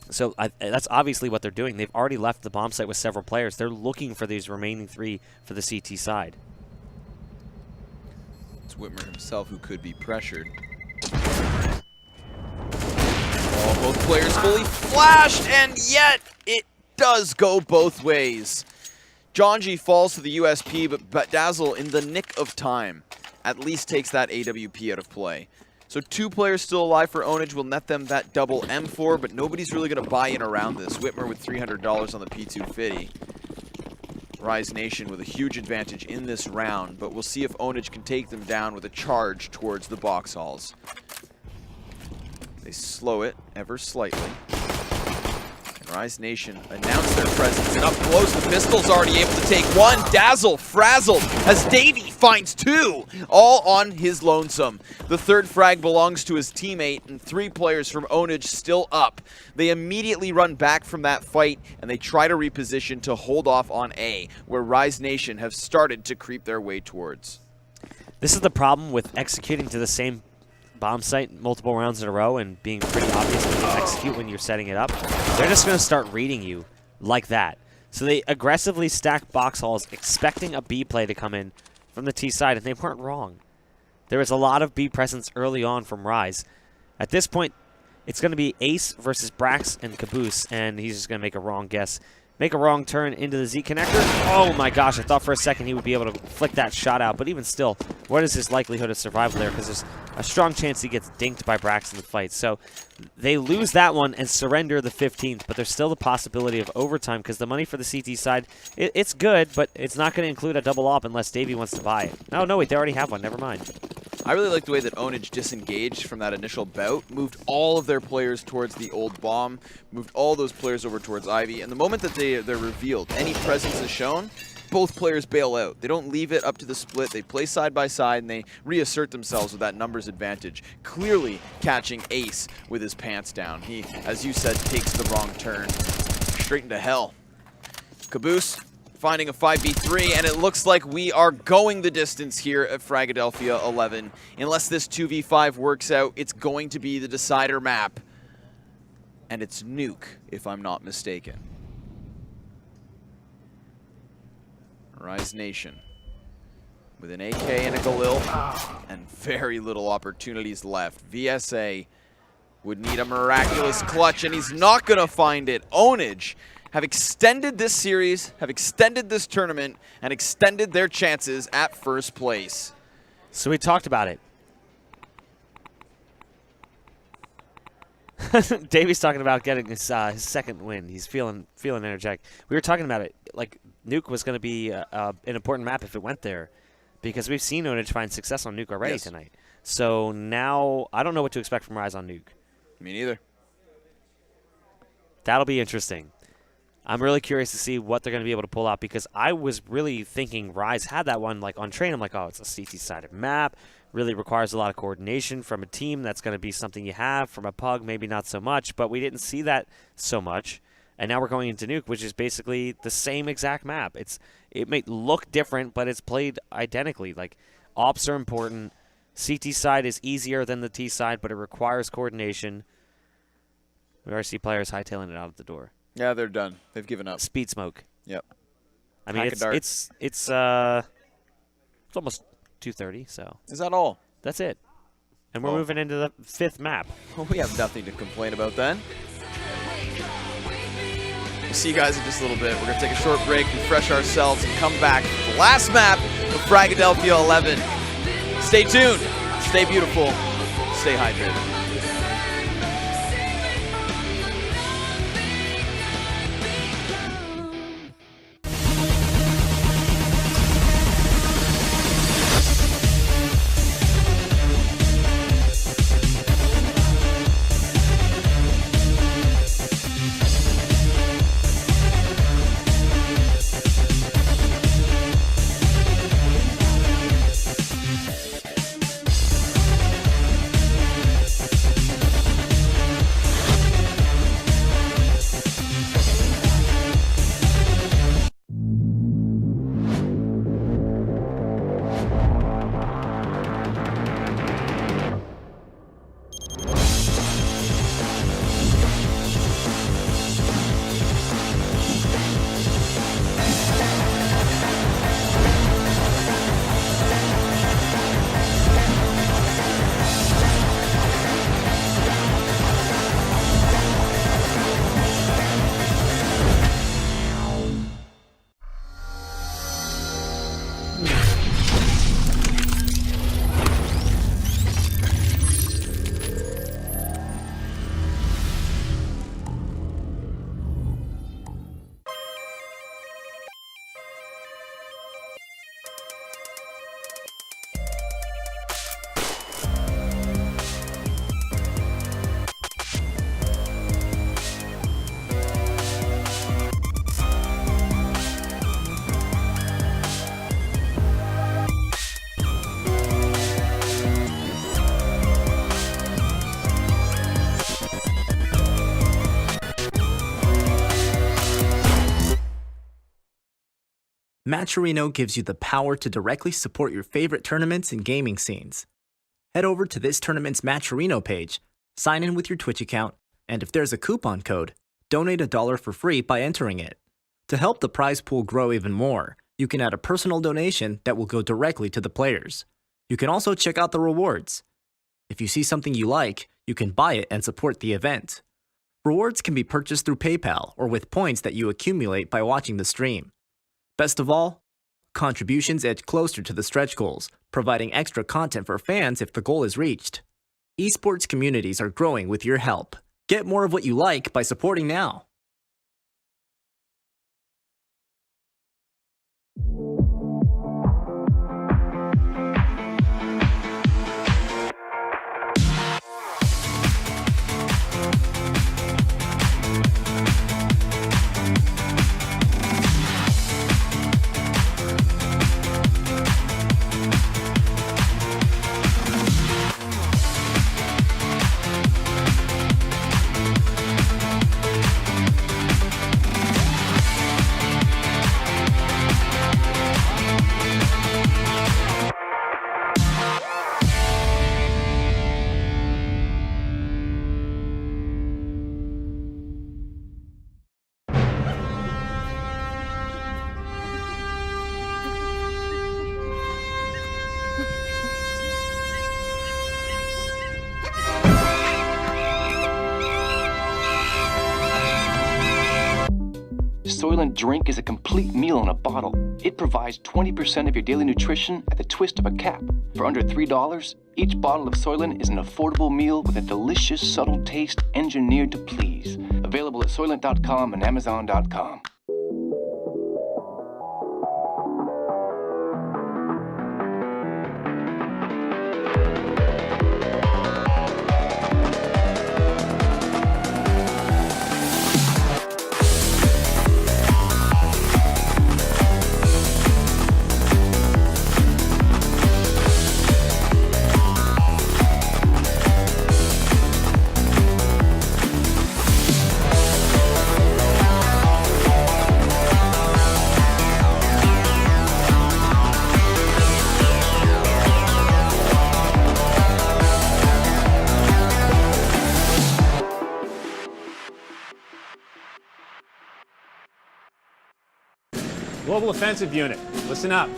So that's obviously what they're doing. They've already left the bomb site with several players. They're looking for these remaining 3 for the CT side. It's Whitmer himself who could be pressured. Oh, both players fully flashed, and yet it does go both ways. Janji falls to the USP, but Dazzle, in the nick of time, at least takes that AWP out of play. So 2 players still alive for Ownage will net them that double M4, but nobody's really going to buy in around this. Whitmer with $300 on the P250. Rise Nation with a huge advantage in this round, but we'll see if Ownage can take them down with a charge towards the box halls. They slow it ever slightly. And Rise Nation announced their presence, and up close the pistol's already able to take one. Dazzle frazzled as Davey finds 2, all on his lonesome. The 3rd frag belongs to his teammate, and 3 players from Ownage still up. They immediately run back from that fight, and they try to reposition to hold off on A, where Rise Nation have started to creep their way towards. This is the problem with executing to the same bomb site multiple rounds in a row and being pretty obvious when you execute when you're setting it up. They're just going to start reading you like that. So they aggressively stack box halls expecting a B play to come in from the T side, and they weren't wrong. There was a lot of B presence early on from Rise. At this point, it's going to be Ace versus Brax and Caboose, and he's just going to make a wrong guess. make a wrong turn into the Z connector. Oh my gosh, I thought for a second he would be able to flick that shot out, but even still, what is his likelihood of survival there? Because there's a strong chance he gets dinked by Brax in the fight. So they lose that one and surrender the 15th, but there's still the possibility of overtime because the money for the CT side, it's good, but it's not going to include a double op unless Davey wants to buy it. No, wait, they already have one. Never mind. I really like the way that Onage disengaged from that initial bout, moved all of their players towards the old bomb, moved all those players over towards Ivy, and the moment that they're revealed, any presence is shown, both players bail out. They don't leave it up to the split. They play side by side, and they reassert themselves with that numbers advantage, clearly catching Ace with his pants down. He, as you said, takes the wrong turn, straight into hell. Caboose finding a 5v3, and it looks like we are going the distance here at Fragadelphia 11. Unless this 2v5 works out, it's going to be the decider map. And it's Nuke, if I'm not mistaken. Rise Nation with an AK and a Galil, and very little opportunities left. VSA would need a miraculous clutch, and he's not going to find it. Onage have extended this series, have extended this tournament, and extended their chances at first place. So we talked about it. Davey's talking about getting his second win. He's feeling energetic. We were talking about it. Like, Nuke was going to be an important map if it went there, because we've seen Onage find success on Nuke already tonight. So now I don't know what to expect from Rise on Nuke. Me neither. That'll be interesting. I'm really curious to see what they're going to be able to pull out, because I was really thinking Rise had that one like on train. I'm like, oh, it's a CT-sided map. Really requires a lot of coordination from a team. That's going to be something you have. From a pug, maybe not so much. But we didn't see that so much. And now we're going into Nuke, which is basically the same exact map. It may look different, but it's played identically. Like, ops are important. CT side is easier than the T side, but it requires coordination. We already see players hightailing it out of the door. Yeah, they're done. They've given up. Speed smoke. Yep. I mean, Pack it's almost 2:30, so. Is that all? That's it. And we're moving into the 5th map. Well, we have nothing to complain about then. We'll see you guys in just a little bit. We're going to take a short break, refresh ourselves, and come back for the last map of Fragadelphia 11. Stay tuned. Stay beautiful. Stay hydrated. Matcherino gives you the power to directly support your favorite tournaments and gaming scenes. Head over to this tournament's Matcherino page, sign in with your Twitch account, and if there's a coupon code, donate $1 for free by entering it. To help the prize pool grow even more, you can add a personal donation that will go directly to the players. You can also check out the rewards. If you see something you like, you can buy it and support the event. Rewards can be purchased through PayPal or with points that you accumulate by watching the stream. Best of all, contributions edge closer to the stretch goals, providing extra content for fans if the goal is reached. Esports communities are growing with your help. Get more of what you like by supporting now. Soylent Drink is a complete meal in a bottle. It provides 20% of your daily nutrition at the twist of a cap. For under $3, each bottle of Soylent is an affordable meal with a delicious, subtle taste engineered to please. Available at Soylent.com and Amazon.com. Global Offensive Unit, listen up.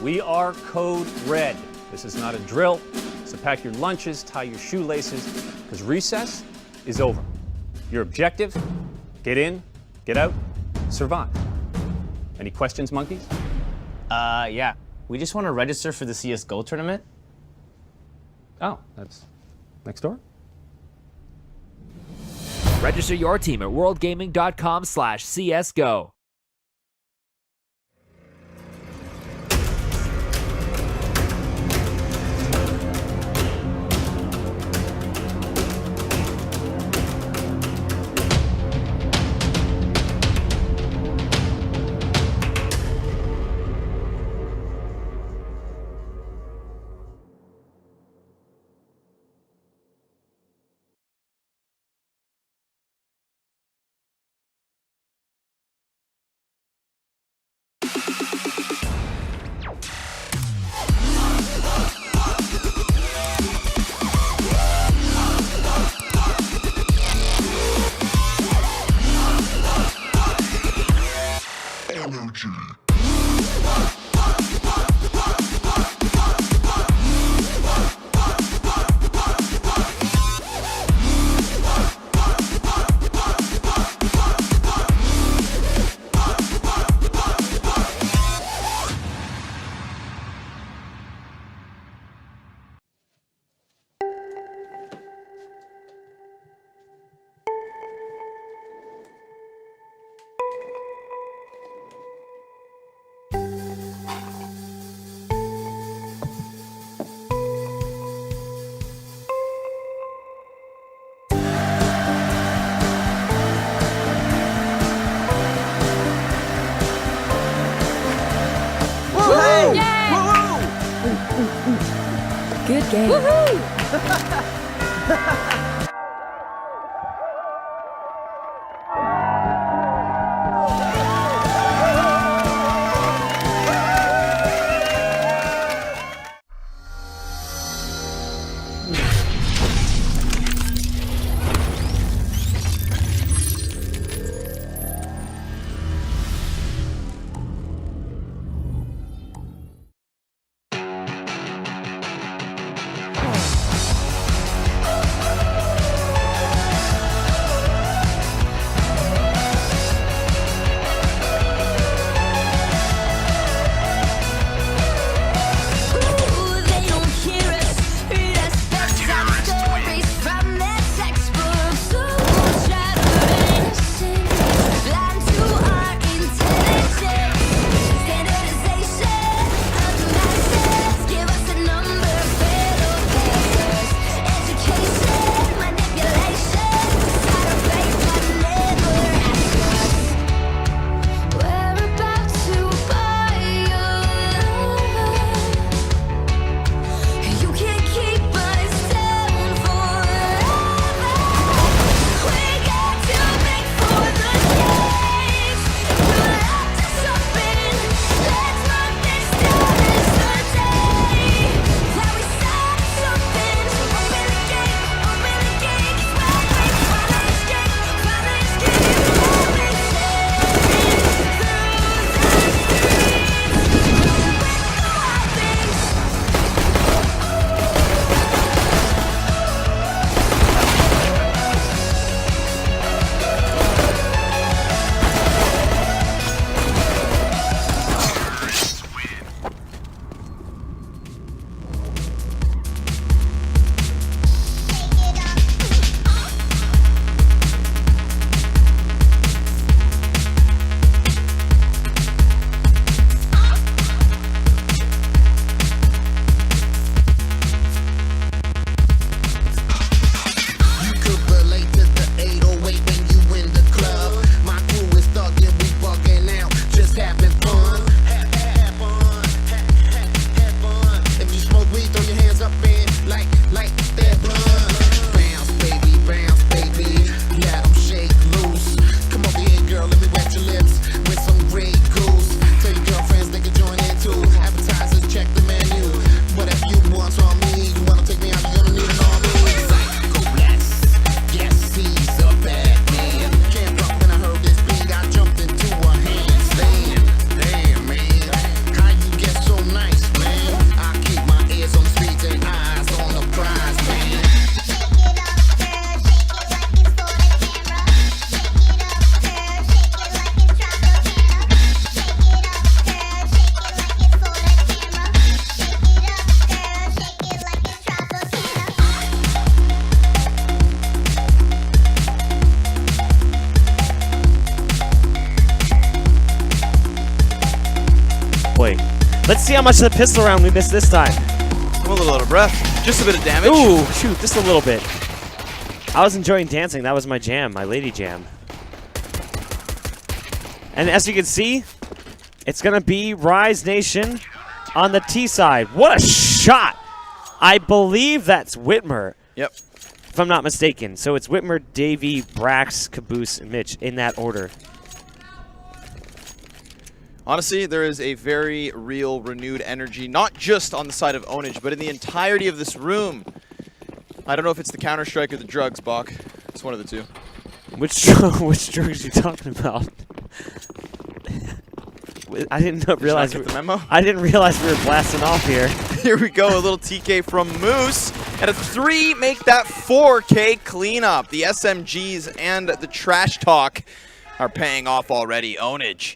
We are Code Red. This is not a drill, so pack your lunches, tie your shoelaces, because recess is over. Your objective, get in, get out, survive. Any questions, monkeys? Yeah. We just want to register for the CSGO tournament. Oh, that's next door? Register your team at worldgaming.com/CSGO. Good game. Let's see how much of the pistol round we missed this time. I'm a little out of breath. Just a bit of damage. Ooh, shoot, just a little bit. I was enjoying dancing. That was my jam, my lady jam. And as you can see, it's going to be Rise Nation on the T side. What a shot! I believe that's Whitmer. Yep. If I'm not mistaken. So it's Whitmer, Davey, Brax, Caboose, and Mitch in that order. Honestly, there is a very real, renewed energy, not just on the side of Onage, but in the entirety of this room. I don't know if it's the Counter-Strike or the drugs, Bach. It's one of the two. Which drugs are you talking about? I didn't realize. Get the memo? I didn't realize we were blasting off here. Here we go, a little TK from Moose. And a 3 make that 4K cleanup. The SMGs and the trash talk are paying off already. Onage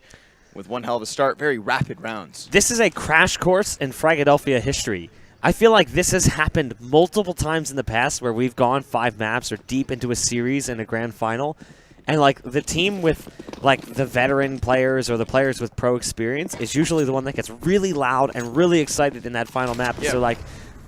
with one hell of a start. Very rapid rounds. This is a crash course in Fragadelphia history. I feel like this has happened multiple times in the past where we've gone 5 maps or deep into a series in a grand final. And, like, the team with, like, the veteran players or the players with pro experience is usually the one that gets really loud and really excited in that final map. Yeah. So, like,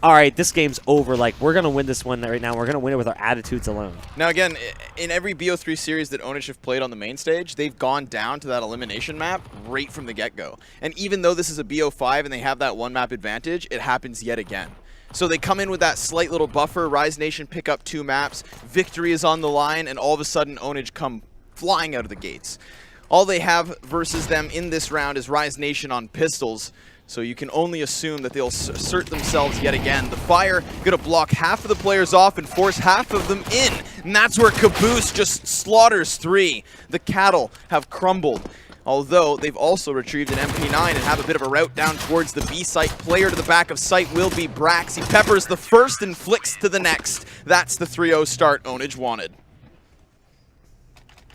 all right, this game's over. Like, we're going to win this one right now. We're going to win it with our attitudes alone. Now, again, in every BO3 series that Onage have played on the main stage, they've gone down to that elimination map right from the get-go. And even though this is a BO5 and they have that one map advantage, it happens yet again. So they come in with that slight little buffer. Rise Nation pick up 2 maps. Victory is on the line, and all of a sudden, Onage come flying out of the gates. All they have versus them in this round is Rise Nation on pistols. So you can only assume that they'll assert themselves yet again. The fire going to block half of the players off and force half of them in. And that's where Caboose just slaughters 3. The cattle have crumbled. Although they've also retrieved an MP9 and have a bit of a route down towards the B site. Player to the back of site will be Brax. He peppers the first and flicks to the next. That's the 3-0 start Onage wanted.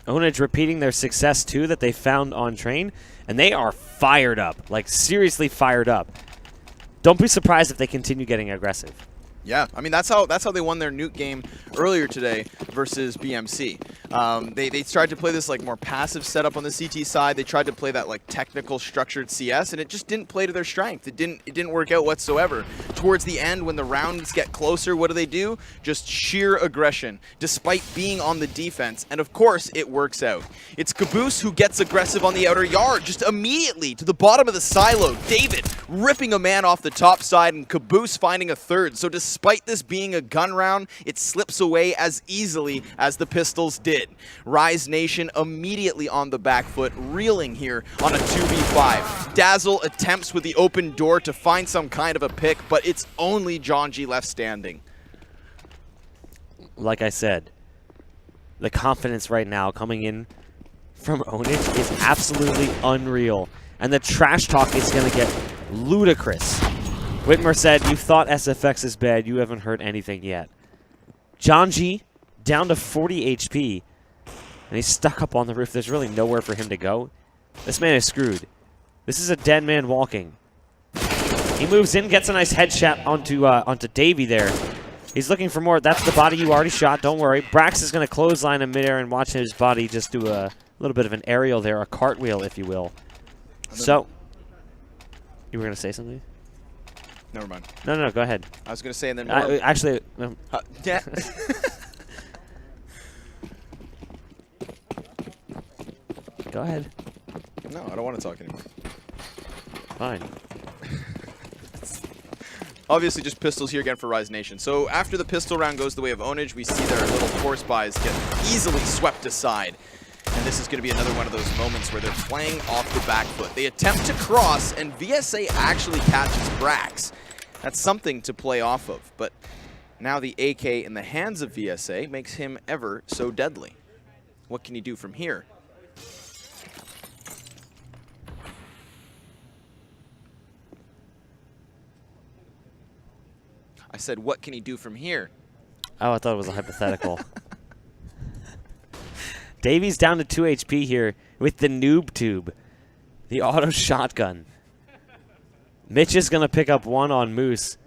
Onage repeating their success, too, that they found on train. And they are fired up. Like, seriously fired up. Don't be surprised if they continue getting aggressive. Yeah, I mean, that's how they won their nuke game earlier today versus BMC. They tried to play this like more passive setup on the CT side. They tried to play that like technical structured CS, and it just didn't play to their strength. It didn't work out whatsoever. Towards the end, when the rounds get closer, what do? Just sheer aggression, despite being on the defense. And of course, it works out. It's Caboose who gets aggressive on the outer yard, just immediately to the bottom of the silo. David ripping a man off the top side, and Caboose finding a third. So despite this being a gun round, it slips away as easily as the pistols did. Rise Nation immediately on the back foot, reeling here on a 2v5. Dazzle attempts with the open door to find some kind of a pick, but it's only John G left standing. Like I said, the confidence right now coming in from Onage is absolutely unreal. And the trash talk is going to get ludicrous. Whitmer said, "You thought SFX is bad. You haven't heard anything yet." John G down to 40 HP. And he's stuck up on the roof. There's really nowhere for him to go. This man is screwed. This is a dead man walking. He moves in, gets a nice headshot onto Davey there. He's looking for more. That's the body you already shot. Don't worry. Brax is going to clothesline him midair and watch his body just do a little bit of an aerial there, a cartwheel, if you will. So, you were going to say something? Never mind. No, go ahead. I was going to say, and then more. Actually, Yeah. Go ahead. No, I don't want to talk anymore. Fine. Obviously, just pistols here again for Rise Nation. So after the pistol round goes the way of Onage, we see their little force buys get easily swept aside. And this is going to be another one of those moments where they're playing off the back foot. They attempt to cross, and VSA actually catches Brax. That's something to play off of. But now the AK in the hands of VSA makes him ever so deadly. What can he do from here? I said, what can he do from here? Oh, I thought it was a hypothetical. Davey's down to 2 HP here with the noob tube. The auto shotgun. Mitch is going to pick up 1 on Moose.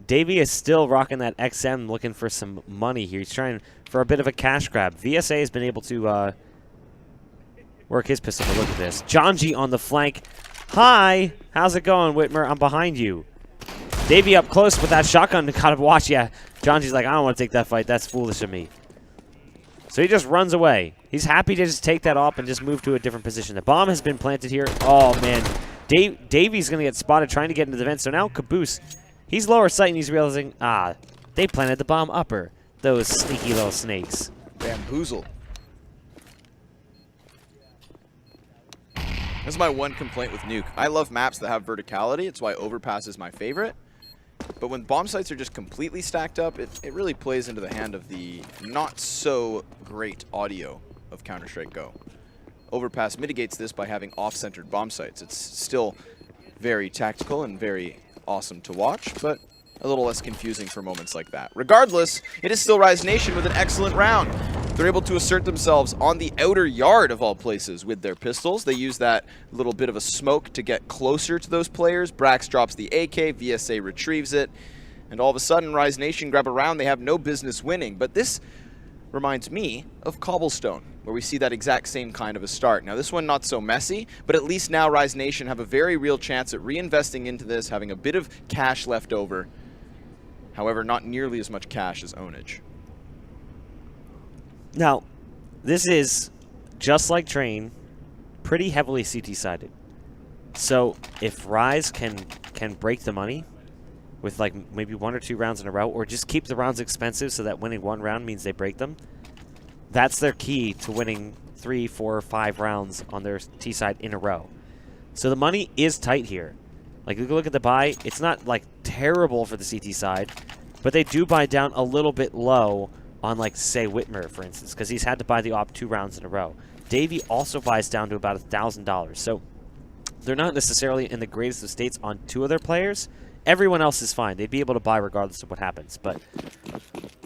Davey is still rocking that XM looking for some money here. He's trying for a bit of a cash grab. VSA has been able to work his pistol, but look at this. John G on the flank. Hi, how's it going, Whitmer? I'm behind you. Davey up close with that shotgun to kind of watch. Yeah, John G's like, I don't want to take that fight. That's foolish of me. So he just runs away. He's happy to just take that off and just move to a different position. The bomb has been planted here. Oh, man. Davey's going to get spotted trying to get into the vent. So now Caboose, he's lower sight and he's realizing, they planted the bomb upper. Those sneaky little snakes. Bamboozled. This is my one complaint with Nuke. I love maps that have verticality. It's why Overpass is my favorite. But when bomb sites are just completely stacked up, it really plays into the hand of the not so great audio of Counter-Strike Go. Overpass mitigates this by having off-centered bomb sites. It's still very tactical and very awesome to watch, but a little less confusing for moments like that. Regardless, it is still Rise Nation with an excellent round. They're able to assert themselves on the outer yard of all places with their pistols. They use that little bit of a smoke to get closer to those players. Brax drops the AK, VSA retrieves it, and all of a sudden Rise Nation grab a round they have no business winning. But this reminds me of Cobblestone, where we see that exact same kind of a start. Now this one not so messy, but at least now Rise Nation have a very real chance at reinvesting into this, having a bit of cash left over. However, not nearly as much cash as Ownage. Now, this is, just like Train, pretty heavily CT-sided. So if Rise can break the money with like maybe 1 or 2 rounds in a row, or just keep the rounds expensive so that winning 1 round means they break them, that's their key to winning 3, 4, 5 rounds on their T-side in a row. So the money is tight here. Like, you look at the buy, it's not like terrible for the CT side, but they do buy down a little bit low on, like, say, Whitmer, for instance, because he's had to buy the op 2 rounds in a row. Davey also buys down to about $1,000. So they're not necessarily in the greatest of states on 2 other players. Everyone else is fine. They'd be able to buy regardless of what happens. But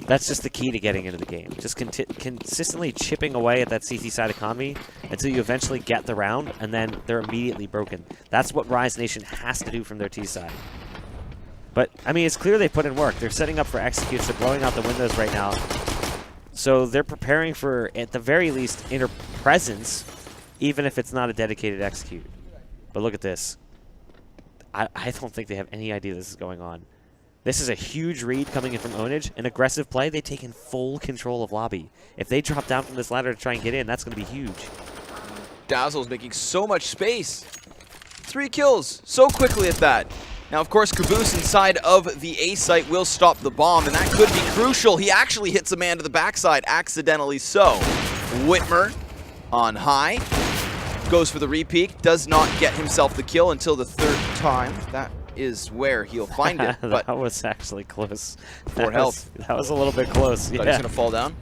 that's just the key to getting into the game. Just consistently chipping away at that CT side economy until you eventually get the round, and then they're immediately broken. That's what Rise Nation has to do from their T side. But, I mean, it's clear they put in work. They're setting up for executes. They're blowing out the windows right now. So they're preparing for, at the very least, inner presence, even if it's not a dedicated execute. But look at this. I don't think they have any idea this is going on. This is a huge read coming in from Ownage. An aggressive play. They take in full control of lobby. If they drop down from this ladder to try and get in, that's going to be huge. Dazzle's making so much space. 3 kills so quickly at that. Now, of course, Caboose inside of the A site will stop the bomb, and that could be crucial. He actually hits a man to the backside, accidentally so. Whitmer on high. Goes for the repeat. Does not get himself the kill until the 3rd time. That is where he'll find it. But that was actually close. 4 health. That was a little bit close. Thought he was going to fall down?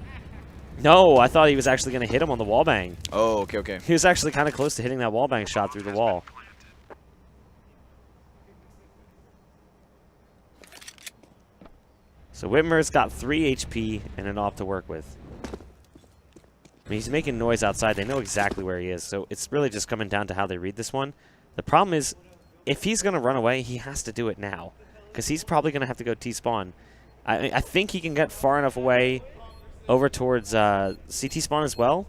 No, I thought he was actually going to hit him on the wallbang. Oh, okay, okay. He was actually kind of close to hitting that wallbang shot through the wall. So Whitmer's got 3 HP and an op to work with. I mean, he's making noise outside. They know exactly where he is. So it's really just coming down to how they read this one. The problem is, if he's going to run away, he has to do it now. Because he's probably going to have to go T-spawn. I think he can get far enough away over towards CT spawn as well.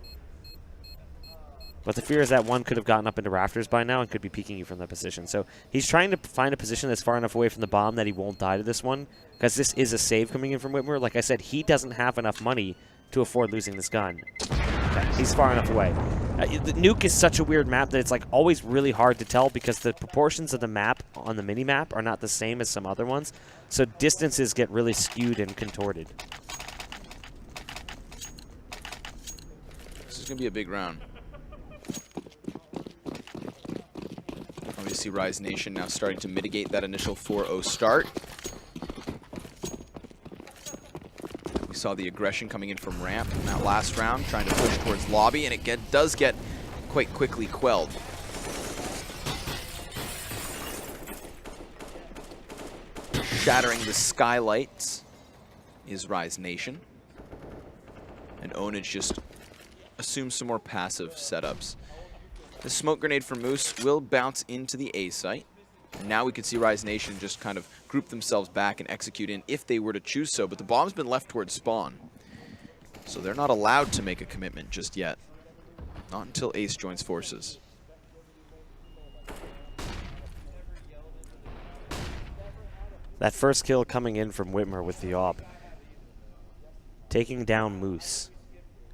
But the fear is that one could have gotten up into rafters by now and could be peeking you from that position. So he's trying to find a position that's far enough away from the bomb that he won't die to this one. Because this is a save coming in from Whitmer. Like I said, he doesn't have enough money to afford losing this gun. Okay, he's far enough away. The Nuke is such a weird map that it's like always really hard to tell because the proportions of the map on the mini-map are not the same as some other ones. So distances get really skewed and contorted. This is going to be a big round. Obviously, Rise Nation now starting to mitigate that initial 4-0 start. We saw the aggression coming in from ramp in that last round, trying to push towards lobby, and it does get quite quickly quelled. Shattering the skylights is Rise Nation. And Ownage just assumes some more passive setups. The smoke grenade from Moose will bounce into the A site. And now we can see Rise Nation just kind of group themselves back and execute in if they were to choose so. But the bomb's been left towards spawn. So they're not allowed to make a commitment just yet. Not until Ace joins forces. That first kill coming in from Whitmer with the AWP. Taking down Moose.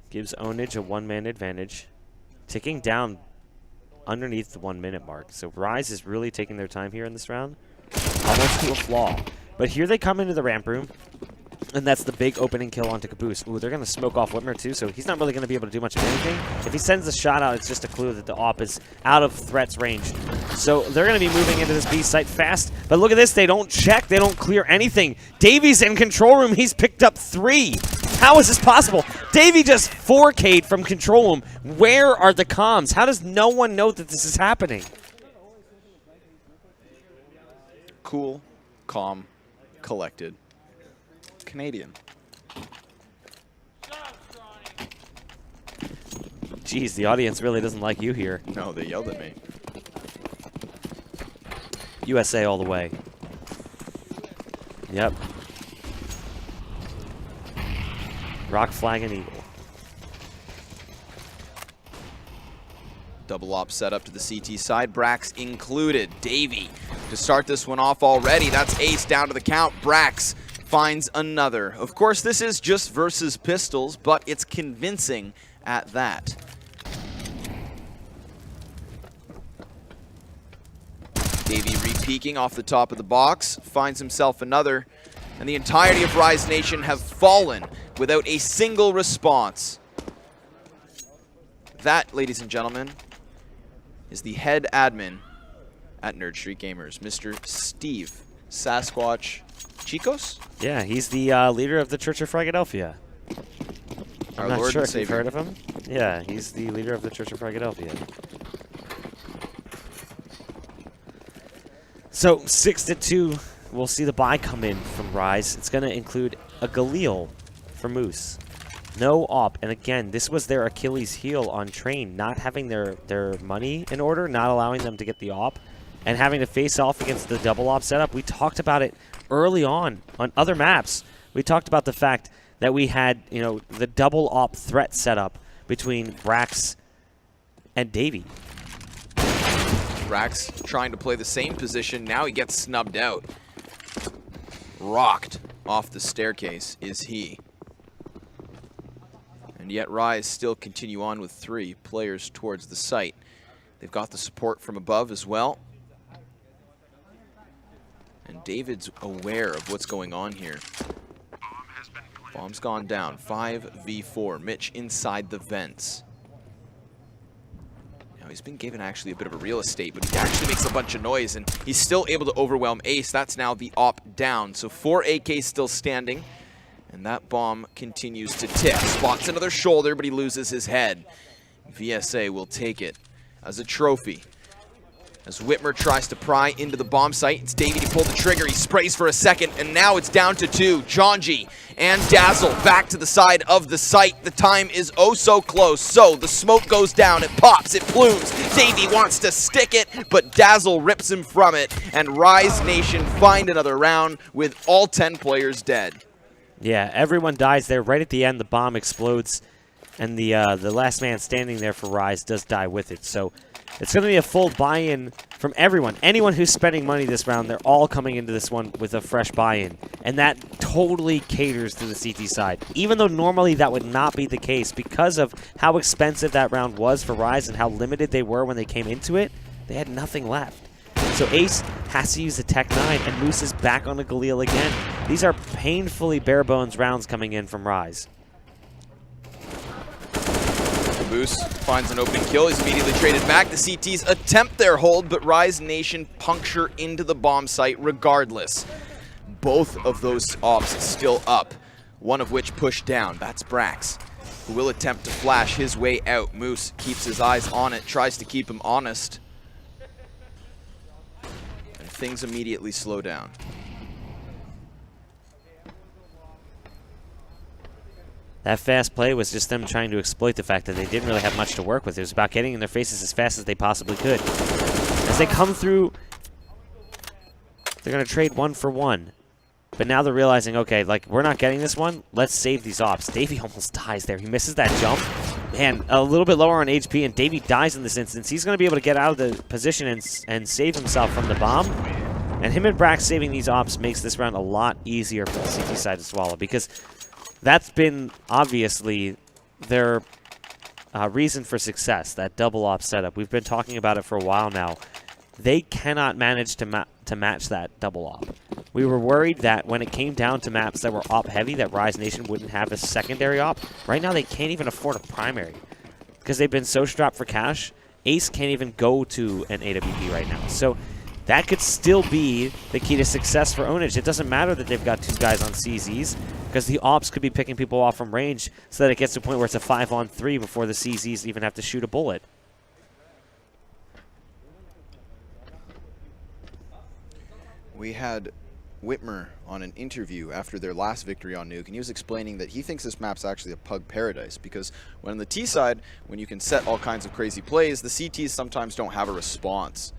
Gives Onage a 1-man advantage. Ticking down underneath the 1-minute mark. So Rise is really taking their time here in this round. Almost to a flaw. But here they come into the ramp room. And that's the big opening kill onto Caboose. Ooh, they're going to smoke off Whitmer too, so he's not really going to be able to do much of anything. If he sends the shot out, it's just a clue that the AWP is out of threat's range. So they're going to be moving into this B site fast. But look at this. They don't check. They don't clear anything. Davy's in control room. He's picked up 3. How is this possible? Davy just 4K'd from control room. Where are the comms? How does no one know that this is happening? Cool, calm, collected. Canadian. Jeez, the audience really doesn't like you here. No, they yelled at me. USA all the way. Yep. Rock, flag, and eagle. Double op set up to the CT side. Brax included. Davy to start this one off already. That's ace down to the count. Brax finds another. Of course, this is just versus pistols, but it's convincing at that. Davy re-peeking off the top of the box, finds himself another, and the entirety of Rise Nation have fallen without a single response. That, ladies and gentlemen, is the head admin at Nerd Street Gamers, Mr. Steve Sasquatch Chicos? Yeah, he's the leader of the Church of Fragadelphia. I'm not sure if you've heard of him. Yeah, he's the leader of the Church of Fragadelphia. So 6-2, we'll see the buy come in from Rise. It's going to include a Galil for Moose. No AWP, and again, this was their Achilles heel on Train, not having their money in order, not allowing them to get the AWP, and having to face off against the double AWP setup. We talked about it early on other maps. We talked about the fact that we had, you know, the double AWP threat setup between Brax and Davy. Brax trying to play the same position. Now he gets snubbed out. Rocked off the staircase is he. And yet Rise still continue on with 3 players towards the site. They've got the support from above as well. And David's aware of what's going on here. Bomb's gone down. 5v4. Mitch inside the vents. Now he's been given actually a bit of a real estate, but he actually makes a bunch of noise, and he's still able to overwhelm Ace. That's now the AWP down. So 4 AKs still standing, and that bomb continues to tick. Spots another shoulder, but he loses his head. VSA will take it as a trophy. As Whitmer tries to pry into the bomb site, it's Davey to pull the trigger. He sprays for a second, and now it's down to 2. Jonji and Dazzle back to the side of the site. The time is oh so close. So the smoke goes down, it pops, it plumes. Davey wants to stick it, but Dazzle rips him from it, and Rise Nation find another round with all 10 players dead. Yeah, everyone dies there. Right at the end, the bomb explodes, and the last man standing there for Rise does die with it. So it's going to be a full buy-in from everyone. Anyone who's spending money this round, they're all coming into this one with a fresh buy-in. And that totally caters to the CT side. Even though normally that would not be the case because of how expensive that round was for Rise and how limited they were when they came into it, they had nothing left. So Ace has to use the Tech 9, and Moose is back on the Galil again. These are painfully bare-bones rounds coming in from Rise. Caboose finds an open kill. He's immediately traded back. The CTs attempt their hold, but Rise Nation puncture into the bomb site regardless. Both of those ops still up, one of which pushed down. That's Brax, who will attempt to flash his way out. Moose keeps his eyes on it, tries to keep him honest. And things immediately slow down. That fast play was just them trying to exploit the fact that they didn't really have much to work with. It was about getting in their faces as fast as they possibly could. As they come through, they're going to trade 1 for 1. But now they're realizing, okay, like, we're not getting this one. Let's save these ops. Davey almost dies there. He misses that jump. Man, a little bit lower on HP, and Davey dies in this instance. He's going to be able to get out of the position and save himself from the bomb. And him and Brax saving these ops makes this round a lot easier for the CT side to swallow, because that's been obviously their reason for success, that double op setup. We've been talking about it for a while now. They cannot manage to match that double op. We were worried that when it came down to maps that were op heavy, that Rise Nation wouldn't have a secondary op. Right now they can't even afford a primary because they've been so strapped for cash. Ace can't even go to an AWP right now. So that could still be the key to success for Onage. It doesn't matter that they've got 2 guys on CZs, because the ops could be picking people off from range so that it gets to a point where it's a 5-on-3 before the CZs even have to shoot a bullet. We had Whitmer on an interview after their last victory on Nuke, and he was explaining that he thinks this map's actually a pug paradise, because when on the T side, when you can set all kinds of crazy plays, the CTs sometimes don't have a response.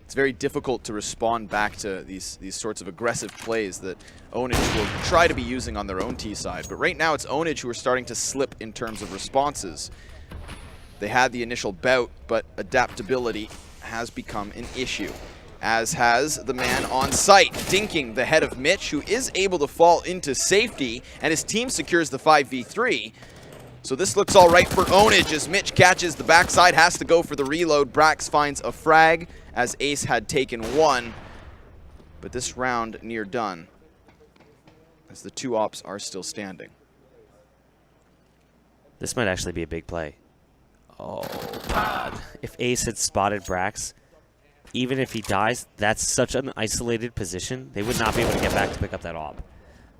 It's very difficult to respond back to these sorts of aggressive plays that Onage will try to be using on their own T side. But right now it's Onage who are starting to slip in terms of responses. They had the initial bout, but adaptability has become an issue, as has the man on site, dinking the head of Mitch, who is able to fall into safety, and his team secures the 5v3. So this looks all right for Onage as Mitch catches the backside, has to go for the reload. Brax finds a frag as Ace had taken 1, but this round near done as the 2 ops are still standing. This might actually be a big play. Oh, God. If Ace had spotted Brax, even if he dies, that's such an isolated position, they would not be able to get back to pick up that op.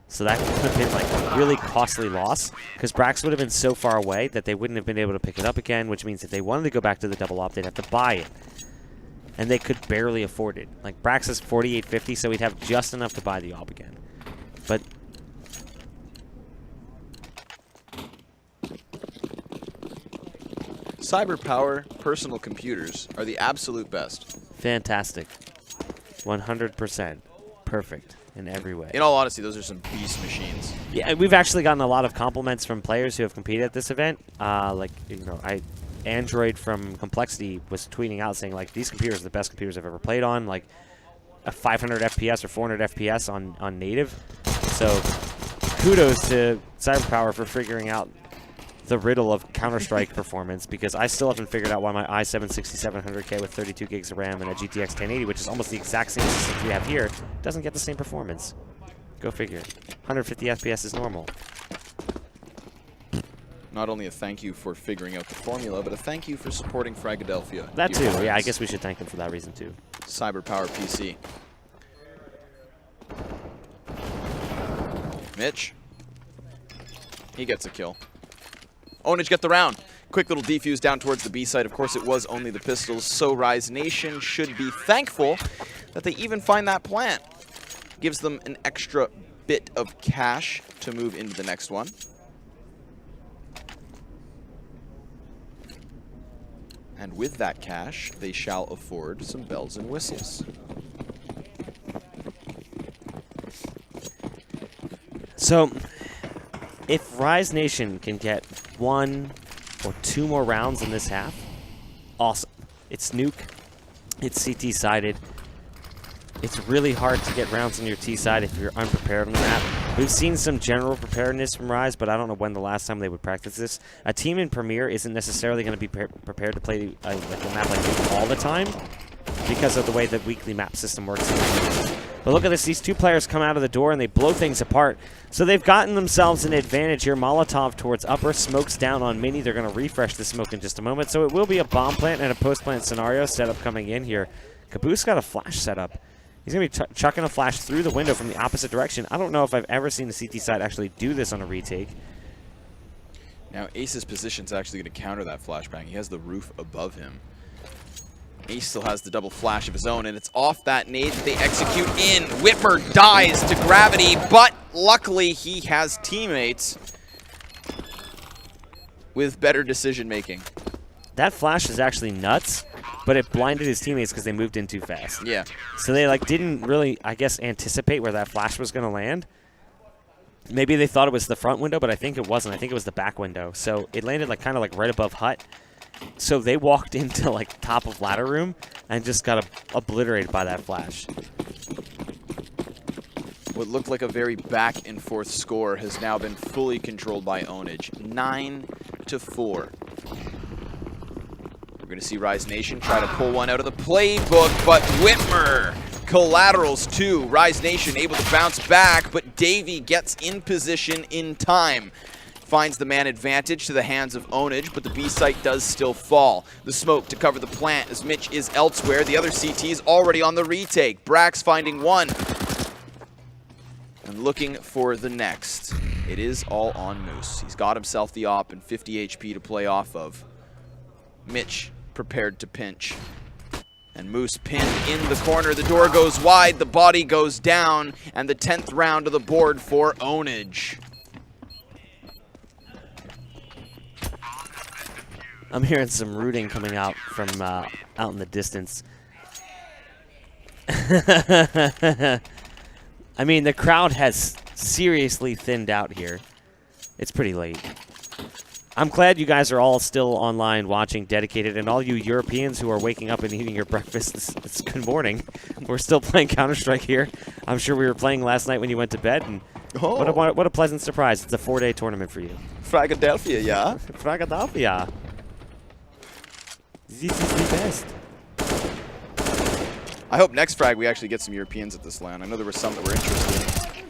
So that could have been like a really costly loss, because Brax would have been so far away that they wouldn't have been able to pick it up again, which means if they wanted to go back to the double op, they'd have to buy it. And they could barely afford it. Like, Brax is 48.50, so he'd have just enough to buy the op again. But Cyberpower personal computers are the absolute best. fantastic. 100%. Perfect in every way. In all honesty, those are some beast machines. Yeah, we've actually gotten a lot of compliments from players who have competed at this event. Android from Complexity was tweeting out saying, like, these computers are the best computers I've ever played on. Like, a 500 FPS or 400 FPS on native. So, kudos to Cyberpower for figuring out the riddle of Counter-Strike performance, because I still haven't figured out why my i7 6700K with 32 gigs of RAM and a GTX 1080, which is almost the exact same system we have here, doesn't get the same performance. Go figure. 150 FPS is normal. Not only a thank you for figuring out the formula, but a thank you for supporting Fragadelphia. That too, yeah, I guess we should thank them for that reason too. Cyberpower PC. Mitch. He gets a kill. Onage get the round. Quick little defuse down towards the B side. Of course, it was only the pistols, so Rise Nation should be thankful that they even find that plant. Gives them an extra bit of cash to move into the next one. And with that cash, they shall afford some bells and whistles. So, if Rise Nation can get 1 or 2 more rounds in this half, awesome. It's Nuke. It's CT-sided. It's really hard to get rounds on your T side if you're unprepared on the map. We've seen some general preparedness from Rise, but I don't know when the last time they would practice this. A team in Premier isn't necessarily going to be prepared to play like a map like this all the time because of the way the weekly map system works. But look at this. These 2 players come out of the door and they blow things apart. So they've gotten themselves an advantage here. Molotov towards upper, smokes down on Mini. They're going to refresh the smoke in just a moment. So it will be a bomb plant and a post-plant scenario setup coming in here. Caboose got a flash setup. He's going to be chucking a flash through the window from the opposite direction. I don't know if I've ever seen the CT side actually do this on a retake. Now, Ace's position's actually going to counter that flashbang. He has the roof above him. Ace still has the double flash of his own, and it's off that nade that they execute in. Whitmer dies to gravity, but luckily he has teammates with better decision-making. That flash is actually nuts, but it blinded his teammates because they moved in too fast. Yeah. So they didn't really, I guess, anticipate where that flash was going to land. Maybe they thought it was the front window, but I think it wasn't. I think it was the back window. So it landed kind of right above hut. So they walked into top of ladder room and just got obliterated by that flash. What looked like a very back-and-forth score has now been fully controlled by Onage. 9-4. We're going to see Rise Nation try to pull one out of the playbook, but Whitmer collaterals too. Rise Nation able to bounce back, but Davey gets in position in time. Finds the man advantage to the hands of Onage, but the B site does still fall. The smoke to cover the plant as Mitch is elsewhere. The other CT is already on the retake. Brax finding one. And looking for the next. It is all on Moose. He's got himself the op and 50 HP to play off of. Mitch prepared to pinch. And Moose pinned in the corner. The door goes wide, the body goes down, and the 10th round of the board for Onage. I'm hearing some rooting coming out from out in the distance. I mean, the crowd has seriously thinned out here. It's pretty late. I'm glad you guys are all still online watching, dedicated, and all you Europeans who are waking up and eating your breakfast, it's good morning. We're still playing Counter-Strike here. I'm sure we were playing last night when you went to bed, and what a pleasant surprise. It's a 4-day tournament for you. Fragadelphia, yeah? Fragadelphia. This is the best. I hope next frag we actually get some Europeans at this LAN. I know there were some that were interested.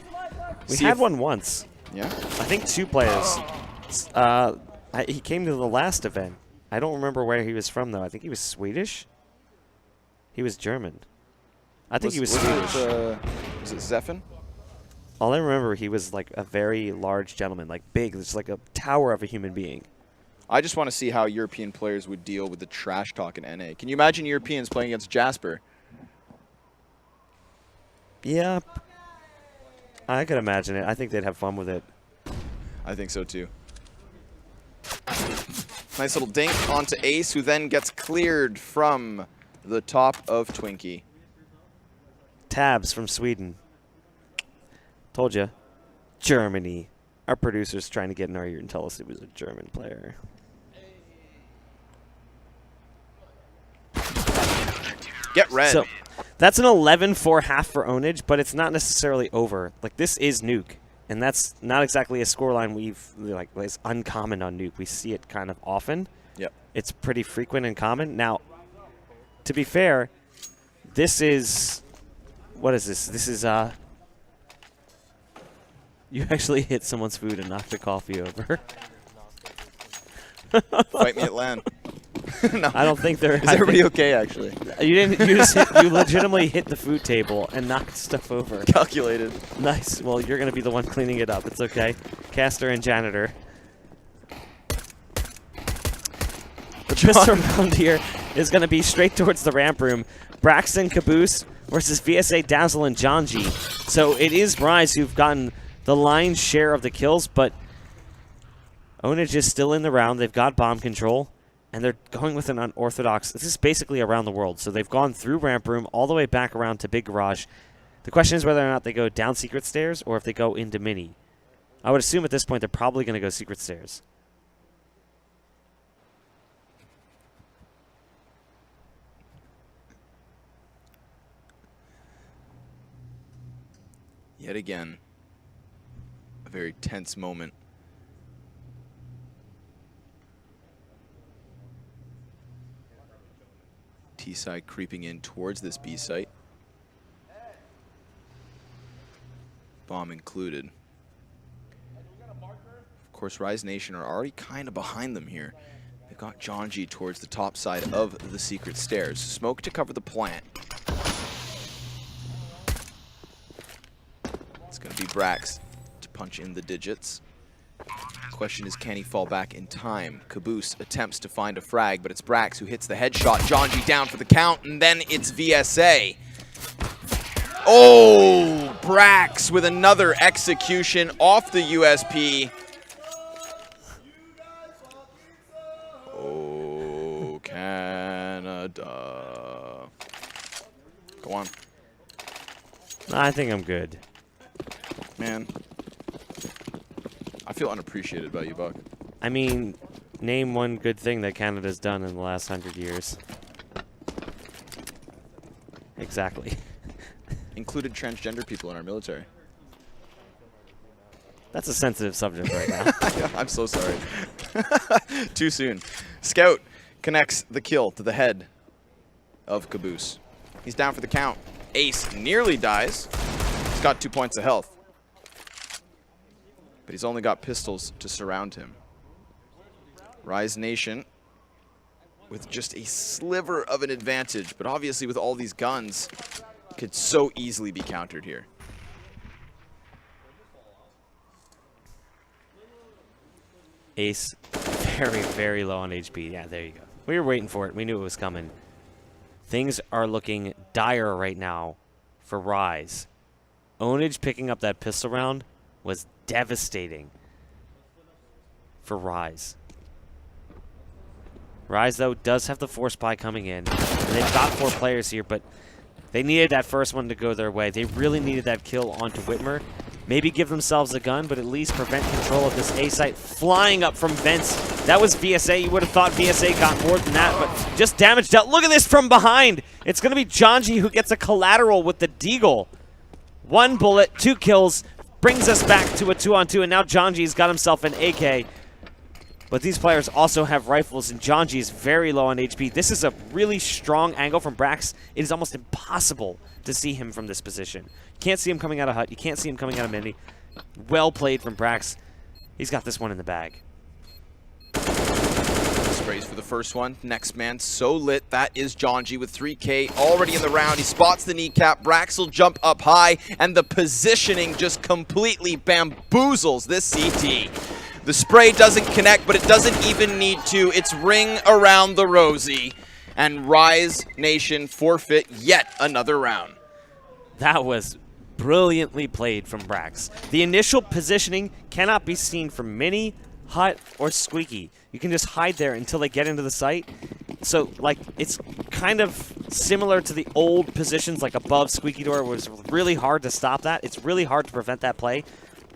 We had one once. Yeah? I think 2 players. He came to the last event. I don't remember where he was from, though. I think he was Swedish. He was German. I think he was Swedish. Was it Zeffin? All I remember, he was like a very large gentleman, like big, just like a tower of a human being. I just want to see how European players would deal with the trash talk in NA. Can you imagine Europeans playing against Jasper? Yeah, I could imagine it. I think they'd have fun with it. I think so too. Nice little dink onto Ace, who then gets cleared from the top of Twinkie. Tabs from Sweden. Told you. Germany. Our producer's trying to get in our ear and tell us he was a German player. Get red. So, that's an 11-4 half for Onage, but it's not necessarily over. Like, this is Nuke, and that's not exactly a scoreline it's uncommon on Nuke. We see it kind of often. Yep. It's pretty frequent and common. Now, to be fair, this is... What is this? This is, you actually hit someone's food and knocked the coffee over. Fight me at LAN. No. I don't think they're... Is everybody okay, actually? You didn't. You just you legitimately hit the food table and knocked stuff over. Calculated. Nice. Well, you're gonna be the one cleaning it up. It's okay. Caster and janitor. This round here is gonna be straight towards the ramp room. Braxton Caboose versus VSA Dazzle and Janji. So it is Rise who've gotten the lion's share of the kills, but Onage is still in the round. They've got bomb control. And they're going with an unorthodox. This is basically around the world. So they've gone through ramp room all the way back around to big garage. The question is whether or not they go down secret stairs or if they go into mini. I would assume at this point they're probably going to go secret stairs. Yet again, a very tense moment. T side creeping in towards this B site. Bomb included. Of course, Rise Nation are already kind of behind them here. They've got Janji towards the top side of the secret stairs. Smoke to cover the plant. It's going to be Brax to punch in the digits. Question is, can he fall back in time? Caboose attempts to find a frag, but it's Brax who hits the headshot. Janji down for the count, and then it's VSA. Oh, Brax with another execution off the USP. Oh, Canada. Go on. I think I'm good. Man. I feel unappreciated by you, Buck. I mean, name one good thing that Canada's done in the last 100 years. Exactly. Included transgender people in our military. That's a sensitive subject right now. I'm so sorry. Too soon. Scout connects the kill to the head of Caboose. He's down for the count. Ace nearly dies. He's got 2 points of health. But he's only got pistols to surround him. Rise Nation with just a sliver of an advantage, but obviously with all these guns, could so easily be countered here. Ace, very, very low on HP. Yeah, there you go. We were waiting for it. We knew it was coming. Things are looking dire right now for Rise. Ownage picking up that pistol round was devastating for Rise. Rise, though, does have the force buy coming in. And they've got 4 players here, but they needed that first one to go their way. They really needed that kill onto Whitmer. Maybe give themselves a gun, but at least prevent control of this A site flying up from vents. That was VSA. You would have thought VSA got more than that, but just damage dealt. Look at this from behind. It's going to be Janji who gets a collateral with the Deagle. 1 bullet, 2 kills, brings us back to a 2-on-2, and now Janji's got himself an AK. But these players also have rifles, and Janji is very low on HP. This is a really strong angle from Brax. It is almost impossible to see him from this position. You can't see him coming out of Hut. You can't see him coming out of Mini. Well played from Brax. He's got this one in the bag. Sprays for the first one. Next man so lit. That is Janji with 3K already in the round. He spots the kneecap. Brax will jump up high, and the positioning just completely bamboozles this CT. The spray doesn't connect, but it doesn't even need to. It's ring around the rosy. And Rise Nation forfeit yet another round. That was brilliantly played from Brax. The initial positioning cannot be seen from Mini, Hut, or Squeaky. You can just hide there until they get into the site. So, like, it's kind of similar to the old positions, like above Squeaky Door, where it was really hard to stop that. It's really hard to prevent that play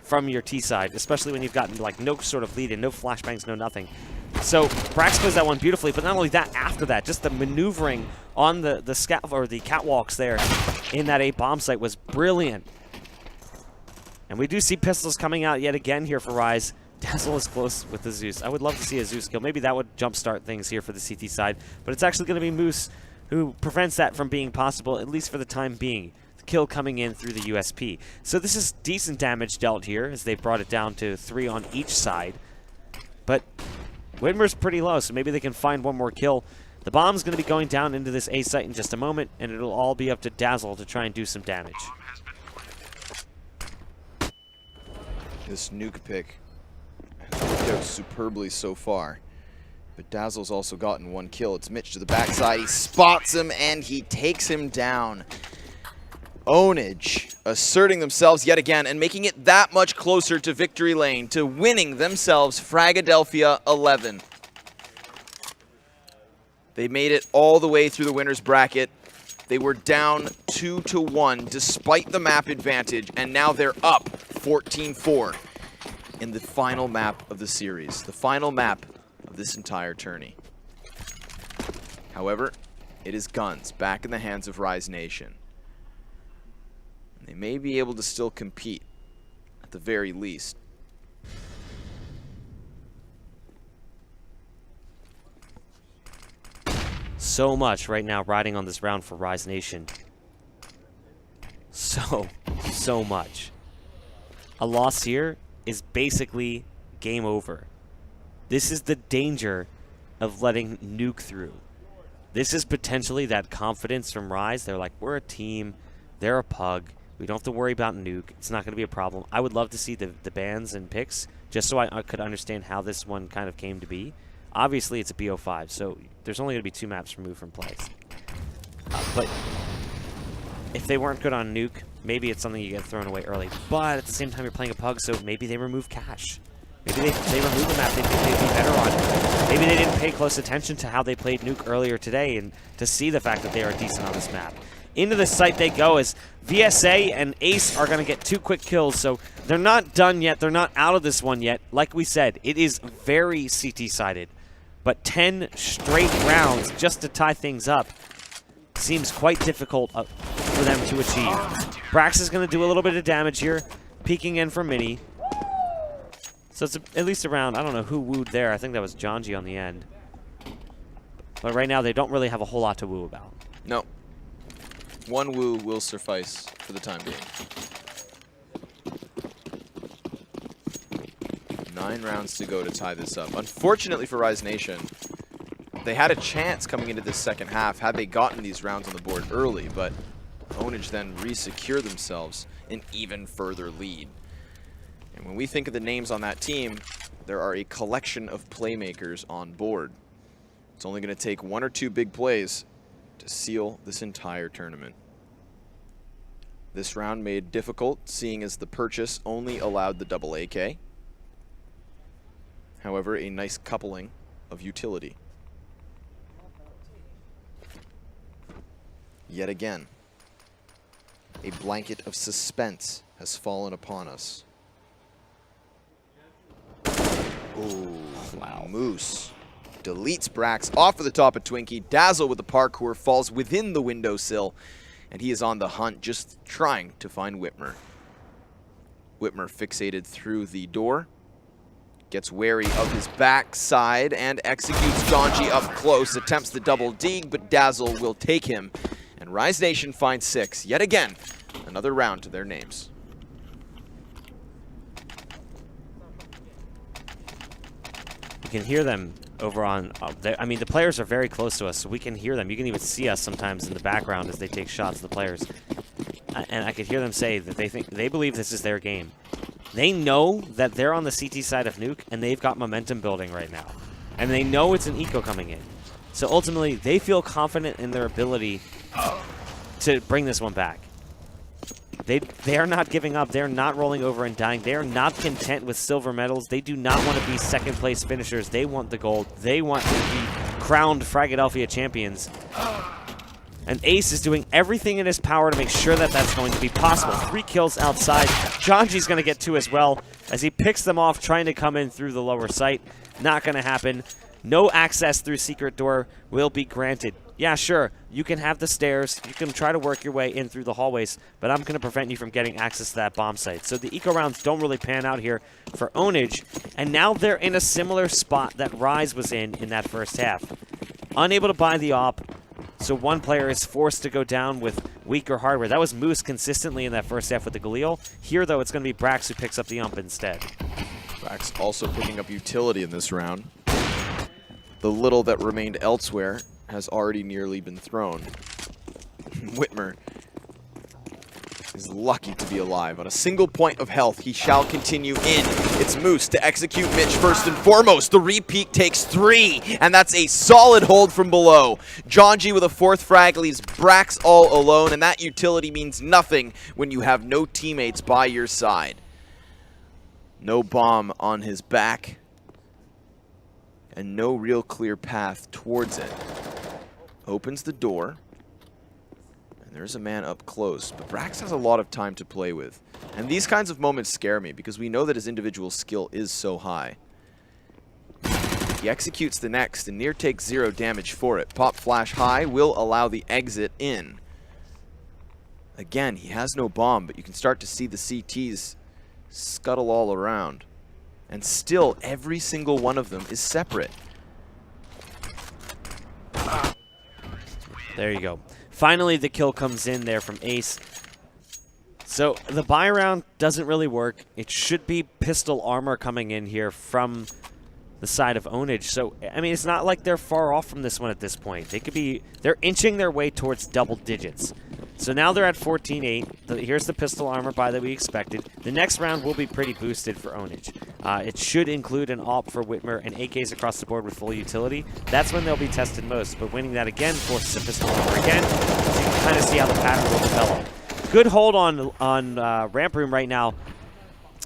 from your T side, especially when you've gotten like no sort of lead in, no flashbangs, no nothing. So Brax plays that one beautifully, but not only that, after that, just the maneuvering on the catwalks there in that A bomb site was brilliant. And we do see pistols coming out yet again here for Rise. Dazzle is close with the Zeus. I would love to see a Zeus kill. Maybe that would jumpstart things here for the CT side, but it's actually going to be Moose who prevents that from being possible, at least for the time being. Kill coming in through the USP. So this is decent damage dealt here as they brought it down to 3 on each side. But Whitmer's pretty low, so maybe they can find one more kill. The bomb's going to be going down into this A site in just a moment, and it'll all be up to Dazzle to try and do some damage. This nuke pick has worked out superbly so far. But Dazzle's also gotten 1 kill. It's Mitch to the backside. He spots him, and he takes him down. Ownage asserting themselves yet again and making it that much closer to victory lane, to winning themselves Fragadelphia 11. They made it all the way through the winner's bracket. They were down 2-1 despite the map advantage, and now they're up 14-4 in the final map of the series, the final map of this entire tourney. However, it is guns back in the hands of Rise Nation. They may be able to still compete, at the very least. So much right now riding on this round for Rise Nation. So much. A loss here is basically game over. This is the danger of letting Nuke through. This is potentially that confidence from Rise. They're like, we're a team, they're a pug. We don't have to worry about Nuke. It's not going to be a problem. I would love to see the bans and picks, just so I could understand how this one kind of came to be. Obviously, it's a BO5, so there's only going to be 2 maps removed from plays. But if they weren't good on Nuke, maybe it's something you get thrown away early. But at the same time, you're playing a pug, so maybe they remove Cash. Maybe they remove the map they think they'd be better on it. Maybe they didn't pay close attention to how they played Nuke earlier today and to see the fact that they are decent on this map. Into the site they go as VSA and Ace are going to get 2 quick kills, so they're not done yet. They're not out of this one yet. Like we said, it is very CT-sided, but 10 straight rounds just to tie things up seems quite difficult for them to achieve. Brax is going to do a little bit of damage here, peeking in for Mini. So it's at least around, I don't know who wooed there. I think that was Janji on the end. But right now they don't really have a whole lot to woo about. No. One woo will suffice for the time being. 9 rounds to go to tie this up. Unfortunately for Rise Nation, they had a chance coming into this second half had they gotten these rounds on the board early, but Onage then re-secure themselves an even further lead. And when we think of the names on that team, there are a collection of playmakers on board. It's only going to take 1 or 2 big plays to seal this entire tournament. This round made difficult, seeing as the purchase only allowed the double AK. However, a nice coupling of utility. Yet again, a blanket of suspense has fallen upon us. Ooh, wow. Moose deletes Brax off of the top of Twinkie. Dazzle with the parkour falls within the windowsill, and he is on the hunt, just trying to find Whitmer. Whitmer fixated through the door, gets wary of his backside, and executes Janji up close, attempts the double dig, but Dazzle will take him. And Rise Nation finds 6, yet again, another round to their names. You can hear them over on, I mean, the players are very close to us, so we can hear them. You can even see us sometimes in the background as they take shots at the players. And I could hear them say that they believe this is their game. They know that they're on the CT side of Nuke, and they've got momentum building right now. And they know it's an eco coming in. So ultimately, they feel confident in their ability to bring this one back. They are not giving up. They're not rolling over and dying. They are not content with silver medals. They do not want to be second place finishers. They want the gold. They want to be crowned Fragadelphia champions. And Ace is doing everything in his power to make sure that that's going to be possible. 3 kills outside. Janji's going to get 2 as well as he picks them off, trying to come in through the lower site. Not going to happen. No access through secret door will be granted. Yeah, sure, you can have the stairs. You can try to work your way in through the hallways, but I'm going to prevent you from getting access to that bomb site. So the eco rounds don't really pan out here for Onage, and now they're in a similar spot that Rise was in that first half. Unable to buy the op, so one player is forced to go down with weaker hardware. That was Moose consistently in that first half with the Galil. Here, though, it's going to be Brax who picks up the ump instead. Brax also picking up utility in this round. The little that remained elsewhere has already nearly been thrown. Whitmer is lucky to be alive. On a single point of health, he shall continue in. It's Moose to execute Mitch first and foremost. The repeat takes 3, and that's a solid hold from below. Janji with a 4th frag leaves Brax all alone, and that utility means nothing when you have no teammates by your side. No bomb on his back, and no real clear path towards it. Opens the door, and there's a man up close, but Brax has a lot of time to play with. And these kinds of moments scare me because we know that his individual skill is so high. He executes the next, and Near takes 0 damage for it. Pop flash high will allow the exit in. Again, he has no bomb, but you can start to see the CTs scuttle all around. And still, every single one of them is separate. There you go. Finally, the kill comes in there from Ace. So the buy round doesn't really work. It should be pistol armor coming in here from the side of Onage. So, I mean, it's not like they're far off from this one at this point. They're inching their way towards double digits. So now they're at 14-8. Here's the pistol armor buy that we expected. The next round will be pretty boosted for Onage. It should include an AWP for Whitmer and AKs across the board with full utility. That's when they'll be tested most. But winning that again forces a pistol armor again. So you can kind of see how the pattern will develop. Good hold on Ramp Room right now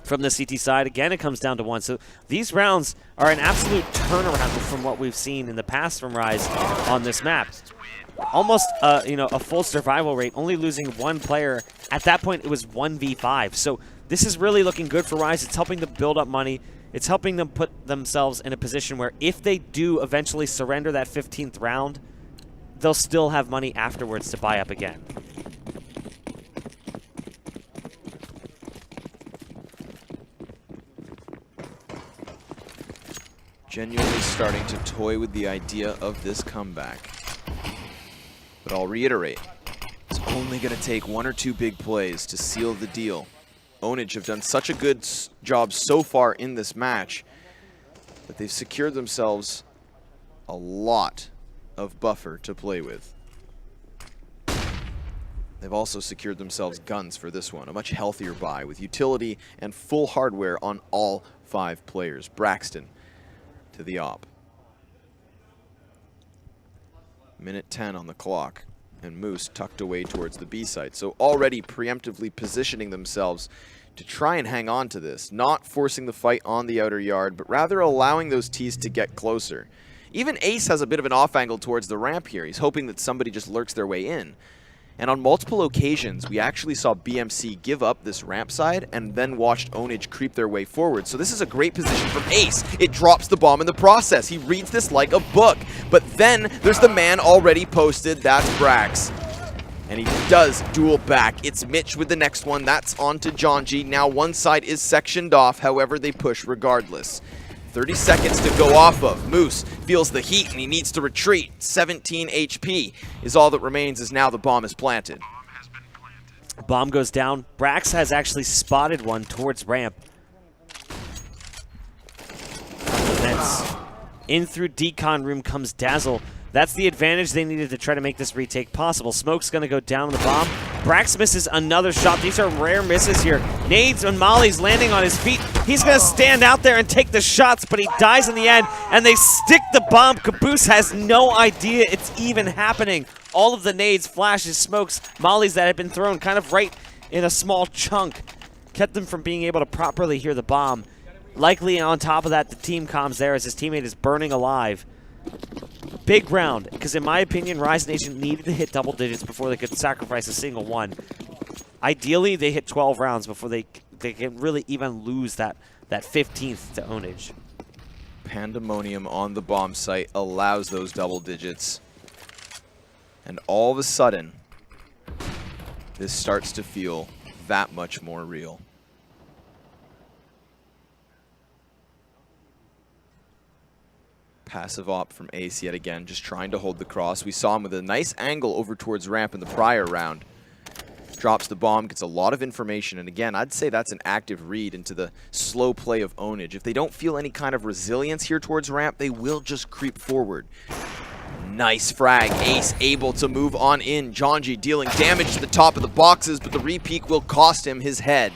from the CT side. Again, it comes down to 1. So these rounds are an absolute turnaround from what we've seen in the past from Rise on this map. Almost, a full survival rate, only losing 1 player. At that point, it was 1v5. So this is really looking good for Rise. It's helping them build up money. It's helping them put themselves in a position where if they do eventually surrender that 15th round, they'll still have money afterwards to buy up again. Genuinely starting to toy with the idea of this comeback. But I'll reiterate, it's only going to take 1 or 2 big plays to seal the deal. Onage have done such a good job so far in this match that they've secured themselves a lot of buffer to play with. They've also secured themselves guns for this one, a much healthier buy with utility and full hardware on all 5 players. Braxton to the op. Minute 10 on the clock, and Moose tucked away towards the B site. So already preemptively positioning themselves to try and hang on to this, not forcing the fight on the outer yard, but rather allowing those T's to get closer. Even Ace has a bit of an off angle towards the ramp here. He's hoping that somebody just lurks their way in. And on multiple occasions, we actually saw BMC give up this ramp side and then watched Onage creep their way forward. So this is a great position from Ace. It drops the bomb in the process. He reads this like a book. But then there's the man already posted. That's Brax. And he does duel back. It's Mitch with the next one. That's on to Jonji. Now one side is sectioned off. However, they push regardless. 30 seconds to go off of. Moose feels the heat and he needs to retreat. 17 HP is all that remains as now the bomb is planted. Bomb goes down. Brax has actually spotted one towards ramp. That's in through decon room comes Dazzle. That's the advantage they needed to try to make this retake possible. Smoke's going to go down on the bomb. Brax misses another shot. These are rare misses here. Nades and Molly's landing on his feet. He's going to stand out there and take the shots, but he dies in the end, and they stick the bomb. Caboose has no idea it's even happening. All of the nades, flashes, smokes, mollies that had been thrown kind of right in a small chunk kept them from being able to properly hear the bomb. Likely on top of that, the team comms there as his teammate is burning alive. Big round, because in my opinion, Rise Nation needed to hit double digits before they could sacrifice a single one. Ideally, they hit 12 rounds before they can really even lose that 15th to Onage. Pandemonium on the bomb site allows those double digits. And all of a sudden, this starts to feel that much more real. Passive op from Ace yet again, just trying to hold the cross. We saw him with a nice angle over towards ramp in the prior round. Drops the bomb, gets a lot of information, and again, I'd say that's an active read into the slow play of Onage. If they don't feel any kind of resilience here towards ramp, they will just creep forward. Nice frag. Ace able to move on in. Jonji dealing damage to the top of the boxes, but the repeat will cost him his head.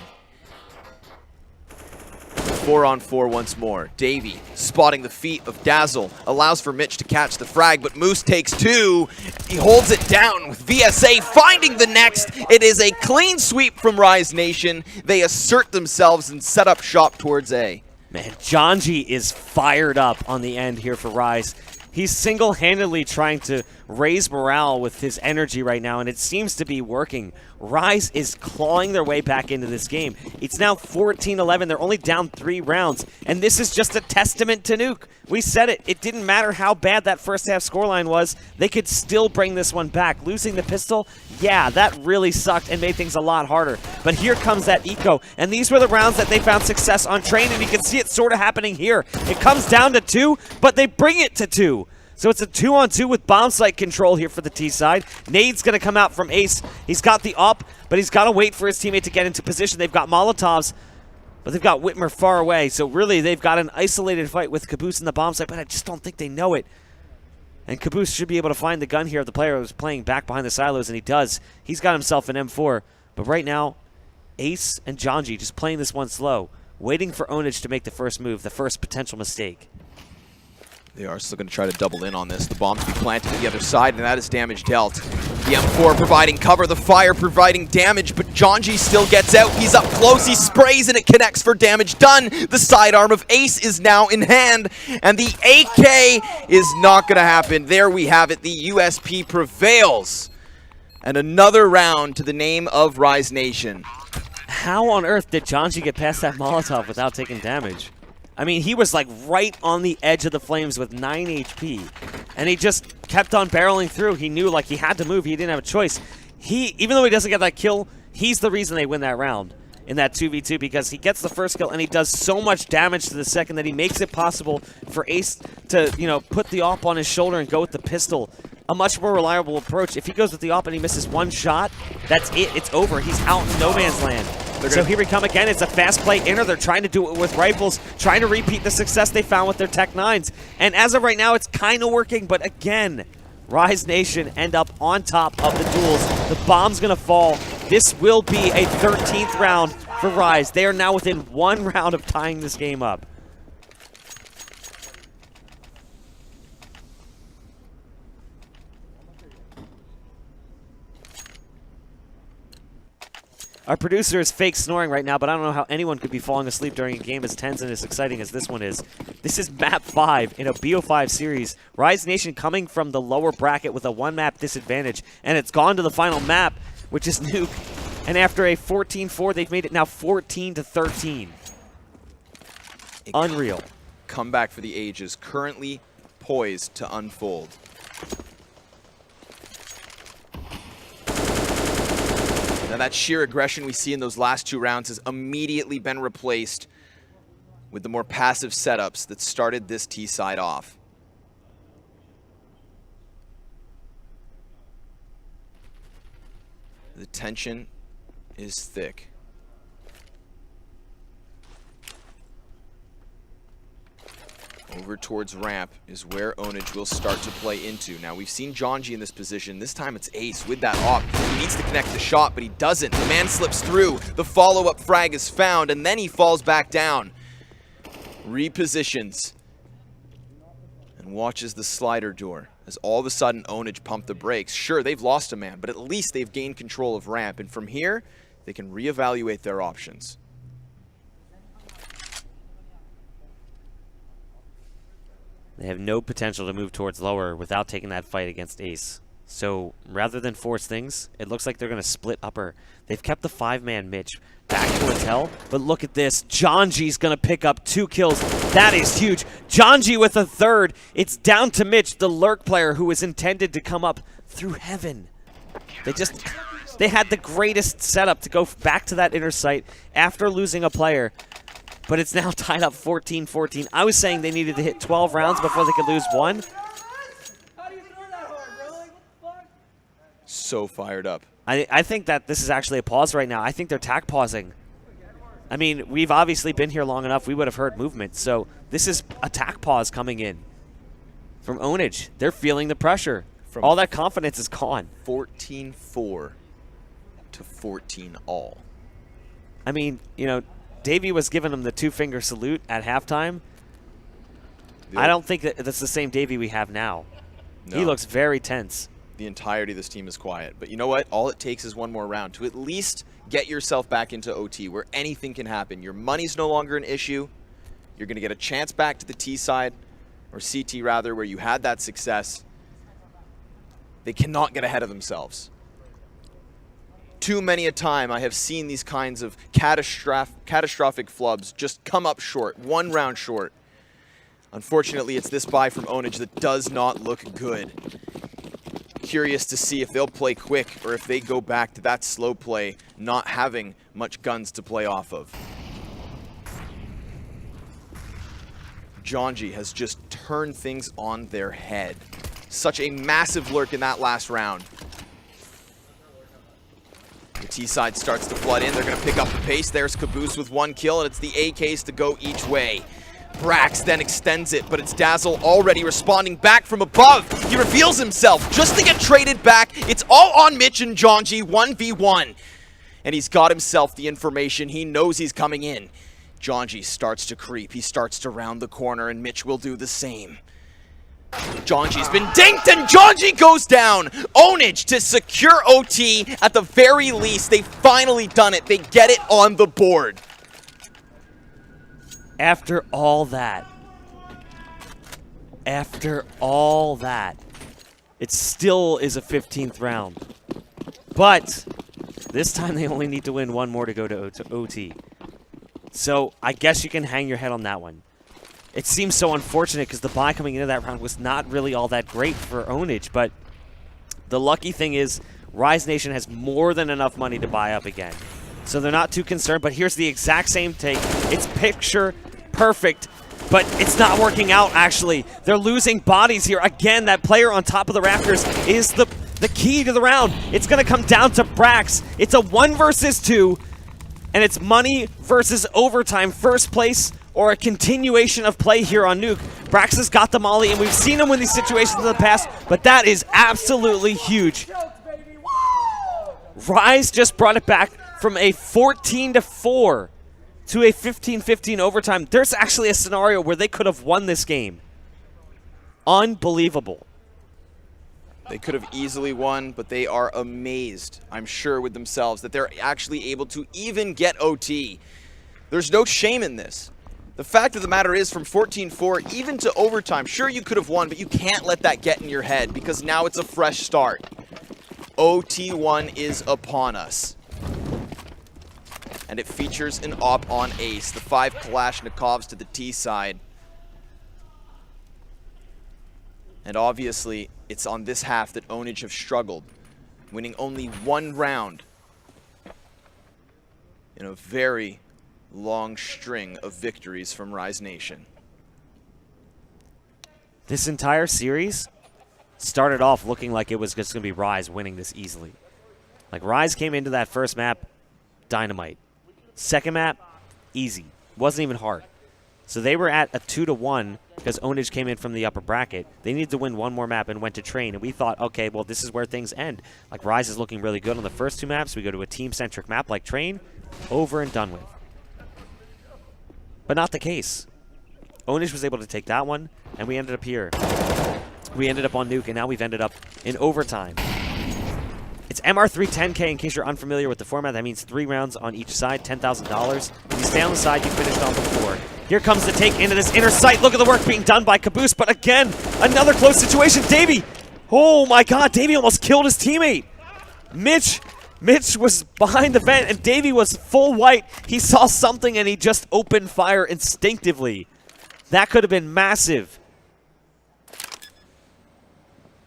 4-on-4 once more. Davey spotting the feet of Dazzle. Allows for Mitch to catch the frag, but Moose takes 2. He holds it down with VSA finding the next. It is a clean sweep from Rise Nation. They assert themselves and set up shop towards A. Man, Jonji is fired up on the end here for Rise. He's single-handedly trying to raise morale with his energy right now, and it seems to be working. Rise is clawing their way back into this game. It's now 14-11. They're only down 3 rounds, and this is just a testament to Nuke. We said it. It didn't matter how bad that first half scoreline was. They could still bring this one back. Losing the pistol, yeah, that really sucked and made things a lot harder. But here comes that eco, and these were the rounds that they found success on Train, and you can see it sort of happening here. It comes down to 2, but they bring it to 2. So it's a 2-on-2 with bomb site control here for the T side. Nade's going to come out from Ace. He's got the up, but he's got to wait for his teammate to get into position. They've got Molotovs, but they've got Whitmer far away. So really, they've got an isolated fight with Caboose in the bomb site, but I just don't think they know it. And Caboose should be able to find the gun here of the player who's playing back behind the silos, and he does. He's got himself an M4. But right now, Ace and Jonji just playing this one slow, waiting for Onage to make the first move, the first potential mistake. They are still going to try to double in on this. The bomb to be planted to the other side, and that is damage dealt. The M4 providing cover, the fire providing damage, but Jonji still gets out. He's up close, he sprays, and it connects for damage done. The sidearm of Ace is now in hand, and the AK is not going to happen. There we have it. The USP prevails. And another round to the name of Rise Nation. How on earth did Jonji get past that Molotov without taking damage? I mean, he was like right on the edge of the flames with 9 HP, and he just kept on barreling through. He knew like he had to move. He didn't have a choice. Even though he doesn't get that kill, he's the reason they win that round. in that 2v2 because he gets the first kill and he does so much damage to the second that he makes it possible for Ace to, you know, put the AWP on his shoulder and go with the pistol. A much more reliable approach. If he goes with the AWP and he misses one shot, that's it. It's over. He's out in no man's land. So here we come again. It's a fast play inner. They're trying to do it with rifles, trying to repeat the success they found with their Tech 9s. And as of right now, it's kind of working. But again, Rise Nation end up on top of the duels. The bomb's going to fall. This will be a 13th round for Rise. They are now within 1 round of tying this game up. Our producer is fake snoring right now, but I don't know how anyone could be falling asleep during a game as tense and as exciting as this one is. This is map 5 in a BO5 series. Rise Nation coming from the lower bracket with a 1-map disadvantage, and it's gone to the final map, which is Nuke. And after a 14-4, they've made it now 14-13. Unreal. Comeback for the ages, currently poised to unfold. Now that sheer aggression we see in those last 2 rounds has immediately been replaced with the more passive setups that started this T side off. The tension is thick. Over towards ramp is where Onage will start to play into. Now, we've seen Jonji in this position. This time it's Ace with that AWP. He needs to connect the shot, but he doesn't. The man slips through. The follow-up frag is found, and then he falls back down. Repositions. And watches the slider door as all of a sudden Onage pumped the brakes. Sure, they've lost a man, but at least they've gained control of ramp. And from here, they can reevaluate their options. They have no potential to move towards lower without taking that fight against Ace. So rather than force things, it looks like they're going to split upper. They've kept the 5-man Mitch back towards hell, but look at this. Jonji's going to pick up 2 kills. That is huge. Jonji with a 3rd. It's down to Mitch, the lurk player who was intended to come up through heaven. They had the greatest setup to go back to that inner site after losing a player. But it's now tied up 14-14. I was saying they needed to hit 12 rounds before they could lose 1. How do you throw that hard, bro? Like, what the fuck? So fired up. I think that this is actually a pause right now. I think they're tack pausing. I mean, we've obviously been here long enough. We would have heard movement. So this is a tack pause coming in from Onage. They're feeling the pressure. All that confidence is gone. 14-4 to 14-all. I mean, you know, Davey was giving him the 2-finger salute at halftime. I don't think that that's the same Davey we have now. No. He looks very tense. The entirety of this team is quiet. But you know what? All it takes is 1 more round to at least get yourself back into OT where anything can happen. Your money's no longer an issue. You're going to get a chance back to the T side, or CT rather, where you had that success. They cannot get ahead of themselves. Too many a time I have seen these kinds of catastrophic flubs just come up short, 1 round short. Unfortunately, it's this buy from Onage that does not look good. Curious to see if they'll play quick or if they go back to that slow play, not having much guns to play off of. Jonji has just turned things on their head. Such a massive lurk in that last round. The T side starts to flood in. They're going to pick up the pace. There's Caboose with 1 kill, and it's the AKs to go each way. Brax then extends it, but it's Dazzle already responding back from above. He reveals himself just to get traded back. It's all on Mitch and Jonji, 1v1. And he's got himself the information. He knows he's coming in. Jonji starts to creep. He starts to round the corner, and Mitch will do the same. Jonji's been dinked, and Jonji goes down. Onage to secure OT at the very least. They've finally done it. They get it on the board. After all that, it still is a 15th round. But this time they only need to win 1 more to go to OT. So I guess you can hang your head on that one. It seems so unfortunate because the buy coming into that round was not really all that great for Onage, but the lucky thing is Rise Nation has more than enough money to buy up again. so they're not too concerned. But here's the exact same take. It's picture perfect, but it's not working out, actually. They're losing bodies here. Again, that player on top of the rafters is the key to the round. It's going to come down to Brax. It's a 1 versus 2, and it's money versus overtime. First place or a continuation of play here on Nuke. Brax has got the molly, and we've seen him win these situations in the past, but that is absolutely huge. Rise just brought it back from a 14-4 to a 15-15 overtime. There's actually a scenario where they could have won this game. Unbelievable. They could have easily won, but they are amazed, I'm sure, with themselves that they're actually able to even get OT. There's no shame in this. The fact of the matter is, from 14-4 even to overtime, sure, you could have won, but you can't let that get in your head because now it's a fresh start. OT1 is upon us. And it features an op on ace. The 5 Kalashnikovs to the T side. And obviously, it's on this half that Onage have struggled, winning only 1 round in a very long string of victories from Rise Nation. This entire series started off looking like it was just going to be Rise winning this easily. Like, Rise came into that first map, dynamite. Second map, easy. Wasn't even hard. So they were at a 2-1 because Onage came in from the upper bracket. They needed to win 1 more map and went to Train. And we thought, okay, well, this is where things end. Like, Rise is looking really good on the first 2 maps. We go to a team-centric map like Train, over and done with. But not the case. Onage was able to take that one, and we ended up here. We ended up on Nuke, and now we've ended up in overtime. It's MR310K in case you're unfamiliar with the format. That means 3 rounds on each side, $10,000. If you stay on the side, you finished on the floor. Here comes the take into this inner sight. Look at the work being done by Caboose, but again, another close situation. Davey, oh my God, Davey almost killed his teammate. Mitch was behind the vent, and Davey was full white. He saw something, and he just opened fire instinctively. That could have been massive.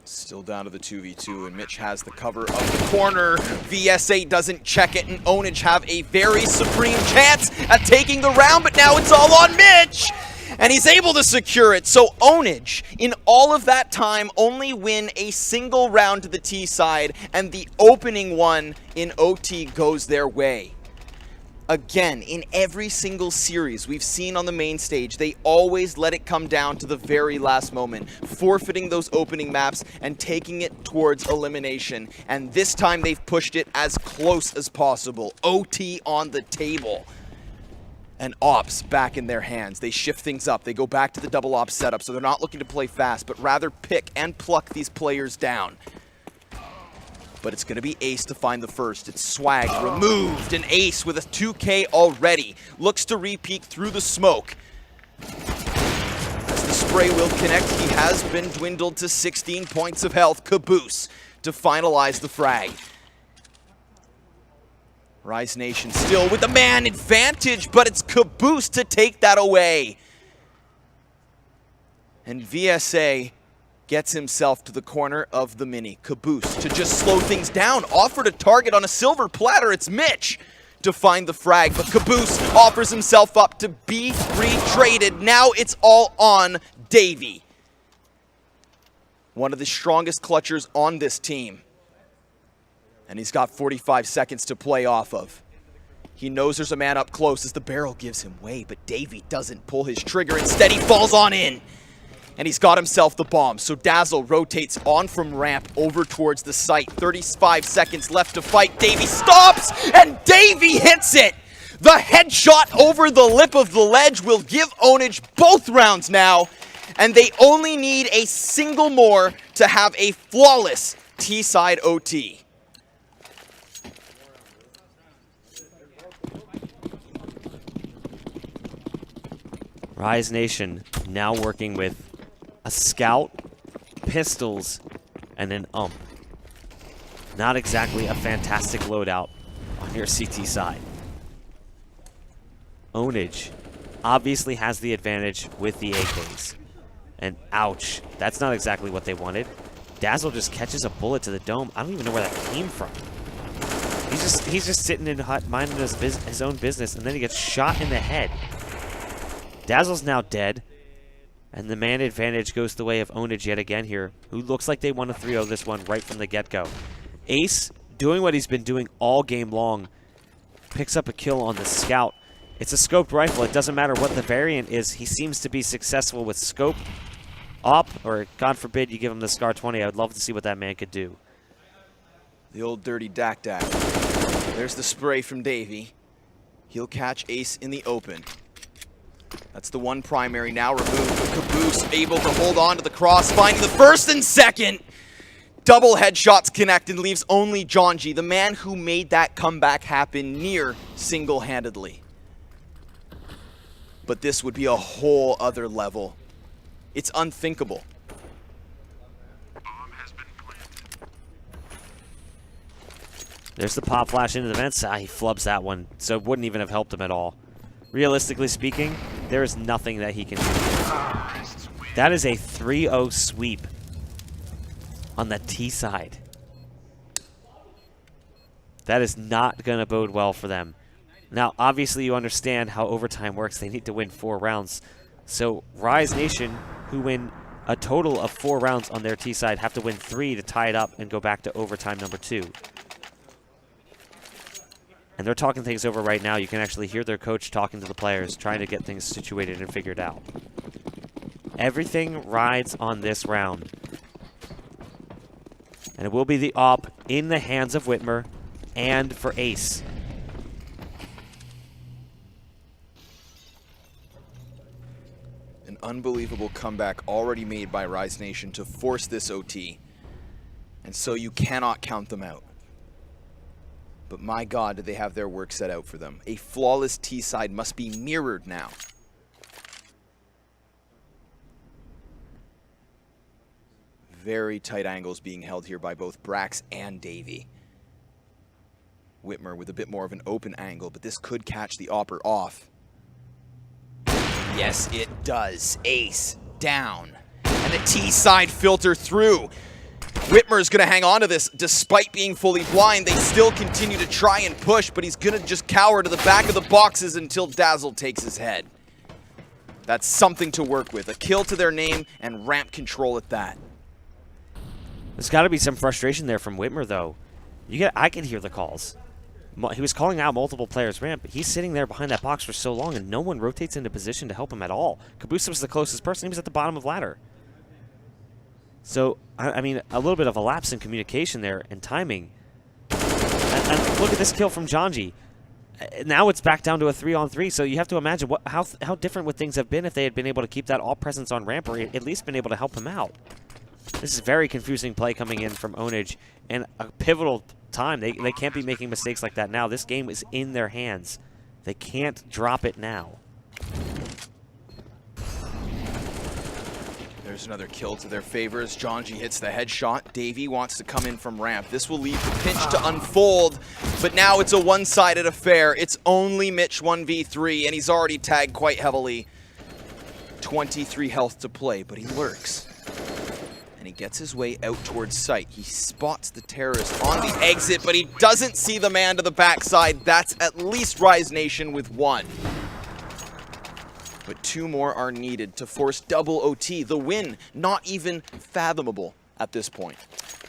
Still down to the 2v2, and Mitch has the cover of the corner. VSA doesn't check it, and Onage have a very supreme chance at taking the round, but now it's all on Mitch! And he's able to secure it. So Onage, in all of that time, only win a single round to the T side, and the opening one in OT goes their way. Again, in every single series we've seen on the main stage, they always let it come down to the very last moment, forfeiting those opening maps and taking it towards elimination. And this time they've pushed it as close as possible. OT on the table. And ops back in their hands. They shift things up. They go back to the double ops setup, so they're not looking to play fast, but rather pick and pluck these players down. But it's going to be Ace to find the first. It's Swag removed, and Ace with a 2K already looks to re-peek through the smoke. As the spray will connect, he has been dwindled to 16 points of health. Caboose to finalize the frag. Rise Nation still with the man advantage, but it's Caboose to take that away. And VSA gets himself to the corner of the mini. Caboose to just slow things down. Offered a target on a silver platter. It's Mitch to find the frag, but Caboose offers himself up to be retraded. Now it's all on Davey. One of the strongest clutchers on this team. And he's got 45 seconds to play off of. He knows there's a man up close as the barrel gives him way, but Davey doesn't pull his trigger. Instead, he falls on in. And he's got himself the bomb. So Dazzle rotates on from ramp over towards the site. 35 seconds left to fight. Davey stops, and Davey hits it. The headshot over the lip of the ledge will give Onage both rounds now. And they only need a single more to have a flawless T-side OT. Rise Nation now working with a scout, pistols, and an ump. Not exactly a fantastic loadout on your CT side. Onage obviously has the advantage with the AKs. And ouch, that's not exactly what they wanted. Dazzle just catches a bullet to the dome. I don't even know where that came from. He's just sitting in hut, minding his own business, and then he gets shot in the head. Dazzle's now dead, and the man advantage goes the way of Ownage yet again here, who looks like they want to 3-0 this one right from the get-go. Ace, doing what he's been doing all game long, picks up a kill on the Scout. It's a scoped rifle. It doesn't matter what the variant is. He seems to be successful with scope, op, or God forbid you give him the Scar 20. I would love to see what that man could do. The old dirty Dak Dak. There's the spray from Davey. He'll catch Ace in the open. That's the one primary now removed, but Caboose able to hold on to the cross, finding the first and second. Double headshots connect and leaves only Jonji, the man who made that comeback happen near single-handedly. But this would be a whole other level. It's unthinkable. There's the pop flash into the vents. He flubs that one, so it wouldn't even have helped him at all. Realistically speaking, there is nothing that he can do. That is a 3-0 sweep on the T side. That is not going to bode well for them. Now, obviously, you understand how overtime works. They need to win 4 rounds. So, Rise Nation, who win a total of 4 rounds on their T side, have to win 3 to tie it up and go back to overtime number 2. And they're talking things over right now. You can actually hear their coach talking to the players, trying to get things situated and figured out. Everything rides on this round. And it will be the op in the hands of Whitmer and for Ace. An unbelievable comeback already made by Rise Nation to force this OT. And so you cannot count them out. But my God, do they have their work set out for them. A flawless T-side must be mirrored now. Very tight angles being held here by both Brax and Davey. Whitmer with a bit more of an open angle, but this could catch the Opper off. Yes, it does. Ace down. And the T-side filter through. Whitmer's going to hang on to this despite being fully blind. They still continue to try and push, but he's going to just cower to the back of the boxes until Dazzle takes his head. That's something to work with. A kill to their name and ramp control at that. There's got to be some frustration there from Whitmer, though. I can hear the calls. He was calling out multiple players ramp, but he's sitting there behind that box for so long, and no one rotates into position to help him at all. Caboose was the closest person. He was at the bottom of ladder. So, I mean, a little bit of a lapse in communication there and timing. And look at this kill from Jonji. Now it's back down to a 3-on-3, so you have to imagine how different would things have been if they had been able to keep that all presence on ramp, or at least been able to help him out. This is very confusing play coming in from Ownage, and a pivotal time. They can't be making mistakes like that now. This game is in their hands. They can't drop it now. There's another kill to their favor as Jonji hits the headshot. Davey wants to come in from ramp. This will leave the pinch to unfold, but now it's a one-sided affair. It's only Mitch 1v3, and he's already tagged quite heavily. 23 health to play, but he lurks. And he gets his way out towards site. He spots the terrorist on the exit, but he doesn't see the man to the backside. That's at least Rise Nation with 1. But 2 more are needed to force double OT. The win, not even fathomable at this point.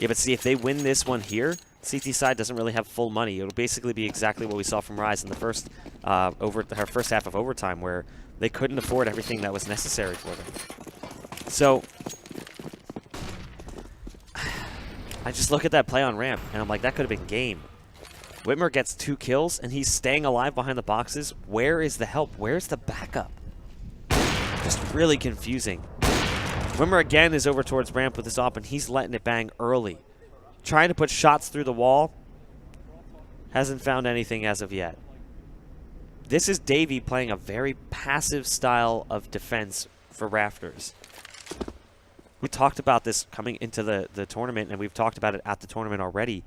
Yeah, but see, if they win this one here, CT side doesn't really have full money. It'll basically be exactly what we saw from Rise in the first half of overtime, where they couldn't afford everything that was necessary for them. So I just look at that play on ramp, and I'm like, that could have been game. Whitmer gets 2 kills, and he's staying alive behind the boxes. Where is the help? Where's the backup? Just really confusing. Whitmer again is over towards ramp with this op, and he's letting it bang early. Trying to put shots through the wall. Hasn't found anything as of yet. This is Davey playing a very passive style of defense for Rafters. We talked about this coming into the tournament, and we've talked about it at the tournament already.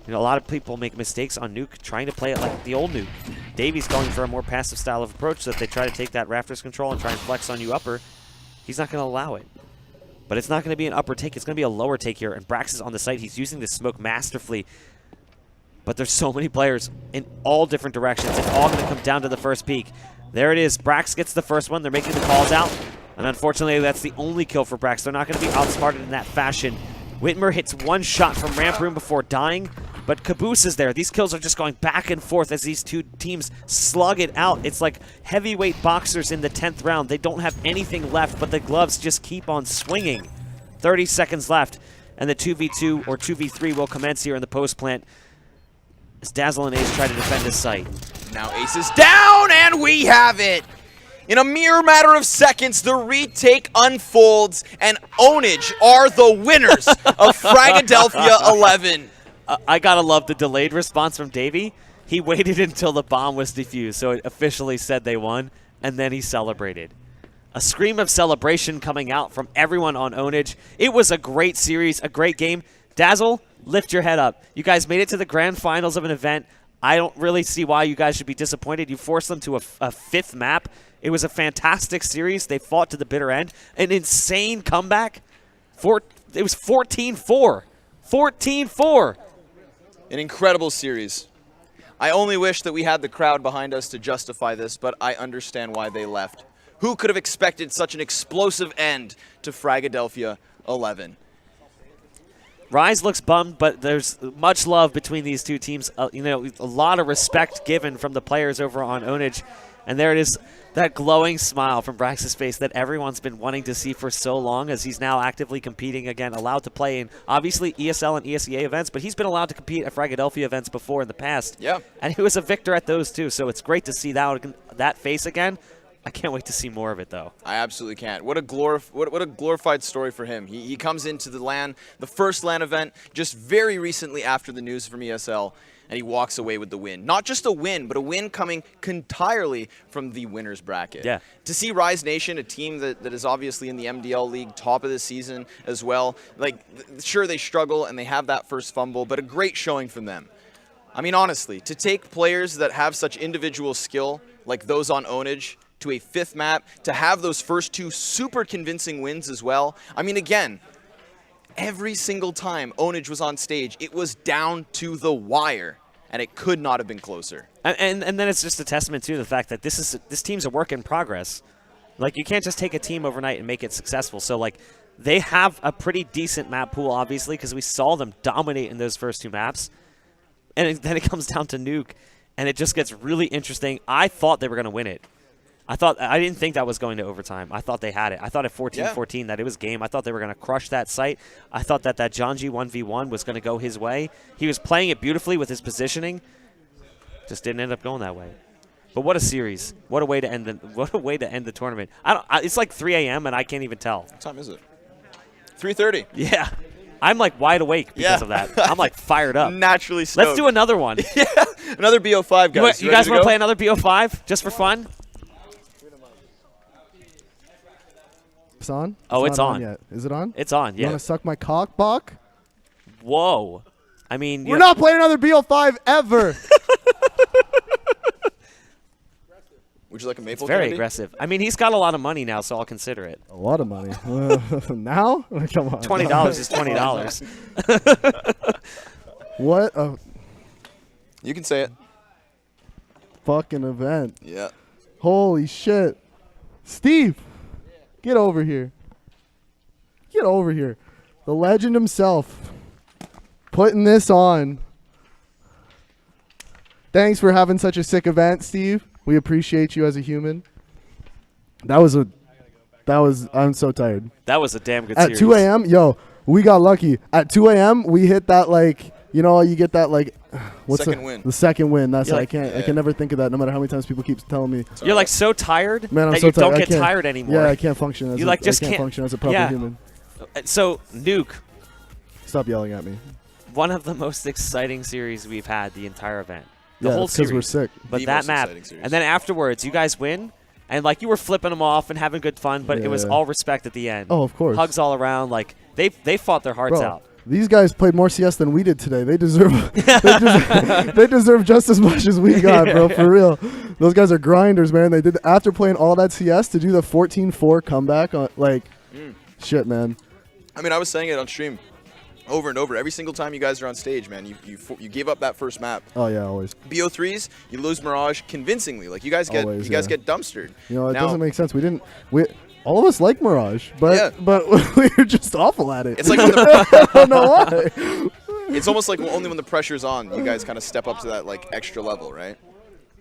You know, a lot of people make mistakes on Nuke trying to play it like the old Nuke. Davey's going for a more passive style of approach, so if they try to take that Rafters control and try and flex on you upper, he's not going to allow it. But it's not going to be an upper take. It's going to be a lower take here, and Brax is on the site. He's using this smoke masterfully. But there's so many players in all different directions. It's all going to come down to the first peak. There it is. Brax gets the first one. They're making the calls out. And unfortunately, that's the only kill for Brax. They're not going to be outsmarted in that fashion. Whitmer hits one shot from Ramp Room before dying, but Caboose is there. These kills are just going back and forth as these two teams slug it out. It's like heavyweight boxers in the 10th round. They don't have anything left, but the gloves just keep on swinging. 30 seconds left, and the 2v2 or 2v3 will commence here in the post plant as Dazzle and Ace try to defend this site. Now Ace is down, and we have it! In a mere matter of seconds, the retake unfolds, and Ownage are the winners of Fragadelphia 11. I gotta love the delayed response from Davey. He waited until the bomb was defused, so it officially said they won, and then he celebrated. A scream of celebration coming out from everyone on Ownage. It was a great series, a great game. Dazzle, lift your head up. You guys made it to the grand finals of an event. I don't really see why you guys should be disappointed. You forced them to a fifth map. It was a fantastic series. They fought to the bitter end. An insane comeback. It was 14-4. 14-4. An incredible series. I only wish that we had the crowd behind us to justify this, but I understand why they left. Who could have expected such an explosive end to Fragadelphia 11? Rise looks bummed, but there's much love between these two teams. A lot of respect given from the players over on Ownage. And there it is, that glowing smile from Brax's face that everyone's been wanting to see for so long, as he's now actively competing again, allowed to play in, obviously, ESL and ESEA events, but he's been allowed to compete at Fragadelphia events before in the past. Yeah. And he was a victor at those too, so it's great to see that face again. I can't wait to see more of it, though. I absolutely can't. What a glorified story for him. He comes into the first LAN event, just very recently after the news from ESL, and he walks away with the win. Not just a win, but a win coming entirely from the winner's bracket. Yeah. To see Rise Nation, a team that is obviously in the MDL League, top of the season as well, sure, they struggle and they have that first fumble, but a great showing from them. I mean, honestly, to take players that have such individual skill, like those on Ownage, to a fifth map, to have those first two super convincing wins as well. I mean, again, every single time Ownage was on stage, it was down to the wire, and it could not have been closer. And then it's just a testament to the fact that this team's a work in progress. Like, you can't just take a team overnight and make it successful. So, like, they have a pretty decent map pool, obviously, because we saw them dominate in those first two maps. And then it comes down to Nuke, and it just gets really interesting. I thought they were going to win it. I didn't think that was going to overtime. I thought they had it. I thought at 14-14 that it was game. I thought they were going to crush that site. I thought that Janji 1v1 was going to go his way. He was playing it beautifully with his positioning. Just didn't end up going that way. But what a series. What a way to end the tournament. It's like 3 a.m. and I can't even tell. What time is it? 3:30. Yeah. I'm like wide awake because of that. I'm like fired up. Naturally stoked. Let's do another one. Yeah. Another BO5, guys. You guys want to play another BO5 just for fun? It's on? It's not on. Yet. Is it on? It's on, yeah. You want to suck my cock, Bach? Whoa. I mean, we're not playing another BO5 ever. Would you like a maple very candy? Aggressive. I mean, he's got a lot of money now, so I'll consider it. A lot of money. Now? Come on. $20 is $20. What You can say it. Fucking event. Yeah. Holy shit. Steve, get over here. Get over here. The legend himself putting this on. Thanks for having such a sick event, Steve. We appreciate you as a human. I'm so tired. That was a damn good At series. 2 a.m., yo, we got lucky. At 2 a.m., we hit that, you get that, second win. The second win. That's You're I can never think of that, no matter how many times people keep telling me. You're like so tired Man, I'm that so you don't tired. get tired anymore. Yeah, I can't function as I can't function as a proper human. So, Nuke. Stop yelling at me. One of the most exciting series we've had the entire event. The Yeah, whole because series. we're sick. But The that most map. exciting series. And then afterwards, you guys win. And, you were flipping them off and having good fun, but it was all respect at the end. Oh, of course. Hugs all around. They fought their hearts out. These guys played more CS than we did today. They deserve they deserve just as much as we got, bro, for real. Those guys are grinders, man. They did after playing all that CS to do the 14-4 comeback on shit, man. I mean, I was saying it on stream. over and over. Every single time you guys are on stage, man, you gave up that first map. Oh yeah, always. BO3s, you lose Mirage convincingly. Like you guys get get dumpstered. You know, it doesn't make sense. All of us like Mirage, but we're just awful at it. It's like I don't know why. It's almost like only when the pressure's on, you guys kind of step up to that like extra level, right?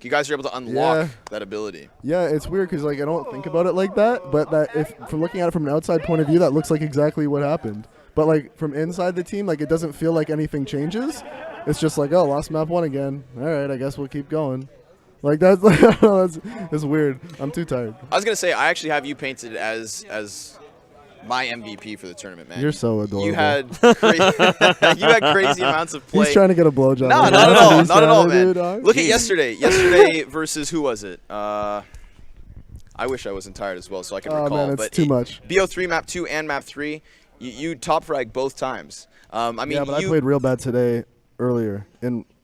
You guys are able to unlock that ability. Yeah, it's weird because like I don't think about it like that, but that if from looking at it from an outside point of view, that looks like exactly what happened. But like from inside the team, like it doesn't feel like anything changes. It's just like, oh, lost map 1 again. All right, I guess we'll keep going. Like that's like that's weird. I'm too tired. I was gonna say I actually have you painted as my MVP for the tournament, man. You're so adorable. You had crazy amounts of play. He's trying to get a blowjob. No, not at all. Not at all, man. Dude, Look at yesterday. Yesterday versus who was it? I wish I wasn't tired as well, so I can recall. Man, it's but too much. BO3 map 2 and map 3, you top frag both times. I mean, yeah, but I played real bad today earlier.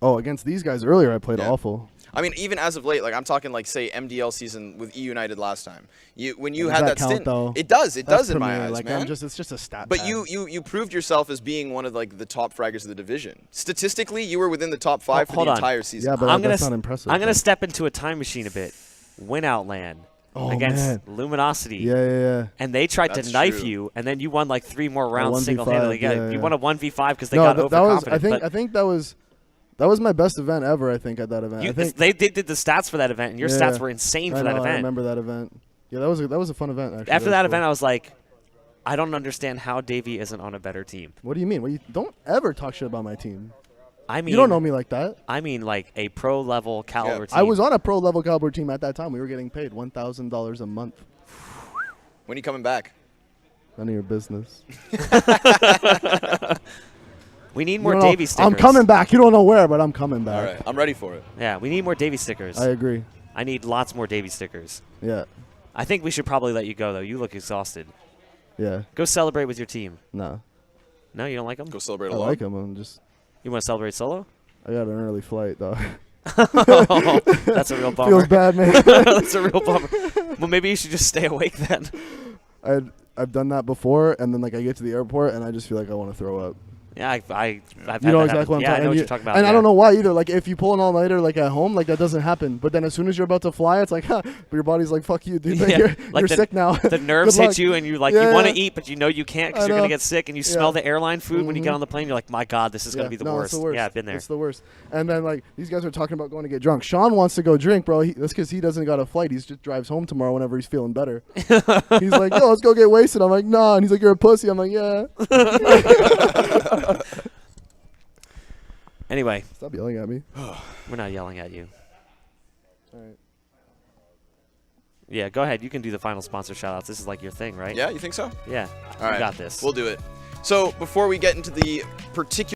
Against these guys earlier, I played awful. I mean, even as of late, like I'm talking like say MDL season with E United last time. When you Does had that that count, stint, though? it does. It That's does in my premier. eyes, like, man. it's just a stat. But pad. you proved yourself as being one of like the top fraggers of the division. Statistically, you were within the top 5 for the entire season. Yeah, but that's not impressive. I'm gonna step into a time machine a bit. Win Outland. Against Luminosity. Yeah. And they tried to knife you, and then you won like 3 more rounds single-handedly. You won a 1v5 because they got overconfident. I think that was my best event ever. I think at that event. They did the stats for that event, and your stats were insane for that event. I remember that event. Yeah, that was a fun event. Actually, after that event, I was like, I don't understand how Davey isn't on a better team. What do you mean? Well, you don't ever talk shit about my team. I mean, you don't know me like that. I mean, like a pro level caliber team. I was on a pro level caliber team at that time. We were getting paid $1,000 a month. When are you coming back? None of your business. We need more Davey stickers. I'm coming back. You don't know where, but I'm coming back. All right, I'm ready for it. Yeah, we need more Davey stickers. I agree. I need lots more Davey stickers. Yeah. I think we should probably let you go, though. You look exhausted. Yeah. Go celebrate with your team. No. No, you don't like them? Go celebrate I alone. like them. I'm just. You want to celebrate solo? I got an early flight, though. Oh, that's a real bummer. Feels bad, man. That's a real bummer. Well, maybe you should just stay awake then. I've done that before, and then like I get to the airport, and I just feel like I want to throw up. Yeah, I've you know exactly what I'm talking about. I know what you're talking about. And I don't know why either. Like, if you pull an all-nighter, like, at home, like, that doesn't happen. But then as soon as you're about to fly, it's like, but your body's like, fuck you, dude. Like, you're sick now. The nerves hit you, and you you want to eat, but you know you can't because you're going to get sick, and you smell the airline food when you get on the plane. You're like, my God, this is going to be the worst. It's the worst. Yeah, I've been there. It's the worst. And then, like, these guys are talking about going to get drunk. Sean wants to go drink, bro. That's because he doesn't got a flight. He just drives home tomorrow whenever he's feeling better. He's like, yo, let's go get wasted. I'm like, nah. And he's like, you're a pussy. I'm like, yeah. Anyway. Stop yelling at me. We're not yelling at you. All right. Yeah, go ahead. You can do the final sponsor shout-outs. This is like your thing, right? Yeah, you think so? Yeah. All right. We got this. We'll do it. So before we get into the particular